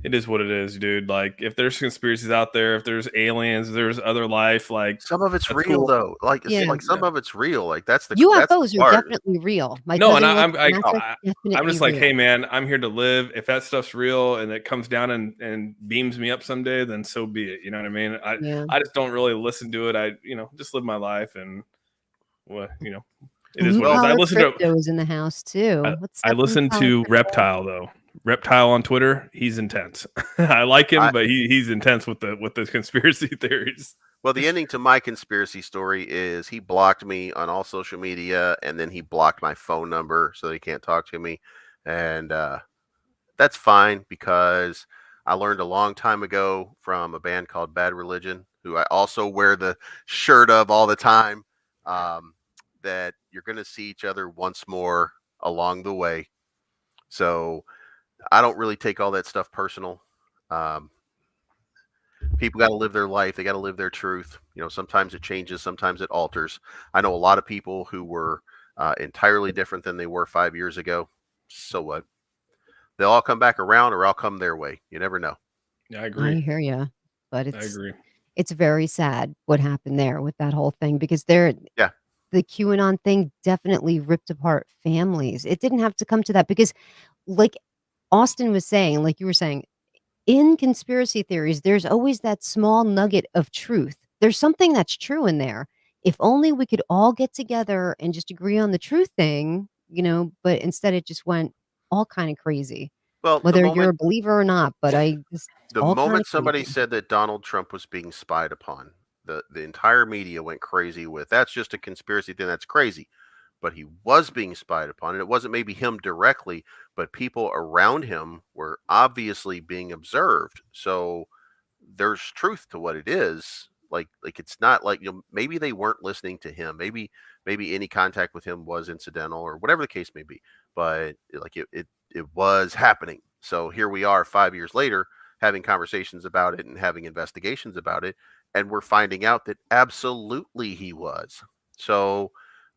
S3: It is what it is, dude. Like, if there's conspiracies out there, if there's aliens, if there's other life, like
S2: Some of it's
S3: that's
S2: real
S3: cool.
S2: though. Like
S1: Yeah.
S2: like some of it's real. Like that's the
S1: UFOs are
S2: part.
S1: definitely real. My
S3: No, and
S1: cousin works at NASA,
S3: I'm
S1: definitely
S3: just like,
S1: real.
S3: hey man, I'm here to live. If that stuff's real and it comes down and beams me up someday, then so be it. You know what I mean?
S1: Yeah.
S3: I just don't really listen to it. I just live my life, and what it is
S1: Blue
S3: what it is.
S1: collar crypto is in the house
S3: I,
S1: too. What's
S3: I
S1: that blue
S3: listen
S1: collar
S3: to
S1: crypto?
S3: Reptile though. Reptile on Twitter, he's intense. I like him,
S2: I
S3: but he's intense with the conspiracy theories.
S2: Well, the ending to my conspiracy story is he blocked me on all social media, and then he blocked my phone number so he can't talk to me, and that's fine because I learned a long time ago from a band called Bad Religion, who I also wear the shirt of all the time, um, that you're going to see each other once more along the way. So I don't really take all that stuff personal. Um, People got to live their life. They got to live their truth. Sometimes it changes, sometimes it alters. I know a lot of people who were entirely different than they were 5 years ago. So what? They'll all come back around, or I'll come their way. You never know.
S3: Yeah, I
S1: I
S3: agree.
S1: hear you, but
S3: I agree.
S1: it's very sad what happened there with that whole thing because
S2: Yeah.
S1: the QAnon thing definitely ripped apart families. It didn't have to come to that because, like Austin was saying, like you were saying, in conspiracy theories, there's always that small nugget of truth. There's something that's true in there. If only we could all get together and just agree on the truth thing, but instead it just went all kind of crazy.
S2: Well,
S1: whether you're a believer or not. But it's
S2: the
S1: all kind
S2: moment
S1: of
S2: somebody
S1: crazy.
S2: said that Donald Trump was being spied upon, the entire media went crazy with that's just a conspiracy thing. That's crazy. But he was being spied upon, and it wasn't maybe him directly, but people around him were obviously being observed. So there's truth to what it is. Like it's not like, maybe they weren't listening to him. Maybe any contact with him was incidental or whatever the case may be. But like it was happening. So here we are 5 years later having conversations about it and having investigations about it, and we're finding out that absolutely he was. So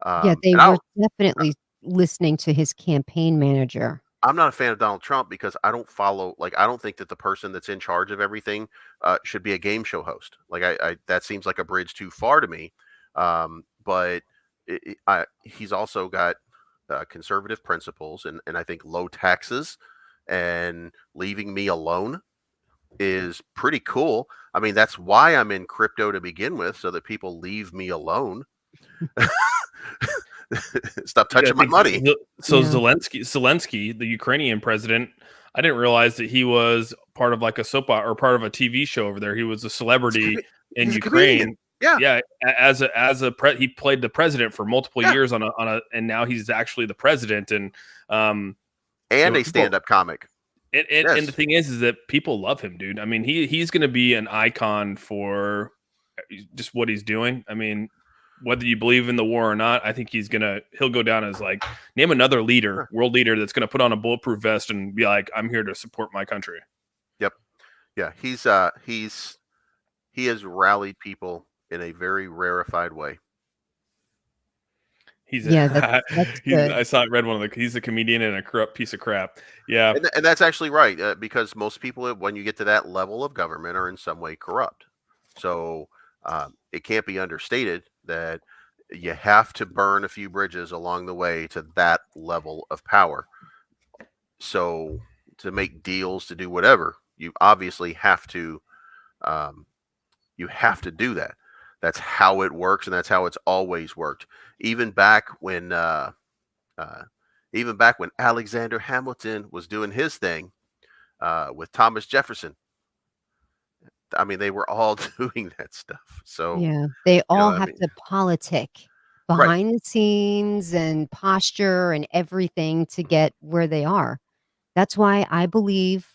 S1: Yeah, they
S2: and I
S1: were
S2: don't
S1: definitely listening to his campaign manager.
S2: I'm not a fan of Donald Trump because I don't follow, like, I don't think that the person that's in charge of everything should be a game show host. Like, I that seems like a bridge too far to me. But he's also got conservative principles, and I think low taxes and leaving me alone is pretty cool. I mean, that's why I'm in crypto to begin with, so that people leave me alone. Stop
S3: You gotta
S2: touching my
S3: think,
S2: money.
S3: so
S1: Yeah.
S3: Zelensky, the Ukrainian president, I didn't realize that he was part of like a soap opera or part of a TV show over there. He was a celebrity in
S2: He's a comedian.
S3: Ukraine.
S2: Yeah,
S3: Yeah, he played the president for multiple
S2: yeah.
S3: years and now he's actually the president. And
S2: And a
S3: people,
S2: stand-up comic.
S3: and the
S2: Yes.
S3: thing is that people love him, dude. I mean, he's going to be an icon for just what he's doing. I mean, whether you believe in the war or not, I think he'll go down as like, name another leader, world leader that's going to put on a bulletproof vest and be like, I'm here to support my country.
S2: Yep. Yeah. He has rallied people in a very rarefied way.
S1: Yeah, that's good.
S3: Read one of he's a comedian and a corrupt piece of crap. Yeah.
S2: And that's actually right, because most people, when you get to that level of government, are in some way corrupt. So it can't be understated that you have to burn a few bridges along the way to that level of power. So to make deals, to do whatever, you obviously have to do that. That's how it works, and that's how it's always worked. Even back when Alexander Hamilton was doing his thing with Thomas Jefferson, I mean, they were all doing that stuff. So
S1: Yeah, they all
S2: I
S1: have
S2: mean,
S1: to politic
S2: right?
S1: behind the scenes and posture and everything to get where they are. That's why I believe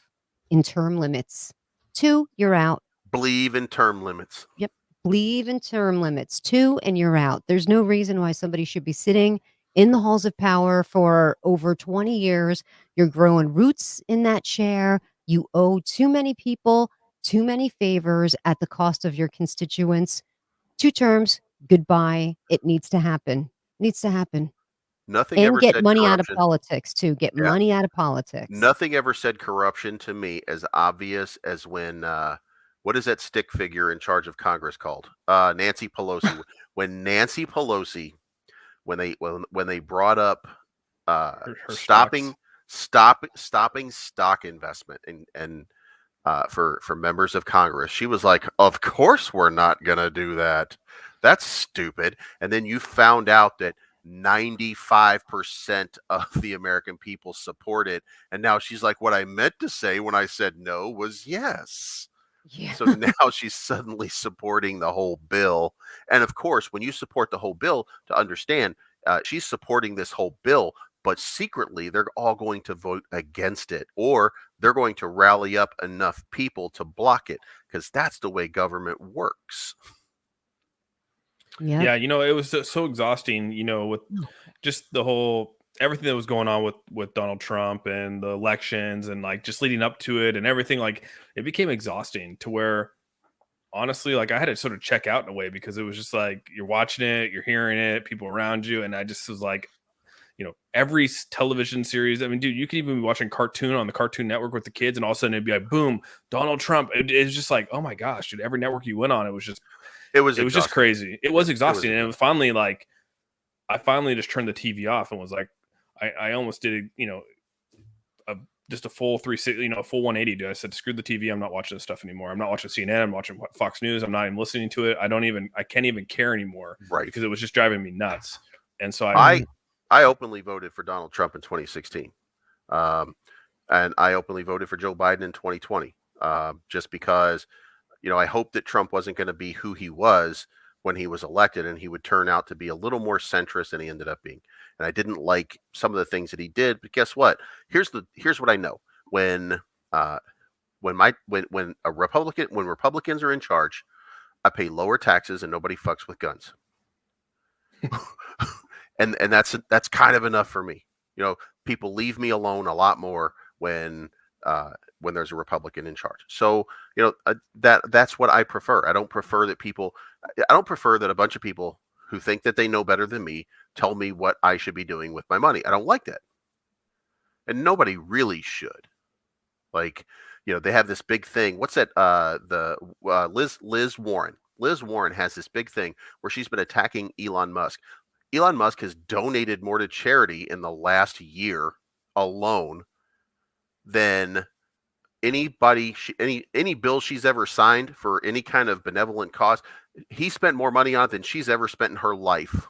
S1: in term limits. 2, you're out.
S2: Believe in term limits.
S1: Yep. Believe in term limits. 2 and you're out. There's no reason why somebody should be sitting in the halls of power for over 20 years. You're growing roots in that chair. You owe too many people too many favors at the cost of your constituents. 2 terms, goodbye. It needs to happen. Needs to happen.
S2: Nothing
S1: And
S2: ever
S1: get
S2: said
S1: money out of
S2: corruption.
S1: politics too. Get
S2: Yeah.
S1: money out of politics.
S2: Nothing ever said corruption to me as obvious as when what is that stick figure in charge of Congress called? Nancy Pelosi. When Nancy Pelosi, when they brought up
S3: Her
S2: stopping
S3: stocks.
S2: stopping stock investment and for members of Congress, she was like, "Of course we're not gonna do that. That's stupid." And then you found out that 95% of the American people support it, and now she's like, "What I meant to say when I said no was yes."
S1: Yeah.
S2: So now she's suddenly supporting the whole bill. And of course, when you support the whole bill, to understand, she's supporting this whole bill, but secretly they're all going to vote against it, or they're going to rally up enough people to block it, because that's the way government works.
S1: Yep.
S3: Yeah, it was so exhausting, with just the whole everything that was going on with Donald Trump and the elections and like just leading up to it and everything. Like, it became exhausting to where honestly, like, I had to sort of check out in a way, because it was just like you're watching it, you're hearing it, people around you, and I just was like, every television series. I mean, dude, you could even be watching cartoon on the Cartoon Network with the kids, and all of a sudden it'd be like, boom, Donald Trump. It's just like, oh my gosh, dude, every network you went on, it was just crazy. It was exhausting. And it was finally like, I finally just turned the TV off and was like, I almost did, just a full 360, full 180. Dude, I said, screw the TV. I'm not watching this stuff anymore. I'm not watching CNN. I'm watching Fox News. I'm not even listening to it. I can't even care anymore.
S2: Right.
S3: Because it was just driving me nuts. And so
S2: I openly voted for Donald Trump in 2016. and I openly voted for Joe Biden in 2020, just because I hoped that Trump wasn't going to be who he was when he was elected, and he would turn out to be a little more centrist than he ended up being. And I didn't like some of the things that he did, but guess what? Here's what I know: when when Republicans are in charge, I pay lower taxes and nobody fucks with guns. and that's kind of enough for me. People leave me alone a lot more when there's a Republican in charge. So that's what I prefer. I don't prefer that a bunch of people who think that they know better than me tell me what I should be doing with my money. I don't like that, and nobody really should. Like, they have this big thing. What's that? Liz Warren. Liz Warren has this big thing where she's been attacking Elon Musk. Elon Musk has donated more to charity in the last year alone than anybody, any bill she's ever signed for any kind of benevolent cause. He spent more money on it than she's ever spent in her life,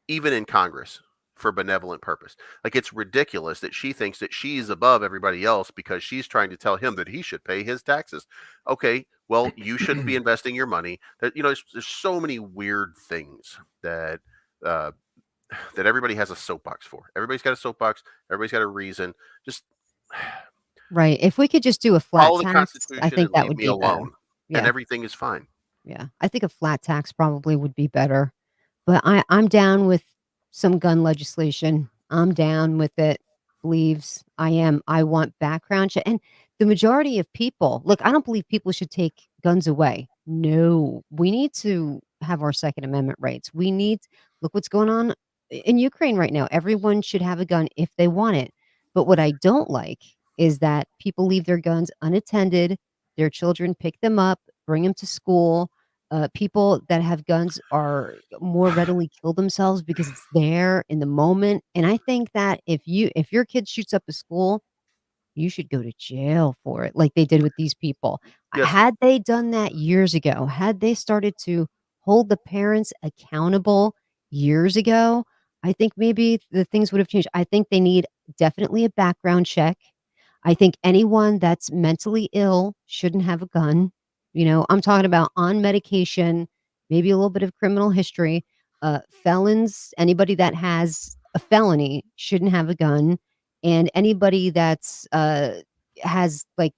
S2: even in Congress, for benevolent purpose. Like, it's ridiculous that she thinks that she's above everybody else because she's trying to tell him that he should pay his taxes. Okay, well, you shouldn't be investing your money. That there's so many weird things that that everybody has a soapbox for. Everybody's got a soapbox. Everybody's got a reason. Just
S1: Right. If we could just do a flat
S2: follow the
S1: tax,
S2: Constitution
S1: I think
S2: and
S1: that
S2: leave
S1: would
S2: me
S1: be better.
S2: alone, and
S1: Yeah.
S2: everything is fine.
S1: Yeah. I think a flat tax probably would be better. But I'm down with some gun legislation. I'm down with it. Believes I am. I want background check. And the majority of people, look, I don't believe people should take guns away. No, we need to have our Second Amendment rights. Look what's going on in Ukraine right now. Everyone should have a gun if they want it. But what I don't like is that people leave their guns unattended. Their children pick them up, bring them to school. People that have guns are more readily kill themselves because it's there in the moment. And I think that if your kid shoots up a school, you should go to jail for it, like they did with these people.
S2: Yes.
S1: Had they done that years ago, had they started to hold the parents accountable years ago, I think maybe the things would have changed. I think they need definitely a background check. I think anyone that's mentally ill shouldn't have a gun. I'm talking about on medication, maybe a little bit of criminal history. Felons, anybody that has a felony shouldn't have a gun. And anybody that's has like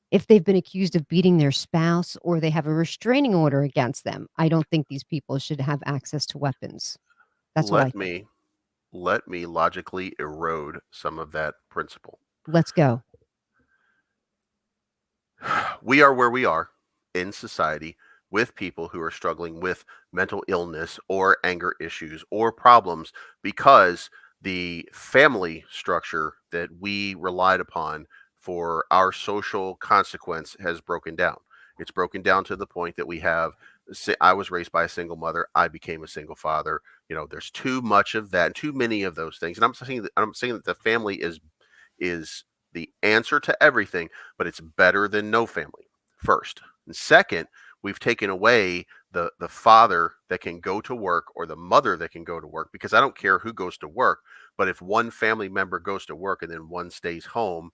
S1: if they've been accused of beating their spouse or they have a restraining order against them, I don't think these people should have access to weapons. That's what I think.
S2: Let me logically erode some of that principle.
S1: Let's go.
S2: We are where we are in society with people who are struggling with mental illness or anger issues or problems because the family structure that we relied upon for our social consequence has broken down. It's broken down to the point that we have. I was raised by a single mother. I became a single father. There's too much of that and too many of those things. And I'm saying that the family is the answer to everything, but it's better than no family, first. And second, we've taken away the father that can go to work or the mother that can go to work, because I don't care who goes to work, but if one family member goes to work and then one stays home,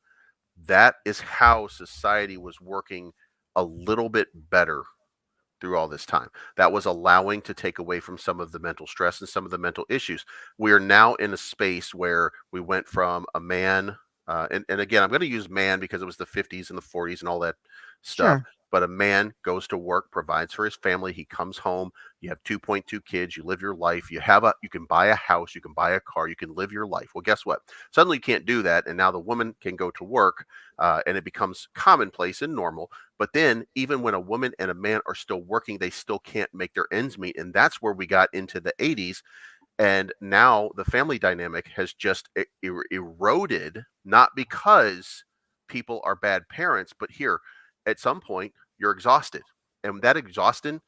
S2: that is how society was working a little bit better through all this time. That was allowing to take away from some of the mental stress and some of the mental issues. We are now in a space where we went from a man, and again, I'm going to use man because it was the 50s and the 40s and all that stuff.
S1: Sure.
S2: But a man goes to work, provides for his family. He comes home. You have 2.2 kids. You live your life. You can buy a house. You can buy a car. You can live your life. Well, guess what? Suddenly you can't do that. And now the woman can go to work, and it becomes commonplace and normal. But then even when a woman and a man are still working, they still can't make their ends meet. And that's where we got into the 80s. And now the family dynamic has just eroded, not because people are bad parents, but here, at some point, you're exhausted. And that exhaustion,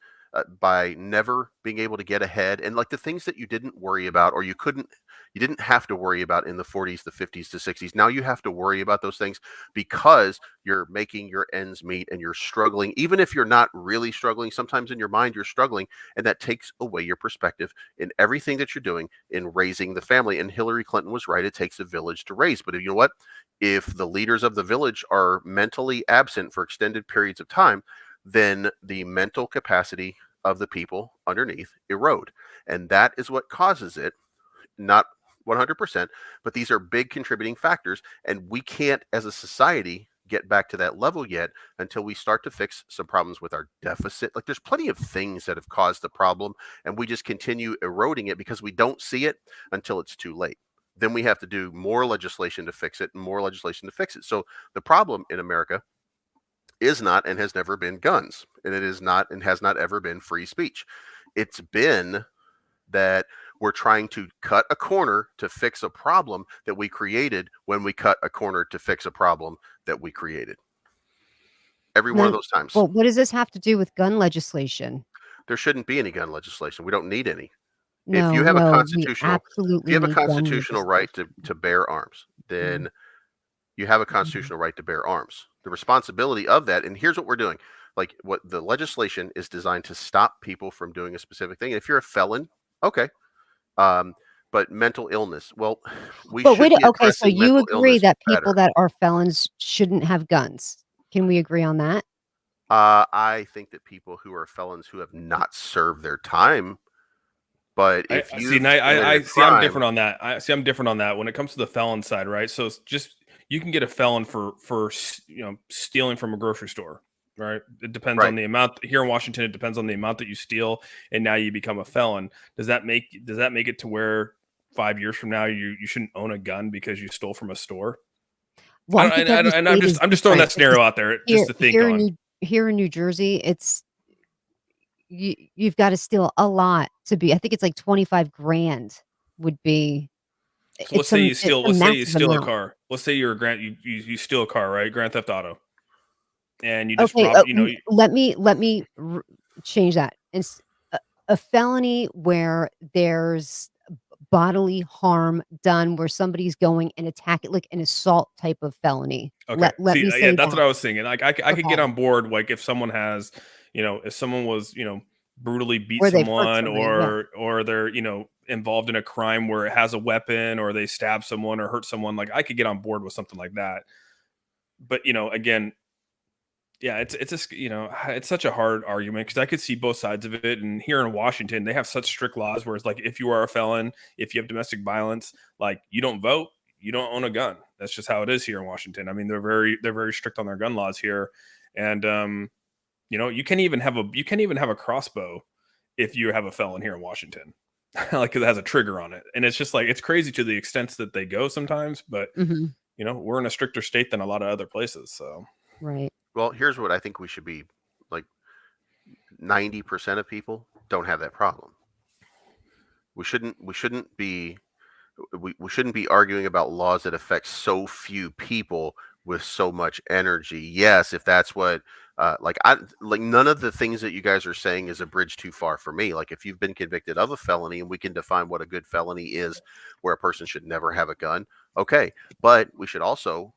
S2: by never being able to get ahead, and like the things that you didn't worry about or you couldn't you didn't have to worry about in the 40s, the 50s, the 60s. Now you have to worry about those things because you're making your ends meet and you're struggling. Even if you're not really struggling, sometimes in your mind you're struggling, and that takes away your perspective in everything that you're doing in raising the family. And Hillary Clinton was right. It takes a village to raise. But you know what? If the leaders of the village are mentally absent for extended periods of time, then the mental capacity of the people underneath erode. And that is what causes it, not 100%, but these are big contributing factors. And we can't, as a society, get back to that level yet until we start to fix some problems with our deficit. Like there's plenty of things that have caused the problem, and we just continue eroding it because we don't see it until it's too late. Then we have to do more legislation to fix it and more legislation to fix it. So the problem in America is not and has never been guns, and it is not and has not ever been free speech. It's been that we're trying to cut a corner to fix a problem that we created when we cut a corner to fix a problem that we created. Every one of those times.
S1: Well, what does this have to do with gun legislation?
S2: There shouldn't be any gun legislation. We don't need any.
S1: No,
S2: If you have a
S1: no, we
S2: constitutional, if
S1: absolutely
S2: you have a
S1: need gun
S2: constitutional right
S1: legislation.
S2: to bear arms, then you have a constitutional right to bear arms. The responsibility of that, and here's what we're doing. Like what the legislation is designed to stop people from doing a specific thing. If you're a felon, okay. But mental illness, well, we
S1: But
S2: should
S1: wait,
S2: be
S1: okay, so
S2: addressing
S1: you
S2: mental
S1: agree
S2: illness
S1: that
S2: better.
S1: people that are felons shouldn't have guns? Can we agree on that?
S2: I think that people who are felons who have not served their time, but if you
S3: see, I'm different on that. I'm different on that when it comes to the felon side, right? So it's just you can get a felon for stealing from a grocery store, right? It depends on the amount. Here in Washington, it depends on the amount that you steal, and now you become a felon. Does that make it to where 5 years from now you shouldn't own a gun because you stole from a store?
S1: Well,
S3: I'm just throwing that scenario out there just to think on.
S1: Here in New Jersey, it's you've got to steal a lot to be. I think it's like 25 grand would be.
S3: So let's say you steal a
S1: amount.
S3: car. Let's say you're you steal a car, right? Grand Theft Auto, and you just rob.
S1: Let me change that. It's a felony where there's bodily harm done, where somebody's going and attack it, like an assault type of felony.
S3: Okay,
S1: let me say
S3: that's what I was thinking. Like I could get on board. Like if someone has, if someone was, brutally beat someone, or they're, involved in a crime where it has a weapon, or they stab someone or hurt someone, like I could get on board with something like that. But again, yeah, it's such a hard argument because I could see both sides of it. And here in Washington, they have such strict laws where it's like if you are a felon, if you have domestic violence, like you don't vote, you don't own a gun. That's just how it is here in Washington. I mean, they're very strict on their gun laws here, and you can't even have a crossbow if you have a felon here in Washington, like because it has a trigger on it, and it's just like it's crazy to the extent that they go sometimes. But we're in a stricter state than a lot of other places, so
S1: right.
S2: Well, here's what I think we should be like. 90% of people don't have that problem. We shouldn't be arguing about laws that affect so few people with so much energy. Yes, if that's what none of the things that you guys are saying is a bridge too far for me. Like if you've been convicted of a felony and we can define what a good felony is, where a person should never have a gun, okay. But we should also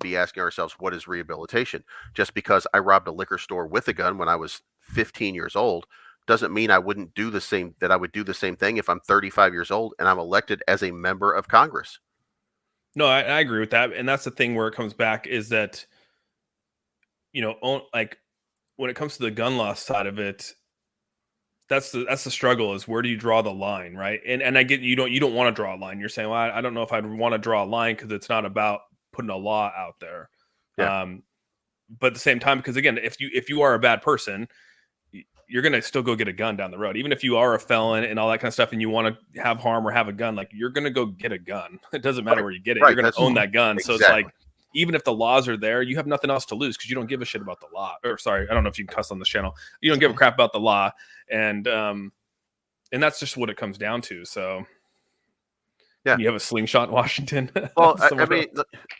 S2: be asking ourselves, what is rehabilitation? Just because I robbed a liquor store with a gun when I was 15 years old doesn't mean I would do the same thing if I'm 35 years old and I'm elected as a member of Congress.
S3: No, I agree with that. And that's the thing where it comes back is that, like when it comes to the gun law side of it, that's the struggle is where do you draw the line, right? And I get you don't want to draw a line. You're saying, well, I don't know if I'd want to draw a line because it's not about putting a law out there.
S2: Yeah.
S3: But at the same time, because again, if you are a bad person, you're going to still go get a gun down the road. Even if you are a felon and all that kind of stuff and you want to have harm or have a gun, like you're going to go get a gun. It doesn't matter where you get it. You're going to own that gun.
S2: Exactly.
S3: So it's like, even if the laws are there, you have nothing else to lose because you don't give a shit about the law. Or sorry, I don't know if you can cuss on this channel. You don't give a crap about the law. And that's just what it comes down to. So yeah, you have a slingshot in Washington.
S2: Well, I mean,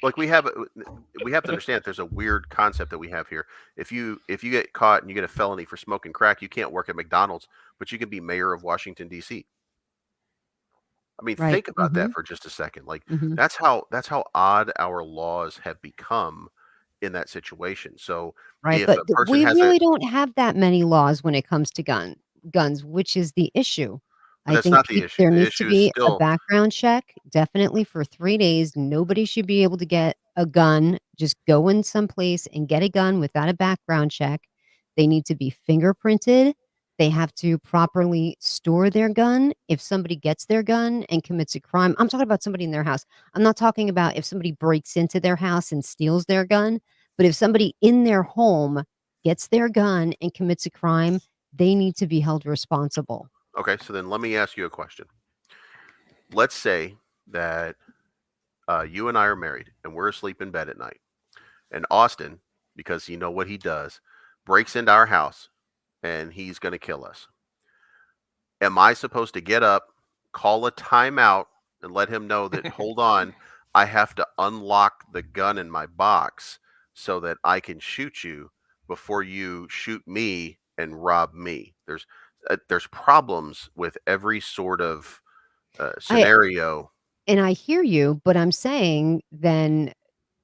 S2: like we have to understand that there's a weird concept that we have here. If you get caught and you get a felony for smoking crack, you can't work at McDonald's, but you can be mayor of Washington, D.C. I mean,
S1: Right.
S2: think about that for just a second. Like
S1: Mhm.
S2: that's how odd our laws have become in that situation. So
S1: Right,
S2: if
S1: but
S2: a person
S1: we
S2: has a
S1: really don't have that many laws when it comes to guns, which is the issue.
S2: but
S1: I
S2: that's
S1: think
S2: not the issue.
S1: there
S2: The
S1: needs to
S2: issue is
S1: be a
S2: still
S1: background check, definitely for 3 days. Nobody should be able to get a gun, just go in someplace and get a gun without a background check. They need to be fingerprinted. They have to properly store their gun. If somebody gets their gun and commits a crime, I'm talking about somebody in their house. I'm not talking about if somebody breaks into their house and steals their gun. But if somebody in their home gets their gun and commits a crime, they need to be held responsible.
S2: okay. So then let me ask you a question. Let's say that you and I are married and we're asleep in bed at night, and Austin, because you know what he does, breaks into our house and he's going to kill us. Am I supposed to get up, call a timeout, and let him know that, hold on, I have to unlock the gun in my box so that I can shoot you before you shoot me and rob me? There's problems with every sort of
S1: I
S2: scenario.
S1: and I hear you, but I'm saying then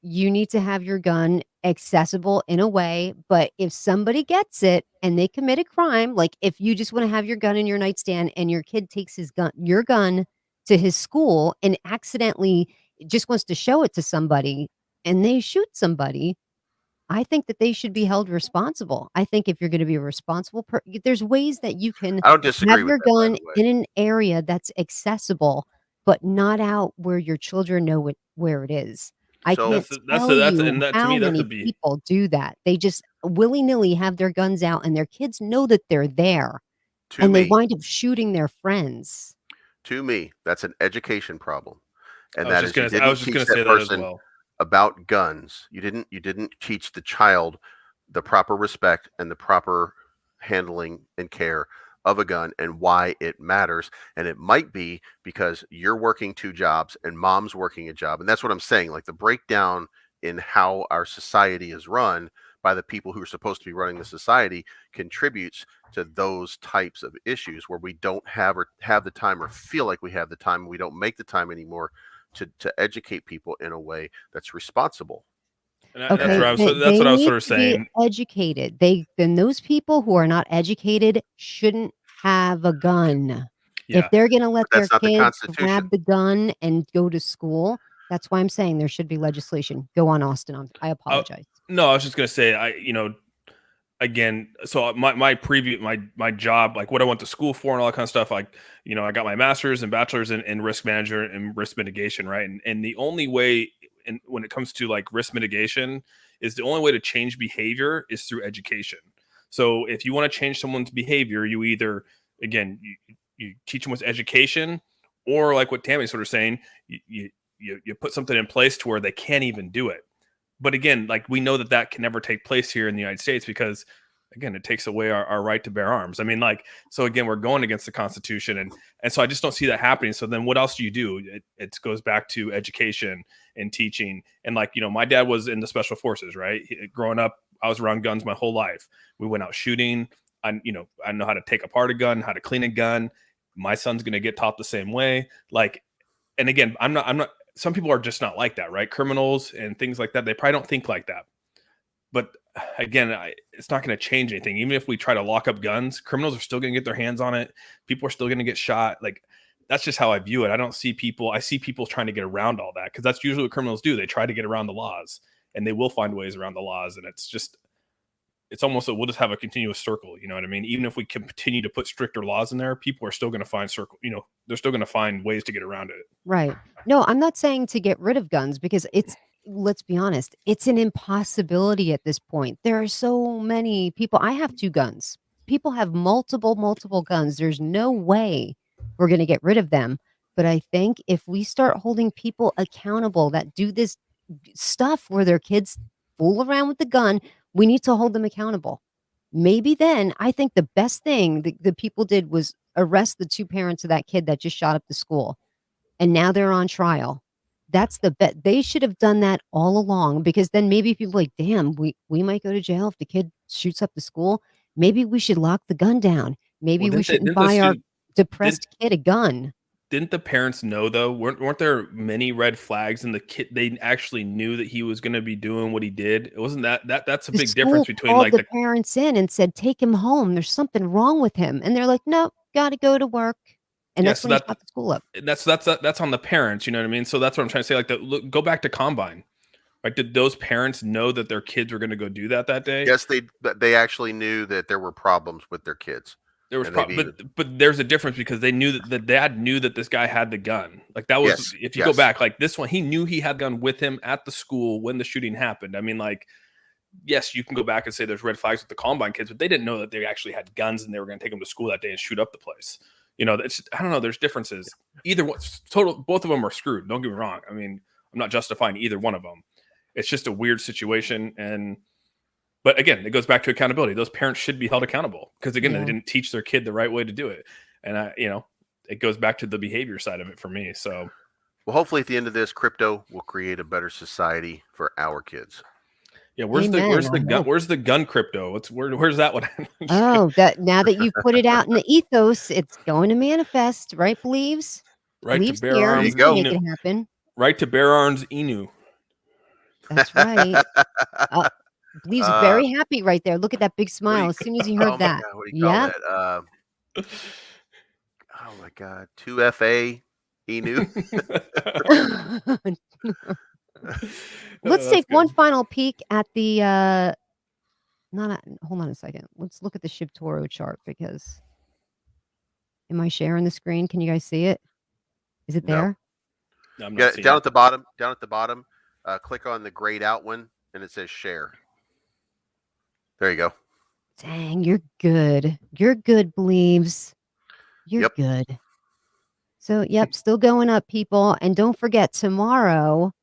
S1: you need to have your gun accessible in a way, but if somebody gets it and they commit a crime, like if you just wanna have your gun in your nightstand and your kid takes your gun to his school and accidentally just wants to show it to somebody and they shoot somebody, I think that they should be held responsible. I think if you're gonna be a responsible there's ways that you can
S2: I don't
S1: have
S2: disagree with
S1: your
S2: that, by
S1: gun
S2: the way.
S1: in an area that's accessible, but not out where your children know where it is. I
S2: So
S1: can't tell
S3: that's
S1: you
S3: and that to
S1: how
S3: me that's a
S1: many
S3: be
S1: people do that. They just willy-nilly have their guns out, and their kids know that they're there,
S2: to
S1: and they
S2: me,
S1: wind up shooting their friends.
S2: that's an education problem, and
S3: I was
S2: that
S3: just
S2: is you
S3: gonna I
S2: didn't
S3: was just
S2: teach
S3: gonna say
S2: that
S3: that as
S2: person
S3: well.
S2: about guns. You didn't teach the child the proper respect and the proper handling and care of a gun and why it matters. And it might be because you're working two jobs and mom's working a job. And that's what I'm saying. Like the breakdown in how our society is run by the people who are supposed to be running the society contributes to those types of issues where we don't have the time or feel like we have the time and we don't make the time anymore to educate people in a way that's responsible.
S3: And that's what
S1: Okay,
S3: I was
S2: And
S3: that's
S1: they
S3: what I was
S1: need
S3: sort of
S1: to be
S3: saying.
S1: educated. Then those people who are not educated shouldn't have a gun. If
S3: Yeah.
S1: they're gonna let
S2: but
S1: their
S2: that's not the
S1: kids
S2: Constitution.
S1: grab the gun and go to school, that's why I'm saying there should be legislation. Go on, Austin. I
S3: Uh,
S1: apologize.
S3: no, I was just gonna say again, so my job, like what I went to school for and all that kind of stuff, like I got my master's and bachelor's in risk management and risk mitigation, right? And the only way, and when it comes to like risk mitigation, is the only way to change behavior is through education. So if you want to change someone's behavior, you either, again, you teach them with education, or like what Tammy's sort of saying, you put something in place to where they can't even do it. But again, like we know that that can never take place here in the United States because, again, it takes away our right to bear arms. I mean, like, so again, we're going against the Constitution, and so I just don't see that happening. So then, what else do you do? It goes back to education and teaching, and like my dad was in the special forces, right? Growing up, I was around guns my whole life. We went out shooting. I know how to take apart a gun, how to clean a gun. My son's going to get taught the same way. Like, and again, I'm not. Some people are just not like that, right? Criminals and things like that, they probably don't think like that. But again, it's not going to change anything. Even if we try to lock up guns, criminals are still going to get their hands on it. People are still going to get shot. Like that's just how I view it. I see people trying to get around all that because that's usually what criminals do. They try to get around the laws, and they will find ways around the laws. And it's almost we'll just have a continuous circle. You know what I mean? Even if we continue to put stricter laws in there, people are still going to find they're still going to find ways to get around it.
S1: Right. No, I'm not saying to get rid of guns because let's be honest, it's an impossibility at this point. There are so many people. I have 2 guns. People have multiple guns. There's no way we're going to get rid of them. But I think if we start holding people accountable that do this stuff where their kids fool around with the gun, we need to hold them accountable. Maybe then I think the best thing the people did was arrest the 2 parents of that kid that just shot up the school and now they're on trial. That's the bet. They should have done that all along because then maybe people like, damn, we might go to jail if the kid shoots up the school. Maybe we should lock the gun down.
S3: Well,
S1: Maybe we shouldn't
S3: didn't the
S1: buy our
S3: student did
S1: depressed kid a gun.
S3: didn't the parents know though? Weren't there many red flags, and the kid they actually knew that he was going to be doing what he did? It wasn't that's a
S1: The
S3: big difference
S1: school
S3: between
S1: called
S3: like
S1: the
S3: the
S1: parents in and said, "Take him home. There's something wrong with him." And they're like, "Nope, gotta go to work." And
S3: yeah.
S1: that's
S3: So
S1: when he shot the school up.
S3: that's on the parents. You know what I mean? So that's what I'm trying to say. Like, look, go back to Combine. Like, did those parents know that their kids were going to go do that day?
S2: Yes, they actually knew that there were problems with their kids.
S3: There was
S2: And they've
S3: but there's a difference because they knew that the dad knew that this guy had the gun. Like that was
S2: Yes,
S3: if you go
S2: yes.
S3: back, like this one, he knew he had the gun with him at the school when the shooting happened. I mean, like, yes, you can go back and say there's red flags with the Columbine kids, but they didn't know that they actually had guns and they were going to take them to school that day and shoot up the place. You know, it's I don't know. There's differences. Either one, both of them are screwed. Don't get me wrong. I mean, I'm not justifying either one of them. It's just a weird situation. But again, it goes back to accountability. Those parents should be held accountable because again, they didn't teach their kid the right way to do it. And it goes back to the behavior side of it for me. So,
S2: well, hopefully at the end of this, crypto will create a better society for our kids.
S3: yeah, where's the gun? Where's the gun crypto? Where's that one?
S1: Oh, that now that you put it out in the ethos, it's going to manifest, right? Believes
S3: Right to bear
S1: here.
S3: arms.
S1: He's gonna make it happen.
S3: Right to bear arms, Inu.
S1: That's right. Believes very happy right there. Look at that big smile as soon as he heard that.
S2: God, what do you call that? Oh my God, 2FA Inu.
S1: Let's take one final peek at the hold on a second. Let's look at the ShibToro chart because am I sharing the screen? Can you guys see it? Is it there?
S2: No, I'm not down at the bottom. Down at the bottom, click on the grayed out one, and it says share. There you go.
S1: Dang, you're good. You're good, Believes. You're
S2: Yep.
S1: good. So, still going up, people. And don't forget, tomorrow,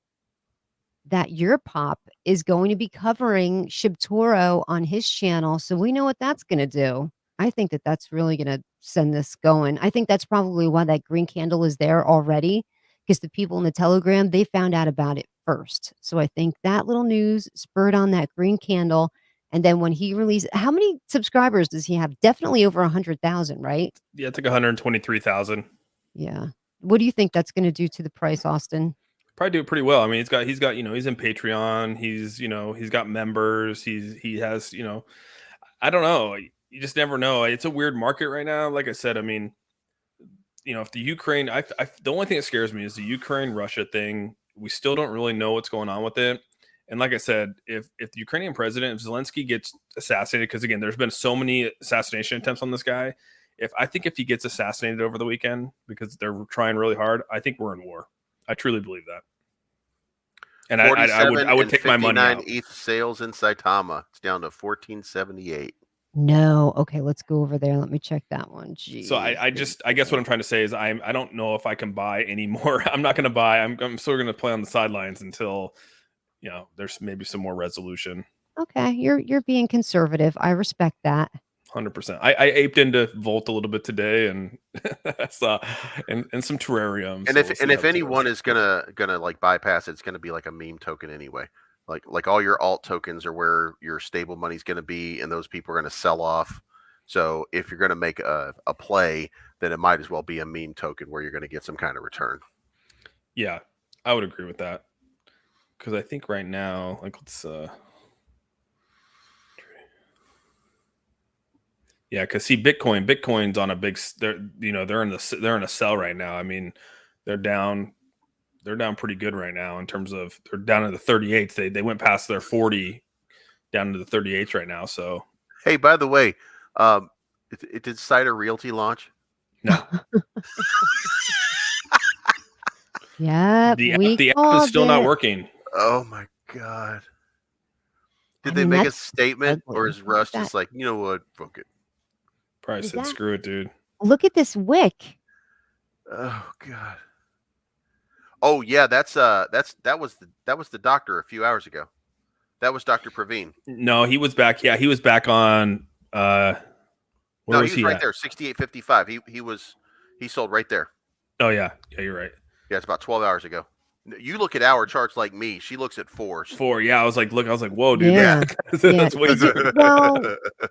S1: that YourPop is going to be covering ShibToro on his channel. So we know what that's going to do. I think that that's really going to send this going. I think that's probably why that green candle is there already, because the people in the Telegram, they found out about it first. So I think that little news spurred on that green candle. And then when he released, how many subscribers does he have? Definitely over 100,000, right?
S3: Yeah, it's like 123,000.
S1: Yeah. What do you think that's going to do to the price, Austin?
S3: Probably do it pretty well. I mean, he's got he's in Patreon. He's got members. He has I don't know. You just never know. It's a weird market right now. Like I said, I mean, if the Ukraine, the only thing that scares me is the Ukraine-Russia thing. We still don't really know what's going on with it. And like I said, if the Ukrainian president, if Zelensky gets assassinated, because again, there's been so many assassination attempts on this guy. I think if he gets assassinated over the weekend because they're trying really hard, I think we're in war. I truly believe that. And I would take my money out.
S2: ETH sales in Saitama. It's down to 1478.
S1: No. Okay, let's go over there. Let me check that one. Jeez.
S3: So I guess what I'm trying to say is I don't know if I can buy anymore. I'm not going to buy. I'm still going to play on the sidelines until there's maybe some more resolution.
S1: Okay, you're being conservative. I respect that.
S3: 100%. I aped into Volt a little bit today and and some terrariums.
S2: And if anyone is gonna like bypass it, it's gonna be like a meme token anyway. Like all your alt tokens are where your stable money's gonna be, and those people are gonna sell off. So if you're gonna make a play, then it might as well be a meme token where you're gonna get some kind of return.
S3: Yeah, I would agree with that. Because I think right now, like let's yeah, because see, Bitcoin's on a big. They're in a sell right now. I mean, they're down pretty good right now in terms of they're down in the 38s. They went past their 40, down to the 38s right now. So
S2: hey, by the way, did SaitaRealty launch?
S3: No.
S1: Yeah,
S3: the app is still not working.
S2: Oh my God! Did they make a statement, or is Russ just like, you know what, fuck it?
S3: Probably said, screw it, dude.
S1: Look at this wick.
S2: Oh God. Oh yeah, that was the doctor a few hours ago. That was Dr. Praveen.
S3: No, he was back. Yeah, he was back on.
S2: No, he was right there, 68.55. He sold right there.
S3: Oh yeah, you're right.
S2: Yeah, it's about 12 hours ago. You look at our charts like me. She looks at 4s.
S3: 4. Yeah, I was like, whoa, dude,
S1: Yeah. Yeah.
S3: that's way too.
S1: Well,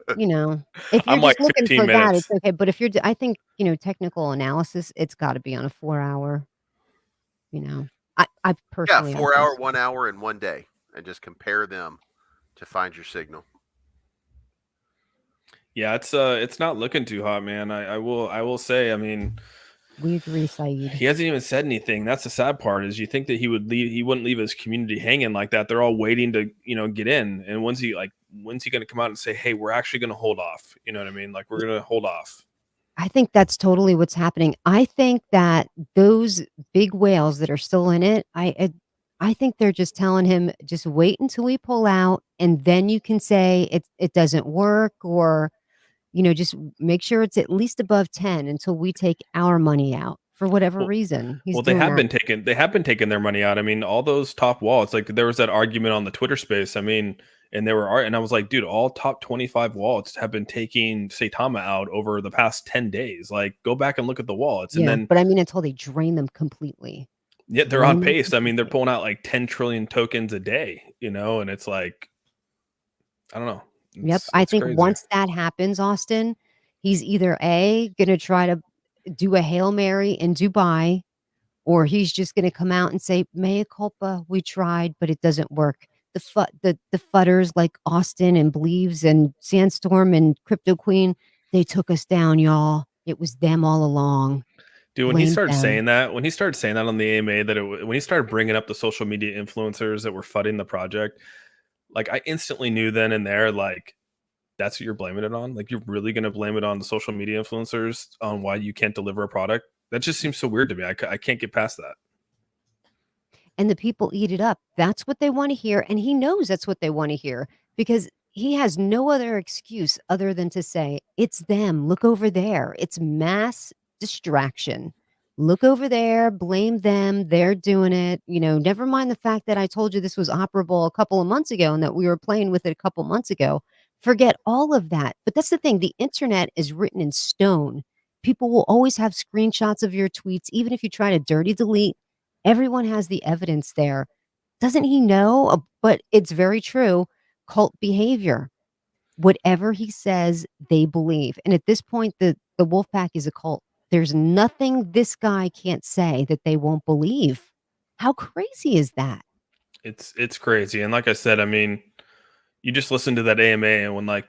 S1: if you're
S3: I'm like
S1: just looking
S3: 15
S1: for that, it's
S3: minutes.
S1: okay. But if you're, I think, technical analysis, it's got to be on a 4 hour. I
S2: Yeah,
S1: personally, I
S2: 4
S1: think
S2: hour,
S1: so.
S2: 1 hour, and 1 day, and just compare them to find your signal.
S3: Yeah, it's not looking too hot, man. I will say, I mean,
S1: We agree, Said.
S3: he hasn't even said anything. That's the sad part, is you think that he wouldn't leave his community hanging like that. They're all waiting to, get in. And when's he going to come out and say, "Hey, we're actually going to hold off." You know what I mean? Like, we're going to hold off.
S1: I think that's totally what's happening. I think that those big whales that are still in it, I think they're just telling him, just wait until we pull out, and then you can say it doesn't work, or just make sure it's at least above 10 until we take our money out for whatever
S3: Well,
S1: reason. He's
S3: well, they
S1: doing
S3: have
S1: that.
S3: been taking their money out. I mean, all those top wallets, like there was that argument on the Twitter space. I mean, and I was like, dude, all top 25 wallets have been taking Saitama out over the past 10 days. Like, go back and look at the wallets. And
S1: Yeah,
S3: then,
S1: but I mean, until they drain them completely.
S3: yet they're on
S1: Drain them
S3: pace. I mean, they're
S1: completely.
S3: pulling out like 10 trillion tokens a day, and it's like, I don't know.
S1: Yep. I
S3: It's
S1: think
S3: crazy.
S1: once that happens, Austin, he's either gonna try to do a Hail Mary in Dubai, or he's just gonna come out and say, "Mea culpa, we tried, but it doesn't work." The fudders like Austin and Bleaves and Sandstorm and Crypto Queen, they took us down, y'all. It was them all along.
S3: Dude, when he
S1: Blame
S3: started
S1: them.
S3: saying that, on the AMA, when he started bringing up the social media influencers that were fudding the project, like I instantly knew then and there, like, that's what you're blaming it on. Like, you're really going to blame it on the social media influencers on why you can't deliver a product. That just seems so weird to me. I can't get past that.
S1: And the people eat it up. That's what they want to hear. And he knows that's what they want to hear, because he has no other excuse other than to say, it's them. Look over there. It's mass distraction. Look over there. Blame them. They're doing it. Never mind the fact that I told you this was operable a couple of months ago and that we were playing with it a couple months ago. Forget all of that. But that's the thing. The internet is written in stone. People will always have screenshots of your tweets, even if you try to dirty delete. Everyone has the evidence there. Doesn't he know? But it's very true. Cult behavior. Whatever he says, they believe. And at this point, the Wolfpack is a cult. There's nothing this guy can't say that they won't believe. How crazy is that?
S3: It's crazy. And like I said, I mean, you just listen to that AMA, and when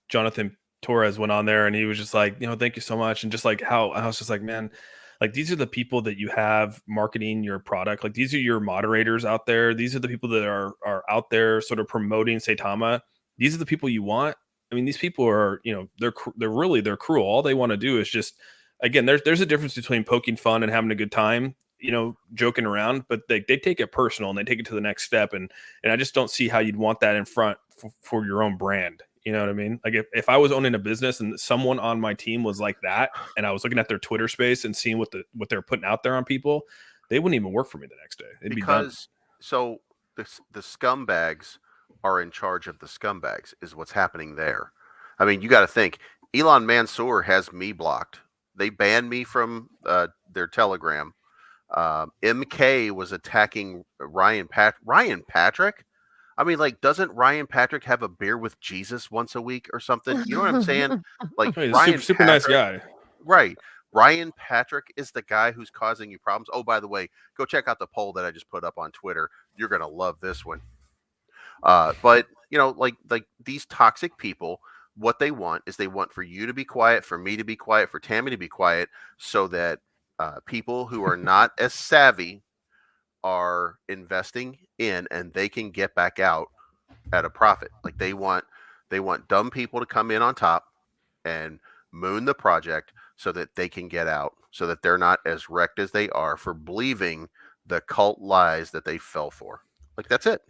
S3: Jonathan Torres went on there and he was just like, thank you so much. And just like how I was just like, man, like these are the people that you have marketing your product. Like these are your moderators out there. These are the people that are out there sort of promoting Saitama. These are the people you want. I mean, these people are, they're cruel. All they want to do is just, again, there's a difference between poking fun and having a good time, joking around, but they take it personal and they take it to the next step. And I just don't see how you'd want that in front for your own brand. You know what I mean? Like if I was owning a business and someone on my team was like that, and I was looking at their Twitter space and seeing what they're putting out there on people, they wouldn't even work for me the next day. It'd be done.
S2: So the scumbags are in charge of the scumbags is what's happening there. I mean, you got to think. Elon Mansour has me blocked. They banned me from their Telegram. MK was attacking Ryan Patrick. I mean, like, doesn't Ryan Patrick have a beer with Jesus once a week or something? You know what I'm saying? Like,
S3: He's
S2: Ryan
S3: super nice guy.
S2: Right. Ryan Patrick is the guy who's causing you problems. Oh, by the way, go check out the poll that I just put up on Twitter. You're going to love this one. But, like these toxic people, what they want is they want for you to be quiet, for me to be quiet, for Tammy to be quiet, so that people who are not as savvy are investing in, and they can get back out at a profit. Like they want dumb people to come in on top and moon the project so that they can get out, so that they're not as wrecked as they are for believing the cult lies that they fell for. Like that's it.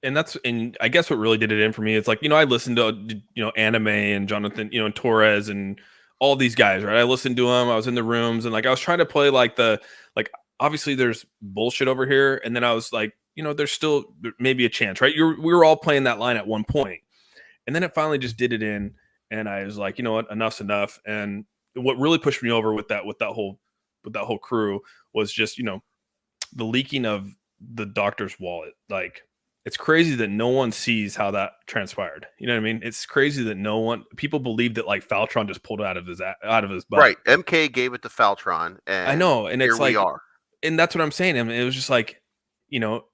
S3: And I guess what really did it in for me is like, I listened to, Anime and Jonathan, and Torres and all these guys, right? I listened to them. I was in the rooms and like, I was trying to play obviously there's bullshit over here. And then I was like, there's still maybe a chance, right? We were all playing that line at one point. And then it finally just did it in. And I was like, you know what, enough's enough. And what really pushed me over with that whole crew was just, the leaking of the doctor's wallet. Like, it's crazy that no one sees how that transpired. You know what I mean? It's crazy that people believe that like Faltron just pulled it out of his butt.
S2: Right. MK gave it to Faltron, and
S3: I know, and
S2: here
S3: it's
S2: we
S3: like,
S2: are.
S3: and that's what I'm saying. I mean, it was just like, you know,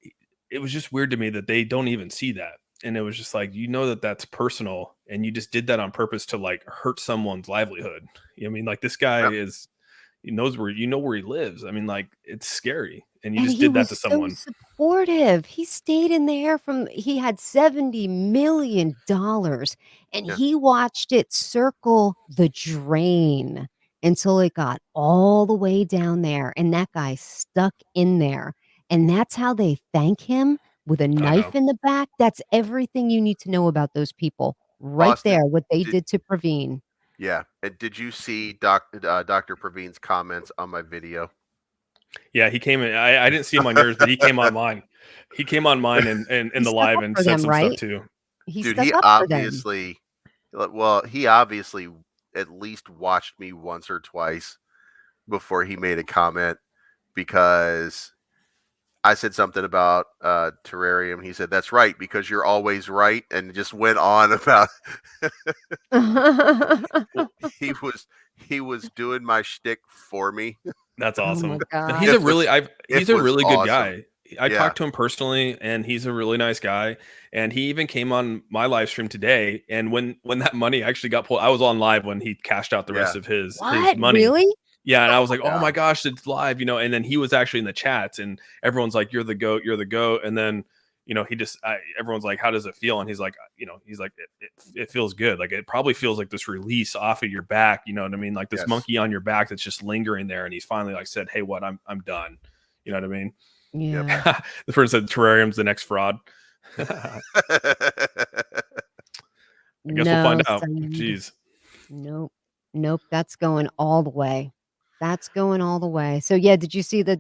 S3: it was just weird to me that they don't even see that. And it was just like, that that's personal, and you just did that on purpose to like hurt someone's livelihood. You know what I mean? Like, this guy
S2: Yep.
S3: he knows where he lives. I mean, like, it's scary. And you
S1: And
S3: just
S1: he
S3: did that
S1: was
S3: to
S1: so
S3: someone.
S1: supportive. He stayed in there he had $70 million and
S2: Yeah.
S1: he watched it circle the drain until it got all the way down there. And that guy stuck in there. And that's how they thank him, with a
S3: I
S1: knife
S3: know.
S1: in the back. That's everything you need to know about those people right
S2: Austin,
S1: there, what they
S2: did-
S1: did to Praveen.
S2: Yeah. And did you see Dr. Praveen's comments on my video?
S3: Yeah, he came in. I didn't see him on yours, but he came on mine. He came on mine and in
S1: He
S3: the
S1: stuck
S3: live
S1: up
S3: and
S1: for
S3: said
S1: them,
S3: some stuff
S1: right?
S3: too.
S1: He
S2: Dude,
S1: stuck
S2: he
S1: up for them.
S2: he obviously at least watched me once or twice before he made a comment, because I said something about terrarium. He said, "That's right, because you're always right," and just went on about he was doing my shtick for me.
S3: That's
S1: Oh my
S3: awesome.
S1: God.
S3: He's a really
S2: It
S3: he's a
S2: was
S3: really good
S2: awesome.
S3: guy. I
S2: Yeah.
S3: talked to him personally, and he's a really nice guy. And he even came on my live stream today. And when that money actually got pulled, I was on live when he cashed out the rest
S2: Yeah.
S3: of his
S1: What?
S3: money.
S1: Really?
S3: Yeah, and I was like, "Oh
S2: Yeah.
S3: my gosh, it's live!" And then he was actually in the chats, and everyone's like, "You're the goat, you're the goat." And then everyone's like, "How does it feel?" And he's like, it feels good. Like, it probably feels like this release off of your back. You know what I mean? Like this
S2: Yes.
S3: monkey on your back that's just lingering there. And he's finally like said, "Hey, what? I'm done." You know what I mean?
S1: Yeah.
S3: The person said terrarium's the next fraud. I guess we'll find out.
S1: Said.
S3: Jeez.
S1: Nope. That's going all the way. That's going all the way. So yeah, did you see the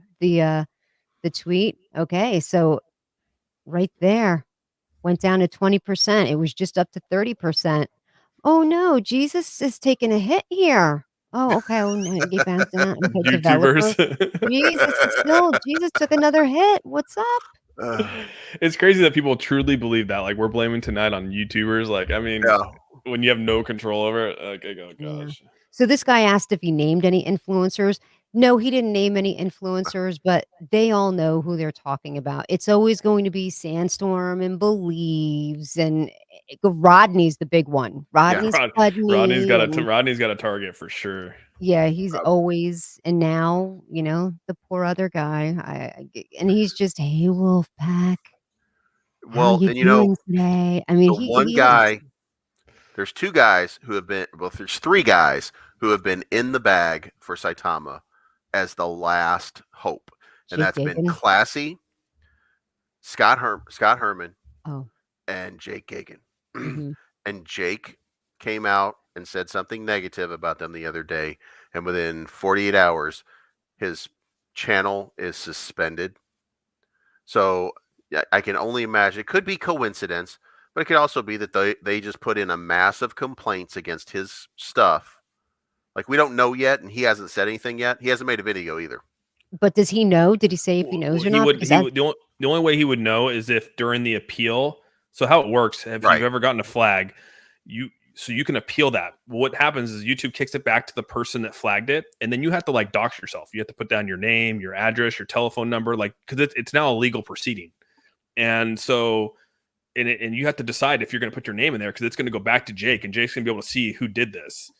S1: tweet? Okay, so right there went down to 20%. It was just up to 30%. Oh no, Jesus is taking a hit here. Oh, okay. Oh no, get bouncing out. Okay, developer. Jesus took another hit. What's up?
S3: It's crazy that people truly believe that. Like, we're blaming tonight on YouTubers. Like, I mean,
S2: Yeah.
S3: when you have no control over it, like, I go,
S1: Yeah.
S3: gosh.
S1: So this guy asked if he named any influencers. No, he didn't name any influencers, but they all know who they're talking about. It's always going to be Sandstorm and Believes, and Rodney's the big one. Rodney's
S3: Rodney's got
S1: Pudney.
S3: Rodney's got a target for sure.
S1: Yeah, he's always, and now, the poor other guy, and he's just, "Hey, Wolfpack, how
S2: Well,
S1: you
S2: and
S1: doing today?" I mean,
S2: the one
S1: he is.
S2: guy, there's two guys who have been, well, there's three guys who have been in the bag for Saitama as the last hope, and
S1: Jake
S2: that's been
S1: Gagan?
S2: Classy, Scott Herman,
S1: Oh,
S2: and Jake Gagan.
S1: mhm.
S2: And Jake came out and said something negative about them the other day, and within 48 hours, his channel is suspended. So yeah, I can only imagine it could be coincidence, but it could also be that they just put in a massive complaints against his stuff. Like, we don't know yet, and he hasn't said anything yet. He hasn't made a video either.
S1: But does he know? Did he say if he knows or
S3: He
S1: not?
S3: would.
S1: Because
S3: He would. The only way he would know is if during the appeal. So how it works? If
S2: Right.
S3: you've ever gotten a flag, you can appeal that. What happens is YouTube kicks it back to the person that flagged it, and then you have to like dox yourself. You have to put down your name, your address, your telephone number, like, because it's now a legal proceeding, and so. And you have to decide if you're going to put your name in there, because it's going to go back to Jake, and Jake's going to be able to see who did this.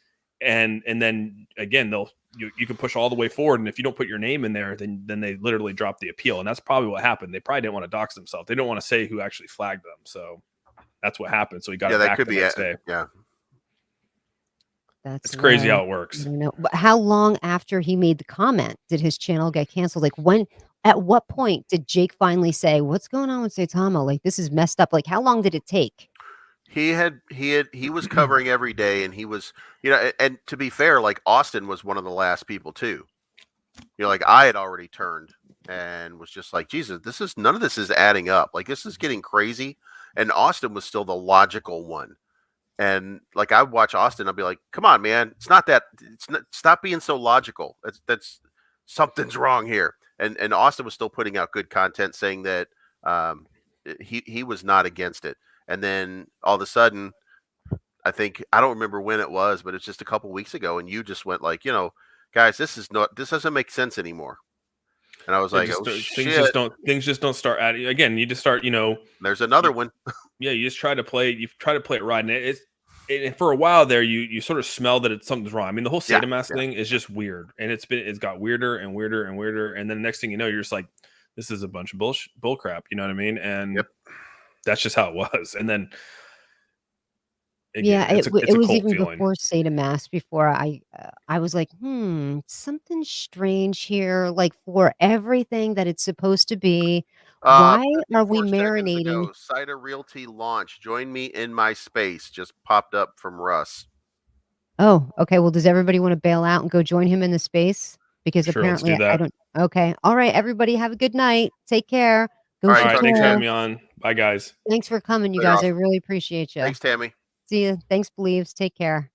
S3: And then again, you can push all the way forward, and if you don't put your name in there, then they literally drop the appeal, and that's probably what happened. They probably didn't want to dox themselves. They don't want to say who actually flagged them, so that's what happened. So he got it
S2: that
S3: back
S2: could
S3: the
S2: be
S3: next
S2: it.
S3: day.
S2: Yeah.
S3: It's crazy
S1: low.
S3: how it works.
S1: I don't know. But how long after he made the comment did his channel get canceled? Like, at what point did Jake finally say, "What's going on with Saitama? Like, this is messed up." Like, how long did it take?
S2: He was covering every day, and he was, and to be fair, like, Austin was one of the last people too. Like, I had already turned and was just like, Jesus, none of this is adding up. Like, this is getting crazy. And Austin was still the logical one. And like, I watch Austin, I'll be like, come on, man. It's not that, stop being so logical. That's something's wrong here. and Austin was still putting out good content, saying that he was not against it. And then all of a sudden, I don't remember when it was, but it's just a couple weeks ago, and you just went like, guys, this doesn't make sense anymore. And I was like, oh shit,
S3: things just don't start adding. Again, you just start,
S2: there's another one.
S3: Yeah, you just try to play it right, and and for a while there, you sort of smell that something's wrong. I mean, the whole Saitama thing is just weird, and it's got weirder and weirder and weirder, and then the next thing you know, you're just like, this is a bunch of bull crap. You know what I mean? And that's just how it was. And then
S1: Yeah,
S3: it's
S1: it
S3: a
S1: was
S3: cult
S1: even
S3: feeling.
S1: before Saitama. Before I was like, something strange here. Like for everything that it's supposed to be, why are we
S2: 54 seconds
S1: marinating?
S2: ago, SaitaRealty launch. Join me in my space. Just popped up from Russ.
S1: Oh, okay. Well, does everybody want to bail out and go join him in the space? Because
S3: Sure, let's
S1: apparently
S3: do that.
S1: I don't. Okay. All right, everybody, have a good night. Take care. Go
S2: All right,
S3: All right,
S2: talk to you
S3: thanks for
S2: guys.
S3: having me on. Bye, guys.
S1: Thanks for coming, you
S2: Later,
S1: guys. I
S2: Austin.
S1: really appreciate you.
S2: Thanks, Tammy.
S1: See you. Thanks, Believes. Take care.